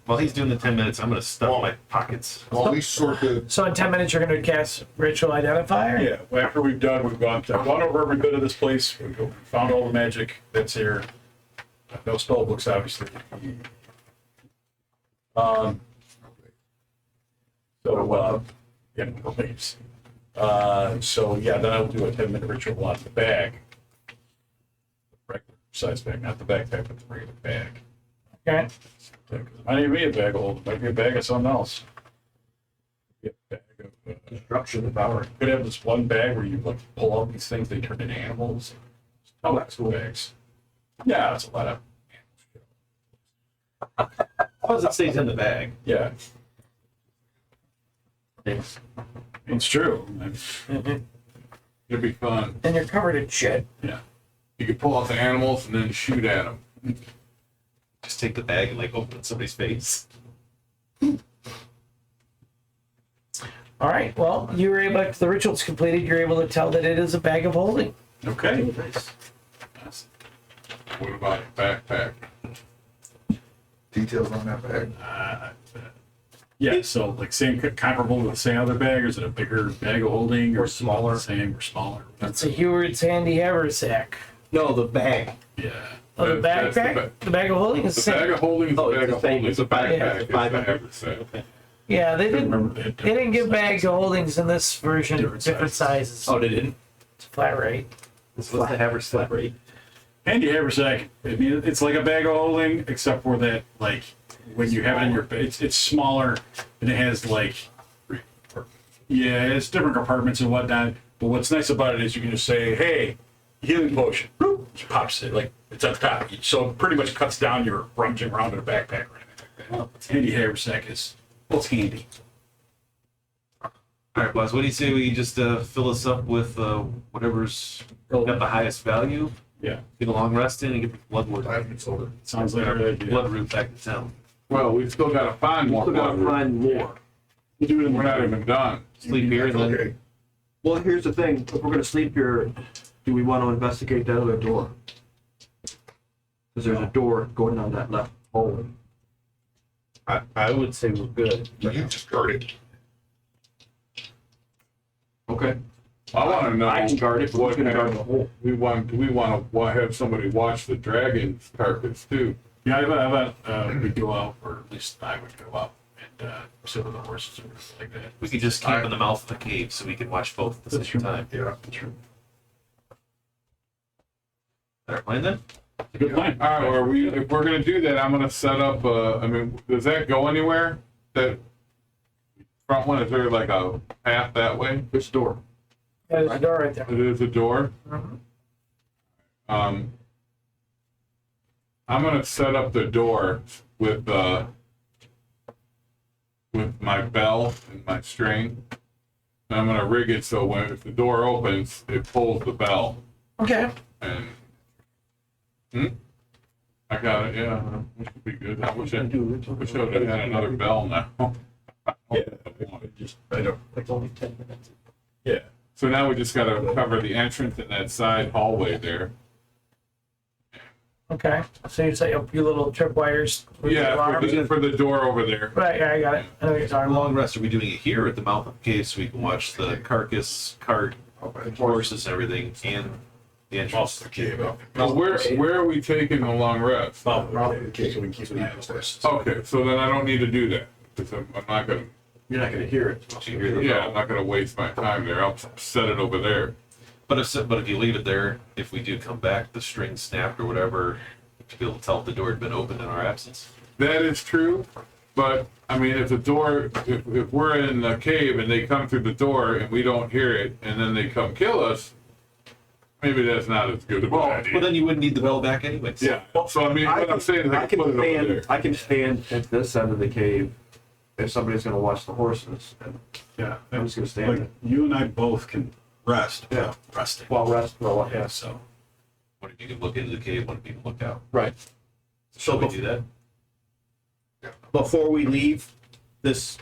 While he's doing the 10 minutes, I'm gonna stuff my pockets. Well, at least sort the, So in 10 minutes, you're gonna cast Ritual Identifier? Yeah, well, after we've done, we've gone over every bit of this place. We found all the magic that's here. No spell books, obviously. Yeah, no leaves. So yeah, then I'll do a 10-minute ritual on the bag. Regular size bag, not the backpack, but the regular bag. Okay. It might even be a bag of holding, it might be a bag of something else. Be a bag of, Destruction of power. could have this one bag where you like pull out these things, they turn into animals. Oh, that's cool bags. Yeah, that's a lot of. As long as it stays in the bag. Yeah. It's true. It'd be fun. And you're covered in shit. Yeah. You could pull out the animals and then shoot at them. Just take the bag and like open somebody's face. All right. Well, you were able. The ritual's completed. You're able to tell that it is a bag of holding. Okay. Nice. What about a backpack? details on that bag. Yeah, so like same comparable to the same other bag, or is it a bigger bag of holding, Or smaller. Same or smaller? It's a Heward's handy haversack. No, the bag. Yeah. Oh, the That's backpack? The bag of holding is the The bag same. of holding is Oh, a it's bag the of same. holding. It's a backpack. backpack. It's 500. the haversack. Yeah, they Remember didn't. They didn't give bags of holdings in this version. Different sizes. Oh, they didn't? It's flat rate. What's the haversack? Rate. Handy haversack. I mean, it's like a bag of holding, except for that, like when you have it in your, it's smaller and it has like, yeah, it's different compartments and whatnot. But what's nice about it is you can just say, "Hey, healing potion," boop, it pops it like it's up top. So it pretty much cuts down your rummaging around in a backpack or anything Handy haversack is, well, it's handy. All right, boss. What do you say we just fill us up with whatever's got the highest value? Yeah, Get a long rest in and get the blood work. sounds like a good idea. Blood route back to town. Well, we still gotta find more. Still gotta blood. find more. We'll do it in We're not even done. Sleep here and then. Okay. Well, here's the thing, if we're gonna sleep here, do we wanna investigate that other door? Cause there's a door going down that left hallway. I would say we're good. You just guard it. Okay. I wanna know. I can guard it, but what who's gonna guard the hole? do we wanna have somebody watch the dragon's carcass too? Yeah, I thought we'd go out, or at least I would go out and sit with the horses and stuff like that. We could just camp in the mouth of the cave so we can watch both at the That's same true. time. Yeah. True. Our plan then? Good plan. All right, if we're gonna do that, I'm gonna set up, I mean, does that go anywhere? That front one, is there like a path that way? This door. Yeah, there's a door right there. It is a door? I'm gonna set up the door with my bell and my string. And I'm gonna rig it so if the door opens, it pulls the bell. Okay. And I got it. Yeah, which would be good. I wish I would have had another bell now. I don't. Like only 10 minutes. Yeah. So now we just gotta cover the entrance in that side hallway there. Okay. So you set up your little tripwires. with the Yeah, alarm. for the door over there. Right, yeah, I got it. I know what you're talking How about. long rest are we doing it here at the mouth of the cave so we can watch the carcass, cart, horses and everything, and the entrance to the cave? Now, where are we taking the long rest? So we can keep an eye on the horses. Okay, so then I don't need to do that, because I'm not gonna, You're not gonna hear it. You hear the yeah, bell. I'm not gonna waste my time there. I'll set it over there. But if you leave it there, if we do come back, the string snapped or whatever, to be able to tell if the door had been opened in our absence. That is true, but, I mean, if we're in the cave and they come through the door and we don't hear it, and then they come kill us, maybe that's not as good of an Well, idea. then you wouldn't need the bell back anyways. Yeah, so I mean, what I'm saying is I can put it over there. I can stand at this end of the cave if somebody's gonna watch the horses. And Yeah. I'm just gonna stand Like, there. you and I both can rest. Yeah. Resting. While rest, well, yeah. So. One of you can look into the cave, one of you can look out. Right. Shall we do that? Before we leave this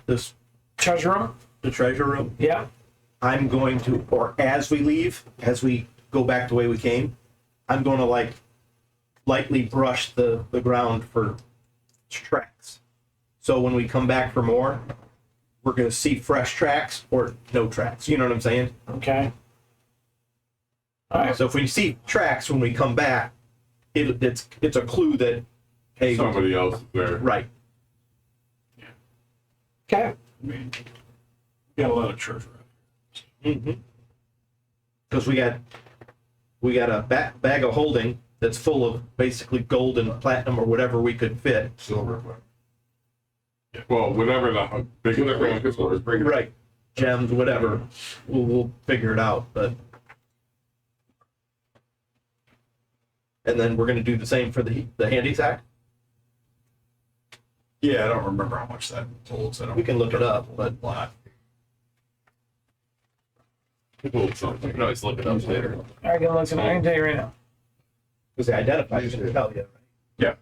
Treasure room? the treasure room, Yeah. I'm going to, or as we leave, as we go back the way we came, I'm going to like lightly brush the ground for tracks. So when we come back for more, we're going to see fresh tracks or no tracks. You know what I'm saying? Okay. All right. So if we see tracks when we come back, it's a clue that, hey, Somebody else is there. right. Okay. I mean, we got a lot of treasure. Because we got a bag of holding that's full of basically gold and platinum or whatever we could fit. Silver. Well, whatever the bigger focus was. Right. Gems, whatever. We'll figure it out, but. And then we're gonna do the same for the handy sack. Yeah, I don't remember how much that holds. I don't. We can look it up, but A lot. Pulled We something. can always look it up later. I can look at it. I can tell you right now. because they identify, you can tell you. Yeah.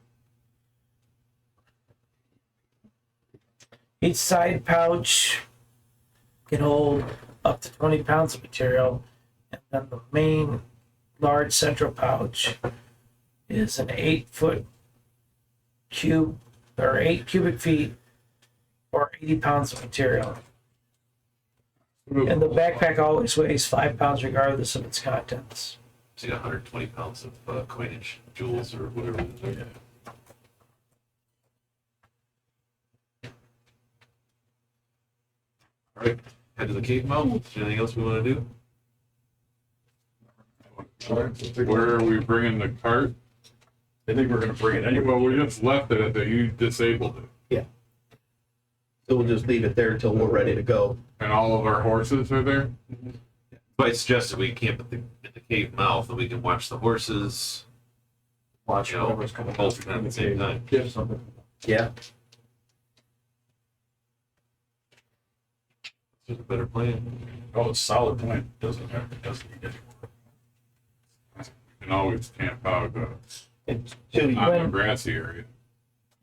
Each side pouch can hold up to 20 pounds of material, and then the main large central pouch is an 8 cubic feet or 80 pounds of material. And the backpack always weighs 5 pounds regardless of its contents. So you got 120 pounds of coinage, jewels, or whatever. it is. All right, head to the cave mouth. Anything else we want to do? Where are we bringing the cart? I think we're gonna bring it anyway. Well, we just left it at the, you disabled it. So we'll just leave it there until we're ready to go. And all of our horses are there? But I suggested we camp at the cave mouth and we can watch the horses, Watch you know, whatever's coming both at the same time. Yeah, something. Yeah. There's a better plan. Oh, it's solid plan. Doesn't have, it doesn't need any work. You can always camp out Until you, on the grassy area.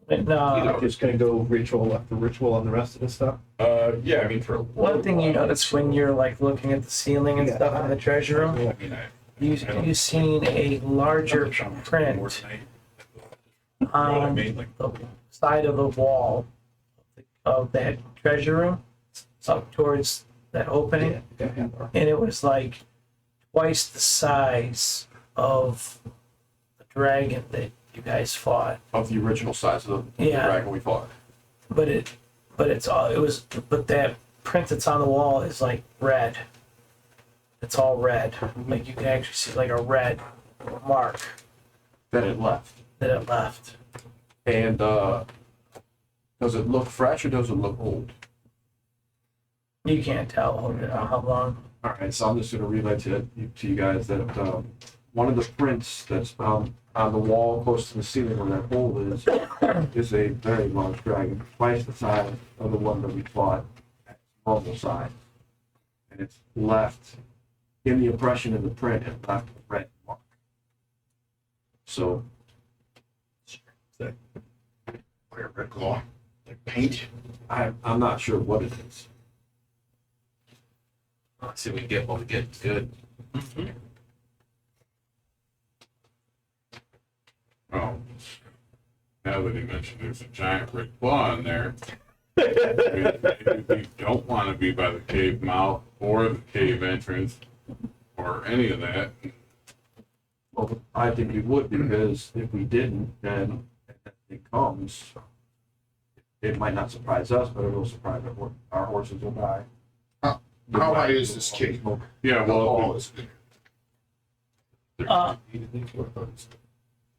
And, you're just gonna go ritual after ritual on the rest of the stuff. Yeah, I mean, for a one thing you notice when you're like looking at the ceiling and stuff in the treasure room, I mean, you seen a larger print on the side of the wall of that treasure room, up towards that opening, and it was like twice the size of the dragon that you guys fought. Of the original size of the Yeah. dragon we fought. But that print that's on the wall is like red. It's all red. Like you can actually see like a red mark That it left. that it left. And does it look fresh or does it look old? You can't tell how long. All right, so I'm just going to relay to you guys that one of the prints that's on the wall close to the ceiling where that hole is a very large dragon, twice the size of the one that we fought at normal size. And it's left, in the impression of the print, it left a red mark. So, Like a red claw, like paint. I'm not sure what it is. Let's see if we can get what we get. It's good. Oh, now that he mentioned there's a giant red claw in there, maybe you don't want to be by the cave mouth or the cave entrance or any of that. Well, I think we would, because if we didn't, then if it comes, it might not surprise us, but it will surprise our horses will die. How high is this cave? Yeah, How tall well, is it?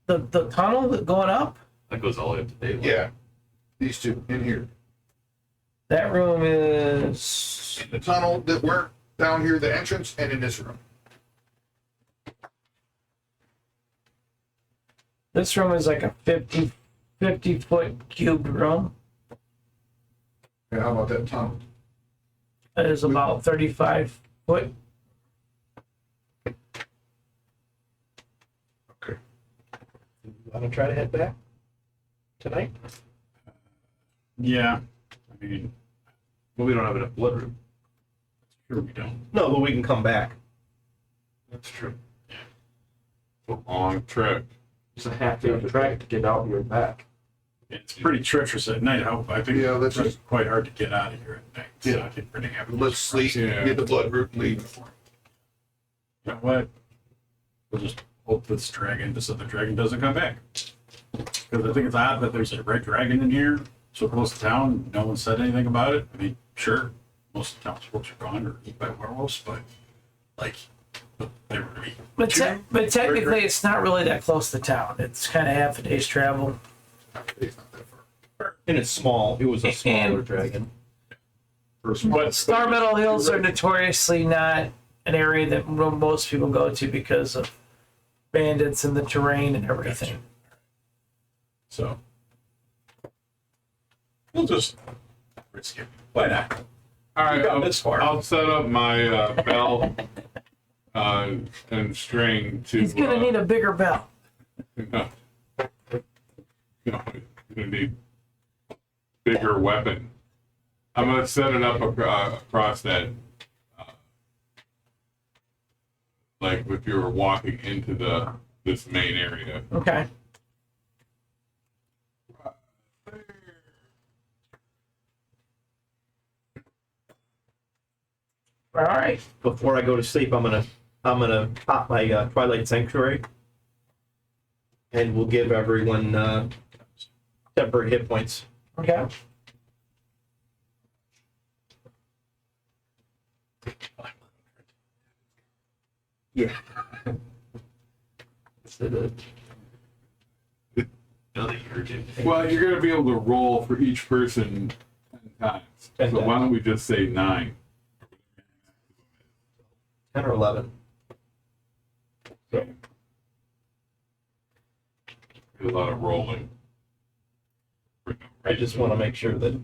The tunnel going up, That goes all the way up to daylight. Yeah, these two in here. that room is The tunnel that went down here, the entrance, and in this room. this room is like a 50 foot cubed room. And how about that tunnel? It is about 35 foot. Okay. You want to try to head back tonight? yeah, I mean, Well, we don't have enough blood room. sure we don't. No, but we can come back. That's true. It's a long trip. It's a half-day trek to get out here and back. It's pretty treacherous at night. I think Yeah, let's it's just- quite hard to get out of here at night. So Yeah. I think we're gonna have to Let's sleep, Yeah. get the blood root, and leave. You know what? We'll just hope this other dragon doesn't come back. Because I think it's odd that there's a red dragon in here, so close to town. No one said anything about it. I mean, sure, most of the townsfolk are gone or eaten by werewolves, but like, they were gonna be. But technically, it's not really that close to town. It's kind of half a day's travel. It's not that far. And it's small. It was a smaller dragon. But Star Meadow Hills are notoriously not an area that most people go to because of bandits and the terrain and everything. So we'll just risk it. Why not? All right, got this far. I'll set up my bell and string to. He's gonna need a bigger bell. No, you're gonna need bigger weapon. I'm gonna set it up across that, like if you were walking into this main area. Okay. All right. Before I go to sleep, I'm gonna pop my Twilight Sanctuary, and we'll give everyone temporary hit points. Okay. Yeah. Another urgent. Well, you're gonna be able to roll for each person 10 times. 10 So why don't we just say 9? 10 or 11. So, a lot of rolling. I just want to make sure that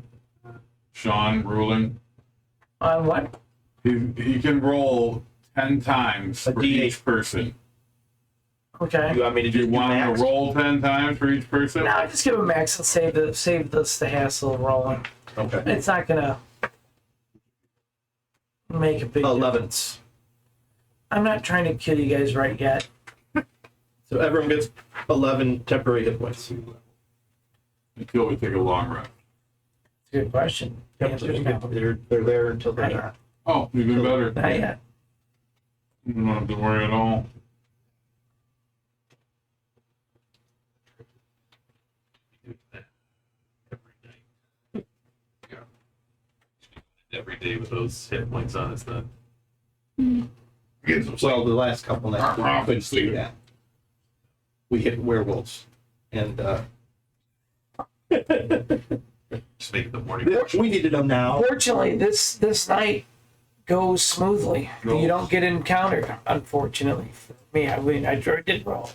Sean ruling. On what? He can roll 10 times A for D8. each person. Okay. You want me to Do you do want max? to roll 10 times for each person? No, just give him max and save this the hassle of rolling. Okay. It's not gonna make a big 11. difference. I'm not trying to kill you guys right yet. So everyone gets 11 temporary hit points. Until we take a long rest. Good question. The answer's no. They're there until they're not. Oh, even better. Not yet. You don't have to worry at all. Every day with those hit points on, it's not. Well, the last couple nights we couldn't do that. We hit werewolves, and Just make it the morning. we needed them now. Fortunately, this night goes smoothly. You don't get encountered, unfortunately. For me, I mean, I did roll.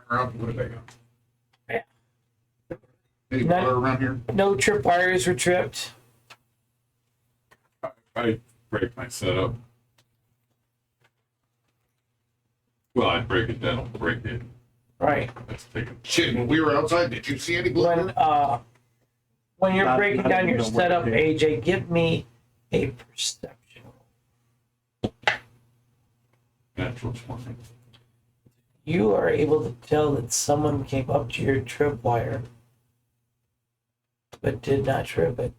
What did I go? Any None- water around here? No tripwires were tripped. I break my setup. Well, I break it, then I'll break it. Right. That's taken. Shit, when we were outside, did you see any blood? When you're Not- breaking not down even your know what setup, to do. AJ, give me a perception. Natural 20. You are able to tell that someone came up to your tripwire, but did not trip it.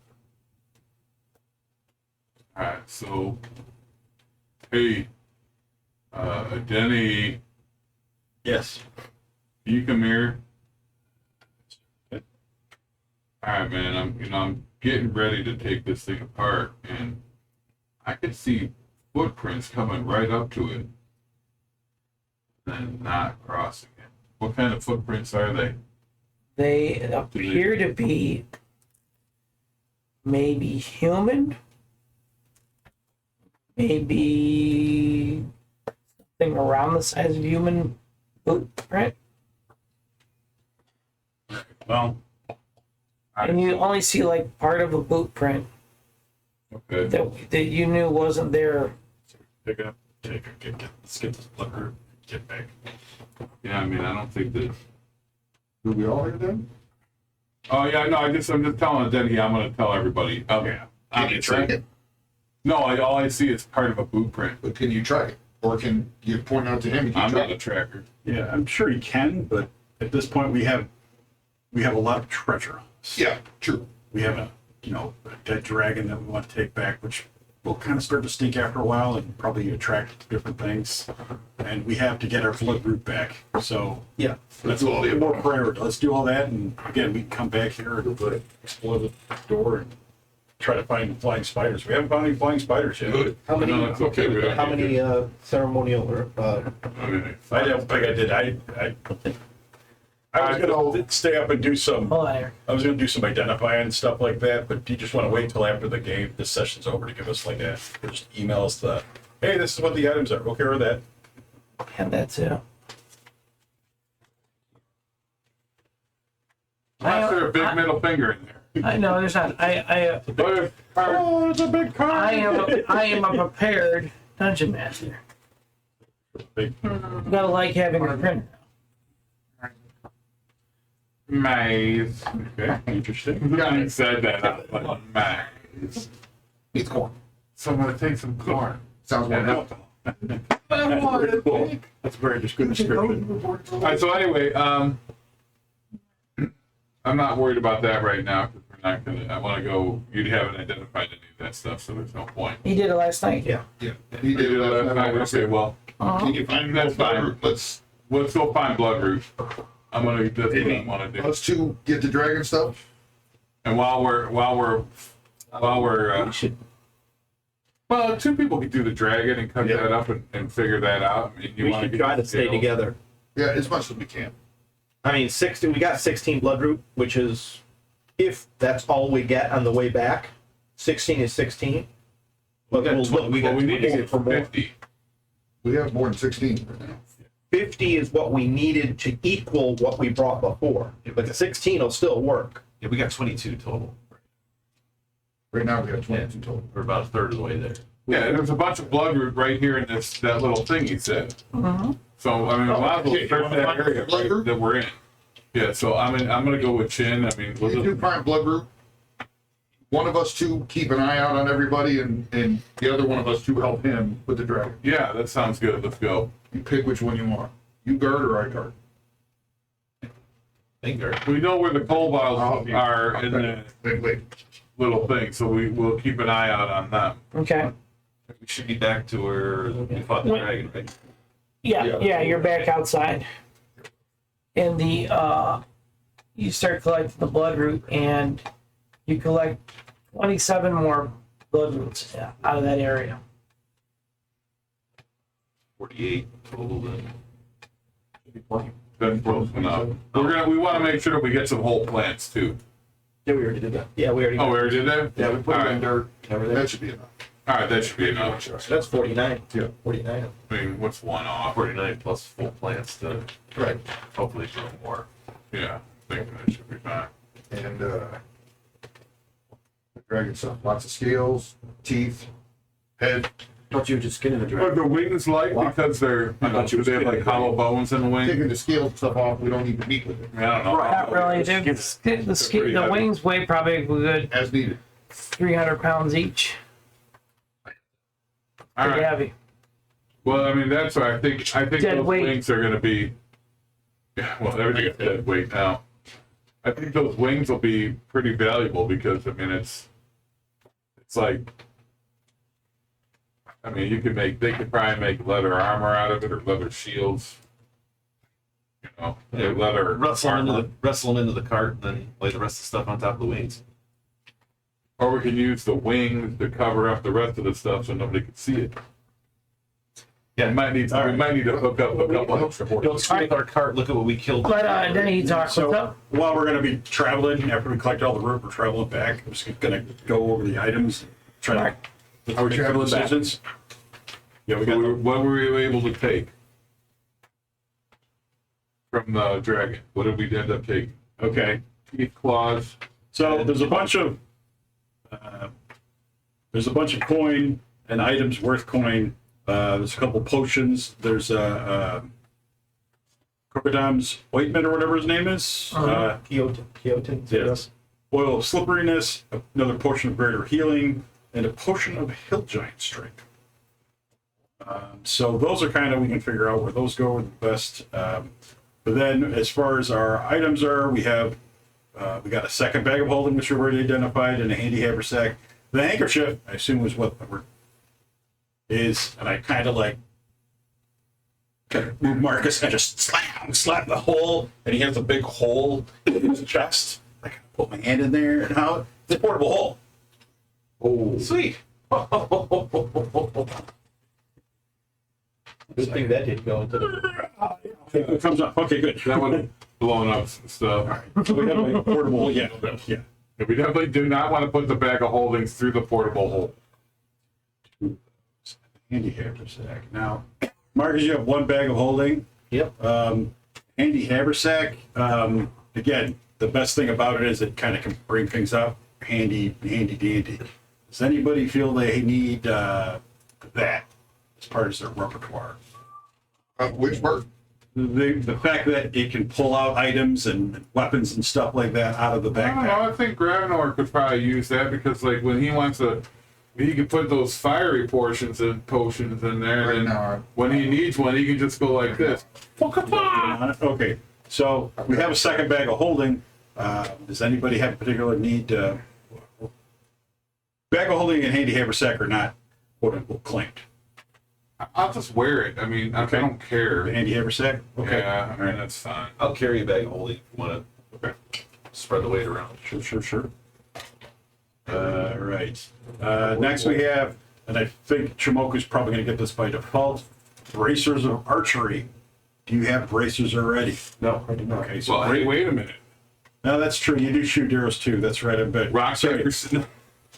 Alright, so. Hey, Denny, Yes. you come here. Alright, man, I'm getting ready to take this thing apart, and I can see footprints coming right up to it, and not crossing it. What kind of footprints are they? They appear to be maybe human, maybe something around the size of human footprint, Well, and you only see like part of a boot print okay. that you knew wasn't there. Pick it up, take it, let's get this blood get back. Yeah, I mean, I don't think that. Were we all here then? Oh yeah, no, I'm just telling Denny. I'm gonna tell everybody. Okay. Can you track it? No, all I see is part of a boot print. But can you track it? Or can you point out to him? You can I'm track not a it? tracker. Yeah, I'm sure he can, but at this point we have a lot of treasure. Yeah, true. We have a dead dragon that we want to take back, which will kind of start to stink after a while and probably attract different things. And we have to get our blood root back. So Yeah. let's do all the more priority. Let's do all that, and again, we can come back here and explore the door and try to find flying spiders. We haven't found any flying spiders yet. Good. How many? No, it's okay. We don't How need many ceremonial or I mean, I don't think I did. I was gonna stay up and do some. Hold on here. I was gonna do some identifying and stuff like that, but do you just want to wait till after the game, this session's over to give us like that? Just email us the, hey, this is what the items are. Okay with that? And that's it. Why is there a big middle finger in there? I know there's not. Oh, it's a big card. I am a prepared dungeon master. Big, You gotta like having a printer. Maze. Okay, interesting. I said that. I was like, maze. Needs corn. So I'm gonna take some corn. Sounds And wonderful. alcohol. that's a very good description. All right. So anyway, I'm not worried about that right now because we're not gonna. I want to go. You haven't identified any of that stuff, so there's no point. He did it last night. Yeah. Yeah. You He did did it it last night. Okay. Well, Can you find That's that? fine. Let's go find Bloodroot. That's what I want to do. us two get the dragon stuff. And while we're We should. well, two people could do the dragon and cut Yeah. that up and figure that out. I mean, you We want should try to stay together. Yeah, as much as we can. I mean, 16. We got 16 blood root, which is, if that's all we get on the way back, 16 is 16. But we'll look Well, we need to get for more. 50. We have more than 16 right now. 50 is what we needed to equal what we brought before. But the 16 will still work. Yeah, we got 22 total. Right now we have 22 total. We're about a third of the way there. Yeah, there's a bunch of blood root right here in that little thing he said. So, I mean, a lot of okay. those search that area Blood right, root? that we're in. Yeah, so I'm gonna go with Chin. I mean, we'll You just- do prime blood root. One of us two keep an eye out on everybody, and the other one of us two help him with the dragon. yeah, that sounds good. Let's go. You pick which one you want. You guard or I guard. Finger. We know where the coal vials Oh, yeah. are in the Wait. little thing, so we'll keep an eye out on them. Okay. We should be back to where we fought the dragon, right? Yeah, you're back outside. And you start collecting the blood root, and you collect 27 more blood roots out of that area. 48 total then. That's close enough. We want to make sure that we get some whole plants too. Yeah, we already did that. Yeah, we already. Oh, we already did that? Yeah, we put All it in right. dirt and everything. That should be enough. All right, that should be enough. So that's 49. Yeah. 49. I mean, what's one off? 49 plus full plants to Right. hopefully grow more. Yeah, I think that should be fine. And the dragon stuff, lots of scales, teeth, head. Thought you were just skinning the Are dragon. the wings light because they're, I thought you they have was like hollow bones in the wing? Taking the scales and stuff off, we don't need to meet with it I don't know. Not really. The wings weigh probably a good as needed. 300 pounds each. All Pretty right. heavy. Well, I mean, that's why I think Dead those weight. wings are gonna be, yeah, well, everything is dead weight now. I think those wings will be pretty valuable because, I mean, it's like, I mean, they could probably make leather armor out of it or leather shields. You know, leather armor. Wrestle them into the cart and then lay the rest of the stuff on top of the wings. Or we can use the wings to cover up the rest of the stuff so nobody can see it. Yeah. We might need to hook up a couple extra Don't horses. screw with our cart. Look at what we killed. But then he talks what's So up. while we're going to be traveling, after we collect all the root, we're traveling back. I'm just going to go over the items, try to Are we make some traveling back? decisions. Yeah, we got What were we able to take from the dragon? What did we end up taking? okay. Teeth, claws. So there's a bunch of coin and items worth coin. There's a couple potions. There's Crocodile's ointment or whatever his name is. Keotin. Yes. Oil of slipperiness, another potion of greater healing, and a potion of hill giant strength. So those are kind of, we can figure out where those go the best. But then as far as our items are, we have, we got a second bag of holding, which we already identified, and a handy haversack. The handkerchief, I assume is what is, and I kind of like move Marcus and just slap the hole, and he has a big hole in his chest. I kind of put my hand in there and out. It's a portable hole. Oh, sweet. Good thing that didn't go into the. It comes up. Okay, good. That one blowing up some stuff. So we have a portable. Yeah. Yeah, we definitely do not want to put the bag of holdings through the portable hole. Handy haversack. Now, Marcus, you have one bag of holding. Yep. Handy haversack. Again, the best thing about it is it kind of can bring things up. Handy dandy. Does anybody feel they need that as part of their repertoire? Which part? The fact that it can pull out items and weapons and stuff like that out of the I don't know, backpack. I think Gravenor could probably use that because, like, when he wants to, he can put those fiery potions and potions in there, Right and now, when he needs one, he can just go like this. Okay, so we have a second bag of holding. Does anybody have a particular need? Bag of holding and handy haversack are not quote unquote claimed. I'll just wear it. I mean, I don't The care. handy haversack? Okay. Yeah, I mean, that's fine. I'll carry a bag of holding if you want to spread the weight around. Sure. Right. Next we have, and I think Chimoku's probably going to get this by default, bracers of archery. Do you have bracers already? No, I do not. Okay, so Well, hey, wait a minute. no, that's true. You do shoot arrows too. That's right. I bet. Rock, paper, scissors.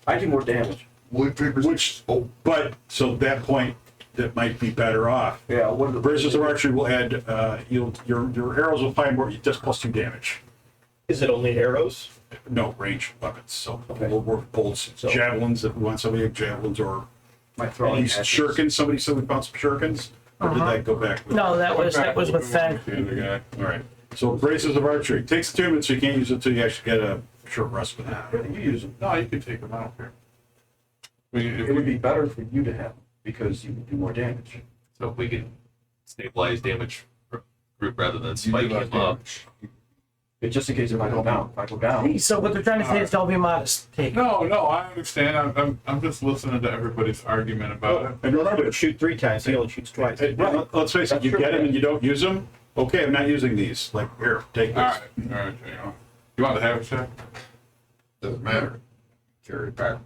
I do more damage. Wood, paper, Which, but so at that point, that might be better off. Yeah, what are the Bracers of archery will add, your arrows will find more, just +2 damage. Is it only arrows? No, range weapons, so we'll work with bolts, So- javelins, if we want somebody to have javelins, or My at throwing least axes. shurikens, somebody said we found some shurikens, or did that go back? No, that was with Fen. The other guy. All right, so braces of archery, takes attunement, so you can't use it until you actually get a short rest with it. You use them. No, you can take them. I don't care. I mean, if It would we, be better for you to have them because you would do more damage. So if we can stabilize damage group rather than You do spiking less them up. damage. It's just in case if I go down. So what they're trying to say is don't be modest. Take. no, I understand. I'm just listening to everybody's argument about it. And remember, Shoot 3 times, he only shoots twice. let's face it, you get them and you don't use them, okay, I'm not using these, like, here, take All this. right. You want the haversack? Doesn't matter. Carry it back.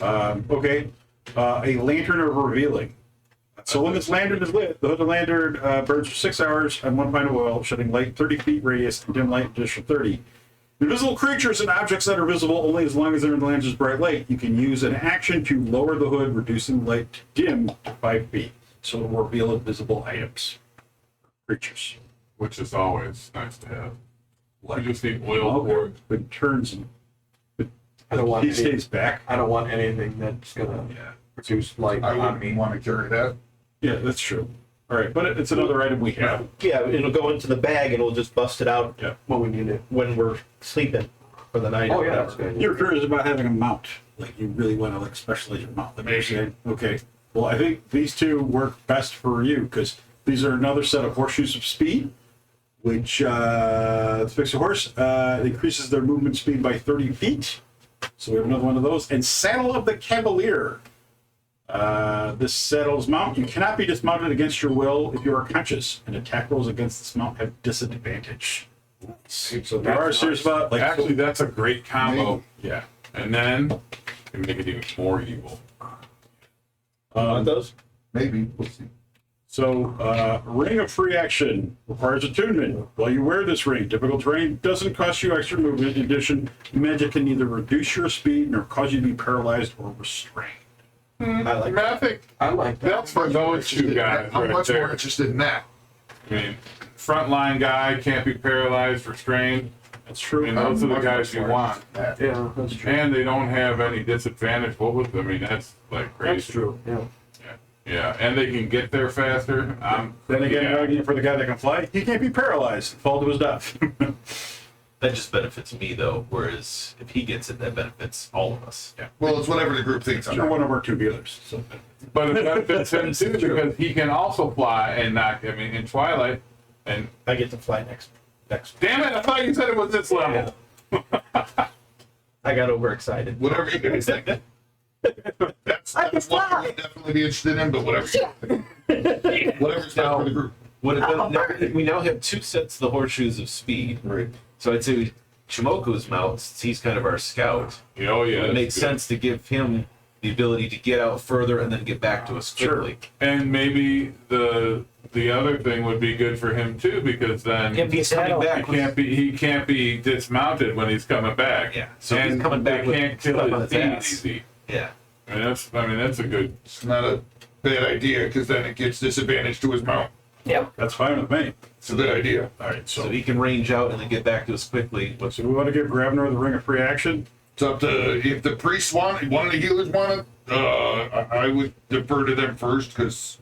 Okay, a lantern of revealing. So when this lantern is lit, the hood of the lantern burns for 6 hours on 1 pint of oil, shedding light 30 feet radius and dim light additional 30. Invisible creatures and objects that are visible only as long as they're in the lantern's bright light. You can use an action to lower the hood, reducing light to dim to 5 feet. So it will reveal invisible items. Creatures. Which is always nice to have. We just need oil for it. But turns and I don't want he any, stays back. I don't want anything that's gonna Yeah. produce light I on wouldn't me. want to carry that. Yeah, that's true. All right, but it's another item we have. Yeah, it'll go into the bag and we'll just bust it out Yeah. When we need it. when we're sleeping for the night. Oh, or yeah, whatever. that's good. You're curious about having a mount. Like you really want to like specialize your mount. Like you're saying, okay. Well, I think these two work best for you because these are another set of horseshoes of speed, which let's fix a horse. Increases their movement speed by 30 feet. So we have another one of those. And Saddle of the Cavalier. This saddle's mount. You cannot be dismounted against your will if you are conscious, and attack rolls against this mount have disadvantage. So there are serious about like Actually, that's a great combo. yeah. And then you can make it even more evil. Want those? Maybe. We'll see. So, ring of free action requires attunement. While you wear this ring, difficult terrain doesn't cost you extra movement. In addition, magic can neither reduce your speed nor cause you to be paralyzed or restrained. I I like mean, I think I like that. that's for those two guys I'm right much more there. interested in that. I mean, frontline guy can't be paralyzed, restrained. That's true. And those are the I'm guys much you more want. interested in that. Yeah, that's true. And they don't have any disadvantage. What was, I mean, that's like crazy. That's true, yeah. Yeah, and they can get there faster. Then again, yeah. arguing for the guy that can fly, he can't be paralyzed and fall to his death. That just benefits me though, whereas if he gets it, that benefits all of us. Yeah. Well, it's whatever the group thinks. You're one of our two dealers. So. But it benefits him too because he can also fly and knock. I mean, in Twilight, and I get to fly next. damn it, I thought you said it was this level. I got overexcited. Whatever you guys think. That's one I would definitely be interested in, but whatever. Whatever's down for the group. What it, we now have 2 sets of the horseshoes of speed. Right. So I'd say Chimoku's mount, since he's kind of our scout, Oh yeah, it makes that's good. sense to give him the ability to get out further and then get back to us quickly. And maybe the other thing would be good for him too because then Give me a He's coming saddle. back. he can't be dismounted when he's coming back. Yeah, so and he's coming back they with can't stuff kill on his his feet ass. easy. Yeah. I mean that's a good. It's not a bad idea because then it gets disadvantage to his mount. Yep. That's fine with me. It's a good idea. All right, So so he can range out and then get back to us quickly. so we want to give Gravner the ring of free action. It's up to if the priests want it, one of the healers want it. I would defer to them first because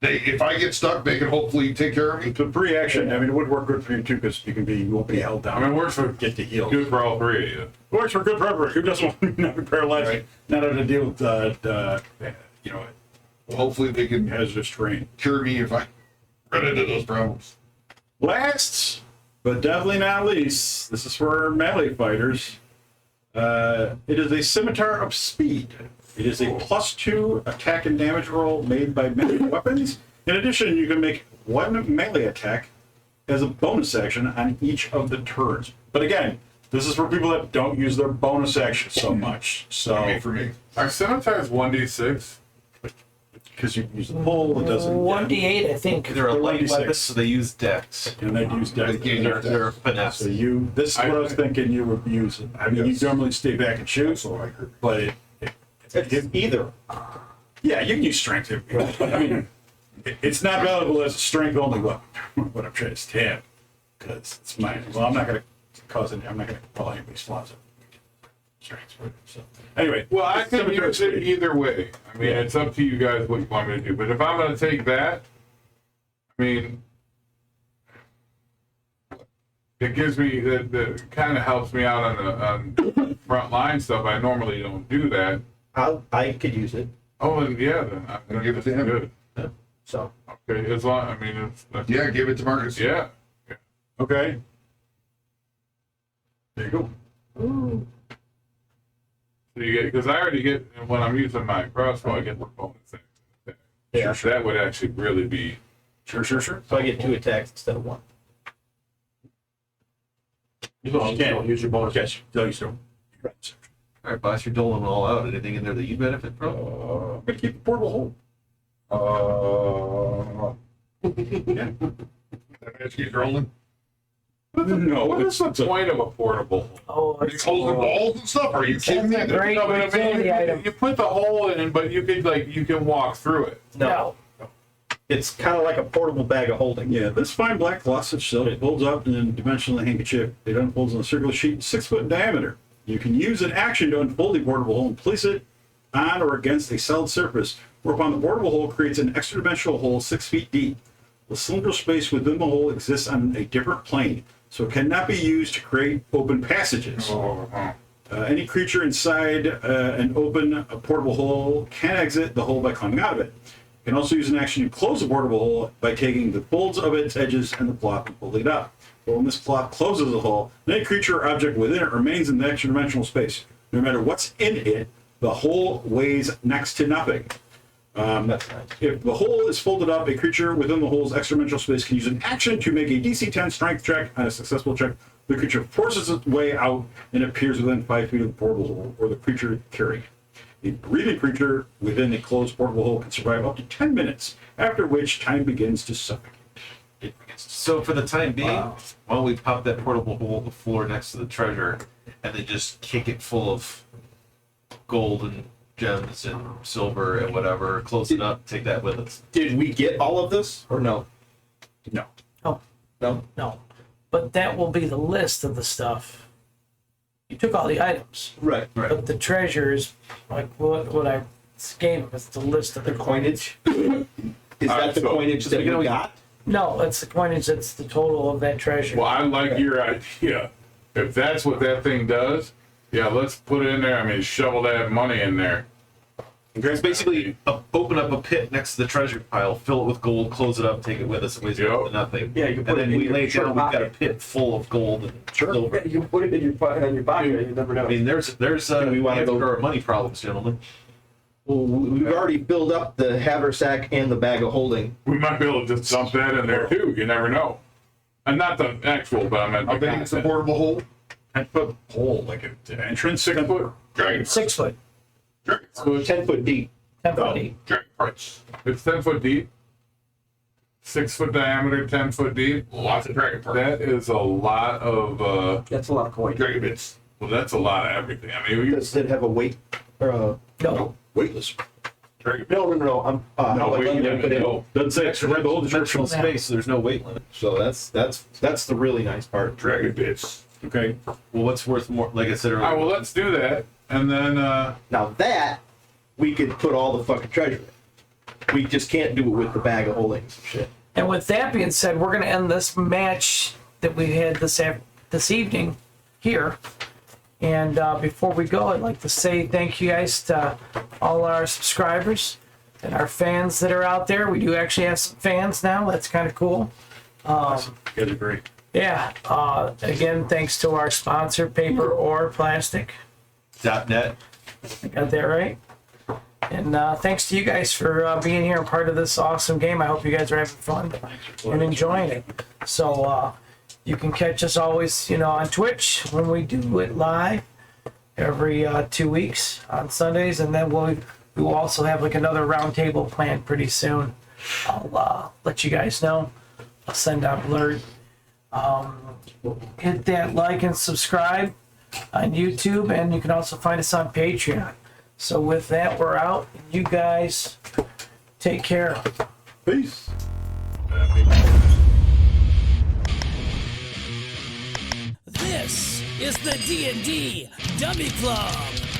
if I get stuck, they can hopefully take care of me. The free action, I mean, it would work good for you too because you won't be held down. I mean, it works for get to heal. good for all three of you. Works for good for everyone. Who doesn't want to not be paralyzed? Right. Not having to deal with Well, hopefully they can hazardous terrain. cure me if I run into those problems. Last, but definitely not least, this is for melee fighters. It is a Scimitar of Speed. It is a +2 attack and damage roll made by melee weapons. In addition, you can make one melee attack as a bonus action on each of the turns. But again, this is for people that don't use their bonus action so much. So, For me. Our scimitars 1d6. because you can use the pole, it doesn't. 1d8, I think. They're a They're light 1d6. weapon, so they use dex. And they use dex. They can't use dex. They're finesse. So this is what I was thinking you would use. I mean, you normally stay back and shoot, but It's either. yeah, you can use strength. I mean, it's not valuable as a strength only weapon. What I'm trying to stab, because it's mine. Well, I'm not gonna causing, I'm not gonna call anybody slots of strengths, but, so, anyway. Well, I can use it either way. I mean, it's up to you guys what you want me to do. But if I'm going to take that, I mean, it gives me that kind of helps me out on the front line stuff. I normally don't do that. I could use it. Oh, and yeah, then I'm Give it to him. Good. So Okay, as long, I mean, that's, Yeah, give it to Marcus. yeah. Okay. There you go. So you get, because I already get, when I'm using my crossbow, I get the bonus thing. Yeah. Sure, that would actually really be, Sure. so I get 2 attacks instead of 1. You can use your bonus. Yes, no, you still. Right. All right, boss, you're doling them all out. Anything in there that you benefit from? I'm gonna keep the portable hole. Let's keep rolling. no, What what's is the it? point of a portable? Oh, Are you closing walls and stuff? Are you kidding me? That's a great No, but I mean, utility item. you put the hole in, but you could, like, you can walk through it. No, it's kind of like a portable bag of holding. Yeah, this fine black cloth shell folds up in a dimensional handkerchief. It unfolds on a circular sheet 6 foot in diameter. You can use an action to unfold the portable hole and place it on or against a solid surface, whereupon the portable hole creates an extra dimensional hole 6 feet deep. The cylindrical space within the hole exists on a different plane, so it cannot be used to create open passages. Any creature inside an open portable hole can exit the hole by climbing out of it. You can also use an action to close the portable hole by taking the folds of its edges and the cloth and pulling it up. But when this cloth closes the hole, any creature or object within it remains in the extra dimensional space. No matter what's in it, the hole weighs next to nothing. That's nice. If the hole is folded up, a creature within the hole's extra dimensional space can use an action to make a DC 10 strength check. On a successful check, the creature forces its way out and appears within 5 feet of the portable hole, or the creature carrying it. A breathing creature within a closed portable hole can survive up to 10 minutes, after which time begins to suffocate. It begins to So for the time being, why don't we pop that portable hole in the floor next to the treasure, and then just kick it full of gold and gems and silver and whatever, close it up, take that with us. Did we get all of this or no? No. Oh, No. no. But that will be the list of the stuff. You took all the items, Right. but the treasure is like what I gave us the list of the Coinage. Is that the so- coinage that we got? No, it's the coinage. That's the total of that treasure. Well, I like your idea. If that's what that thing does, yeah, let's put it in there. I mean, shovel that money in there. It's basically open up a pit next to the treasure pile, fill it with gold, close it up, take it with us, and waste it Yep. for nothing. Yeah, you can and put it then in we your lay shirt down, we've got a pocket. pit full of gold and silver. You can put it in your pocket, you never know. I mean, there's Do we wanna answer go- to our money problems, gentlemen. Well, we've already filled up the haversack and the bag of holding. We might be able to just dump that in there too. You never know. And not the actual, but I meant How the big is the content. portable hole? 10-foot hole, like an entrance 6 foot. Giant. 6 foot, Giant. 10 foot deep. 10 foot deep. Giant price. It's 10 foot deep, 6 foot diameter, 10 foot deep. Lots of dragon parts. That is a lot of. That's a lot of coin. Dragon bits. Well, that's a lot of everything. I mean, we, Does it have a weight? Or No, weightless. Dragon no. I'm No, how much weight you limit, put in. no. Doesn't say extra red the whole Dimensional description. space, so there's no weight limit. So that's the really nice part. Dragon bits. Okay. Well, what's worth more? Like I said earlier, All right, well, let's do that. And then, Now that we could put all the fucking treasure in. We just can't do it with the bag of holding some shit. and with that being said, we're gonna end this match that we had this evening here. And before we go, I'd like to say thank you guys to all our subscribers and our fans that are out there. We do actually have some fans now. That's kind of cool. You guys are great. Yeah. Again, thanks to our sponsor, Paper or Plastic. .net. I got that right. And thanks to you guys for being here and part of this awesome game. I hope you guys are having fun and enjoying it. So you can catch us always, on Twitch when we do it live every 2 weeks on Sundays, and then we will also have like another roundtable planned pretty soon. I'll let you guys know. I'll send out alert. Hit that like and subscribe on YouTube, and you can also find us on Patreon. So with that, we're out. You guys take care. Peace. This is the D&D Dummy Club.